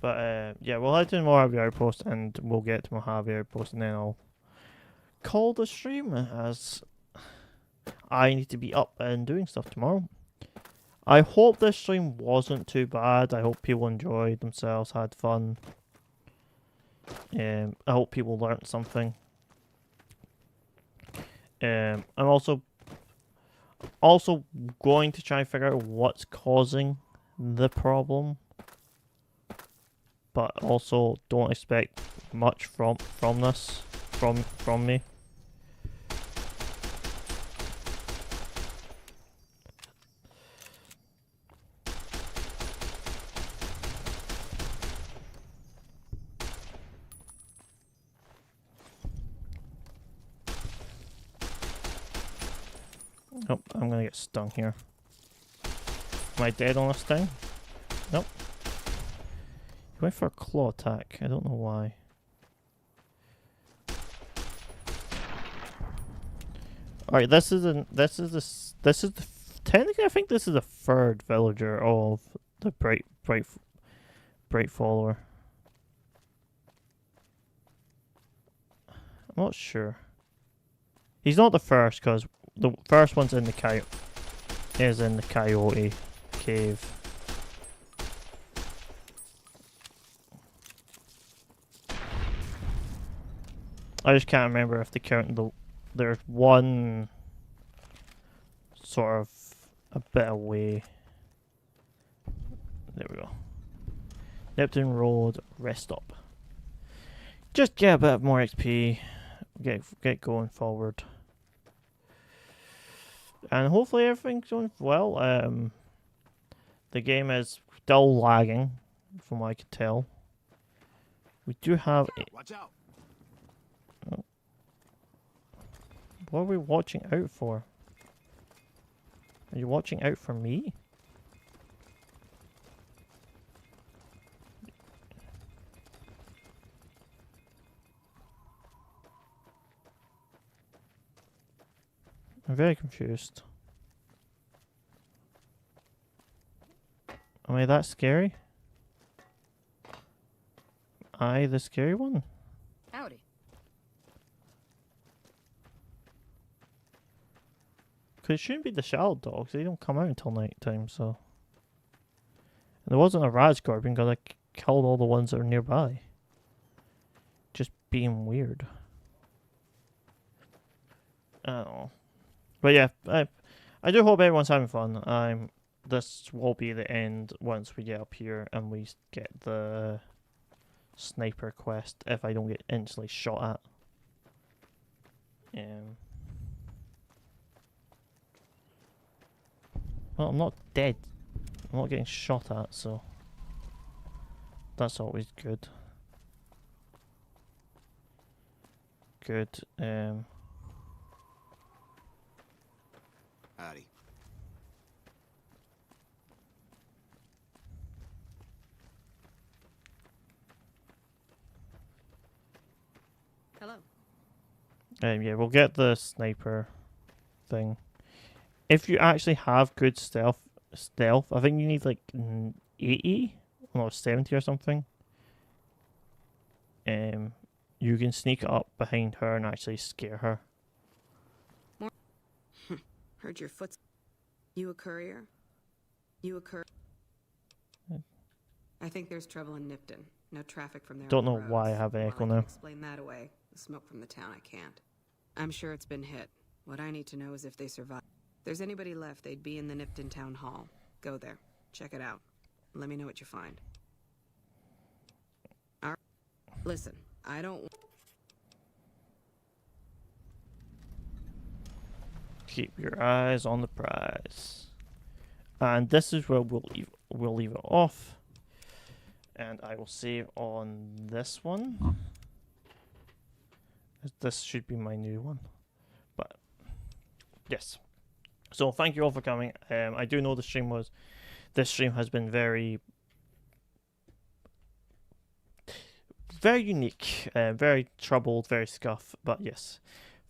But yeah, we'll head to Mojave Outpost and we'll get to Mojave Outpost and then I'll call the stream as I need to be up and doing stuff tomorrow. I hope this stream wasn't too bad. I hope people enjoyed themselves, had fun. I hope people learnt something. I'm also going to try and figure out what's causing the problem, but also don't expect much from this from me. Oh, I'm gonna get stung here. Am I dead on this thing? Nope. He went for a claw attack. I don't know why. Alright, technically I think this is the third villager of the Bright Follower. I'm not sure. He's not the first because the first one's in the coyote cave. I just can't remember if there's one sort of a bit away. There we go. Neptune Road, rest stop. Just get a bit more XP. Get going forward. And hopefully everything's going well. The game is still lagging, from what I can tell. We do have Watch out. Oh. What are we watching out for? Are you watching out for me? I'm very confused. Am I that scary? Am I the scary one? Howdy. Because it shouldn't be the shadow dogs. They don't come out until night time, so. And there wasn't a rat scorpion because I killed all the ones that are nearby. Just being weird. I don't know. But yeah, I do hope everyone's having fun. This will be the end once we get up here and we get the sniper quest if I don't get instantly shot at. Well, I'm not dead. I'm not getting shot at, so that's always good. Good. Howdy. Hello. Yeah, we'll get the sniper thing. If you actually have good stealth, I think you need like 80 or 70 or something. You can sneak up behind her and actually scare her. Heard your foot. You a courier? You a courier? I think there's trouble in Nipton. No traffic from there. Don't on the know why I roads. have an While echo I can now. explain that away. The smoke from the town, I can't. I'm sure it's been hit. What I need to know is if they survive. If there's anybody left, they'd be in the Nipton Town Hall. Go there. Check it out. Let me know what you find. All right. Listen, I don't... Keep your eyes on the prize. And this is where we'll leave it off. And I will save on this one. This should be my new one. But yes. So thank you all for coming. I do know this stream has been very unique, very troubled, very scuffed. But yes.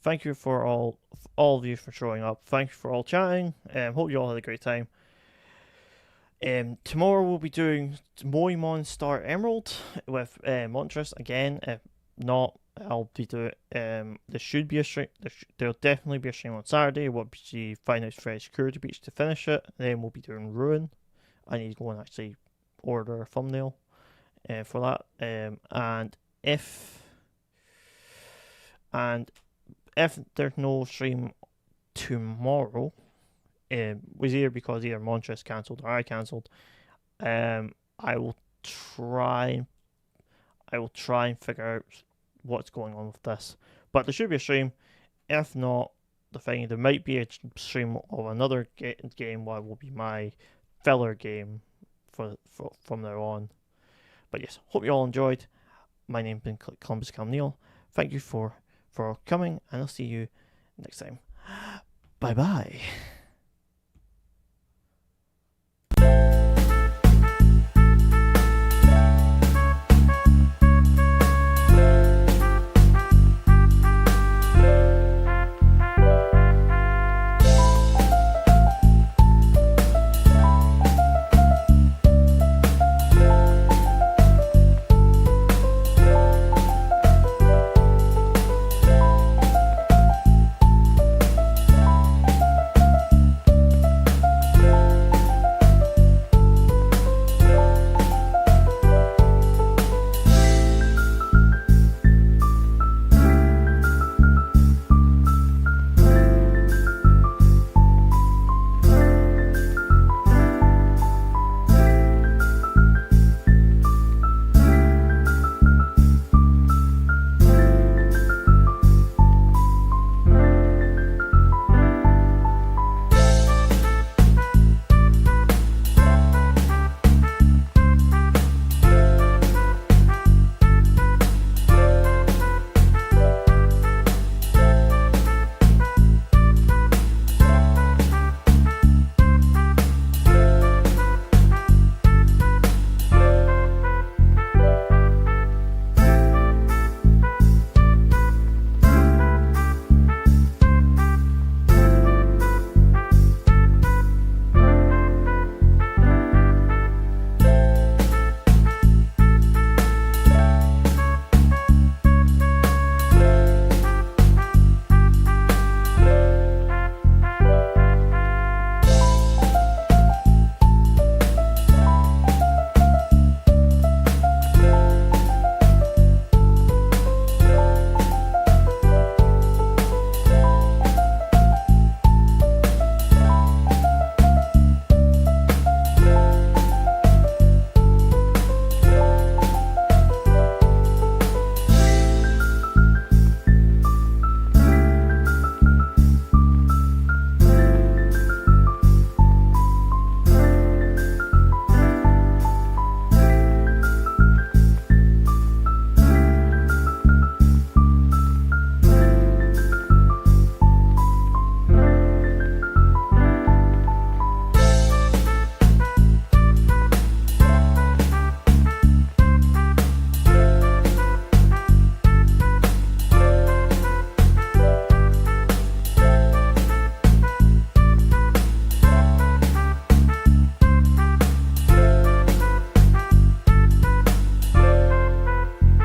Thank you for all of you for showing up. Thank you for all chatting. Hope you all had a great time. Tomorrow we'll be doing Moimon Star Emerald with Montress again. If not, I'll be doing. There should be a stream. There'll definitely be a stream on Saturday. We'll be finding out Freddy's Security Beach to finish it. Then we'll be doing Ruin. I need to go and actually order a thumbnail for that. And if there's no stream tomorrow, was either because either Montress cancelled or I cancelled, I will try and figure out what's going on with this. But there should be a stream. If not, there might be a stream of another game what will be my filler game from there on. But yes, hope you all enjoyed. My name's been Columbus Cam Neil. Thank you for coming, and I'll see you next time. Bye bye.